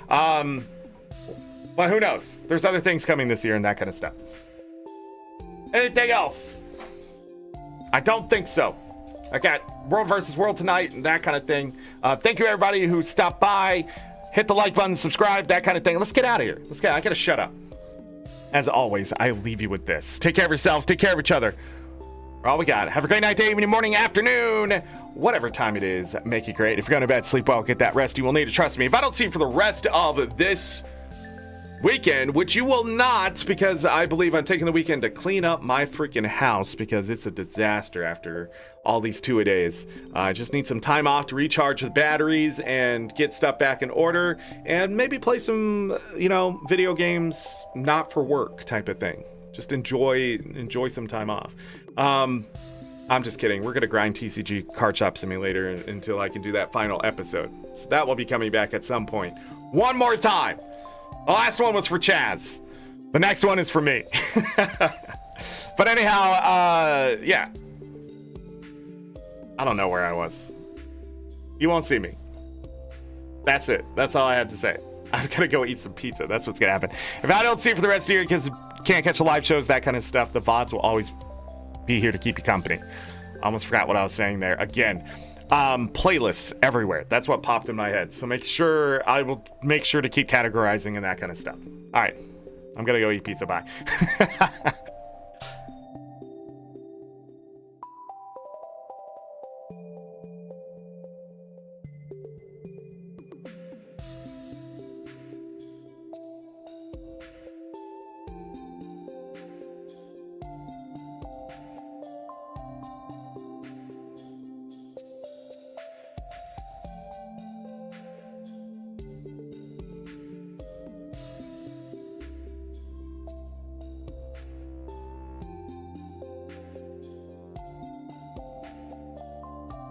but who knows? There's other things coming this year and that kind of stuff. Anything else? I don't think so. I got World versus World tonight and that kind of thing. Thank you everybody who stopped by. Hit the like button, subscribe, that kind of thing. Let's get out of here. I gotta shut up. As always, I leave you with this. Take care of yourselves. Take care of each other. All we got. Have a great night, day, evening, morning, afternoon. Whatever time it is, make it great. If you're going to bed, sleep well, get that rest you will need to. Trust me. If I don't see you for the rest of this weekend, which you will not, because I believe I'm taking the weekend to clean up my freaking house because it's a disaster after all these 2-a-days. I just need some time off to recharge the batteries and get stuff back in order and maybe play some, video games, not for work type of thing. Just enjoy some time off. I'm just kidding. We're going to grind TCG Card Shop Simulator until I can do that final episode. So that will be coming back at some point. One more time. The last one was for Chaz. The next one is for me. But anyhow, yeah. I don't know where I was. You won't see me. That's it. That's all I have to say. I've got to go eat some pizza. That's what's going to happen. If I don't see you for the rest of the year because you can't catch the live shows, that kind of stuff, the VODs will always be here to keep you company. I almost forgot what I was saying there. Again, playlists everywhere. That's what popped in my head. So I will make sure to keep categorizing and that kind of stuff. All right. I'm going to go eat pizza. Bye.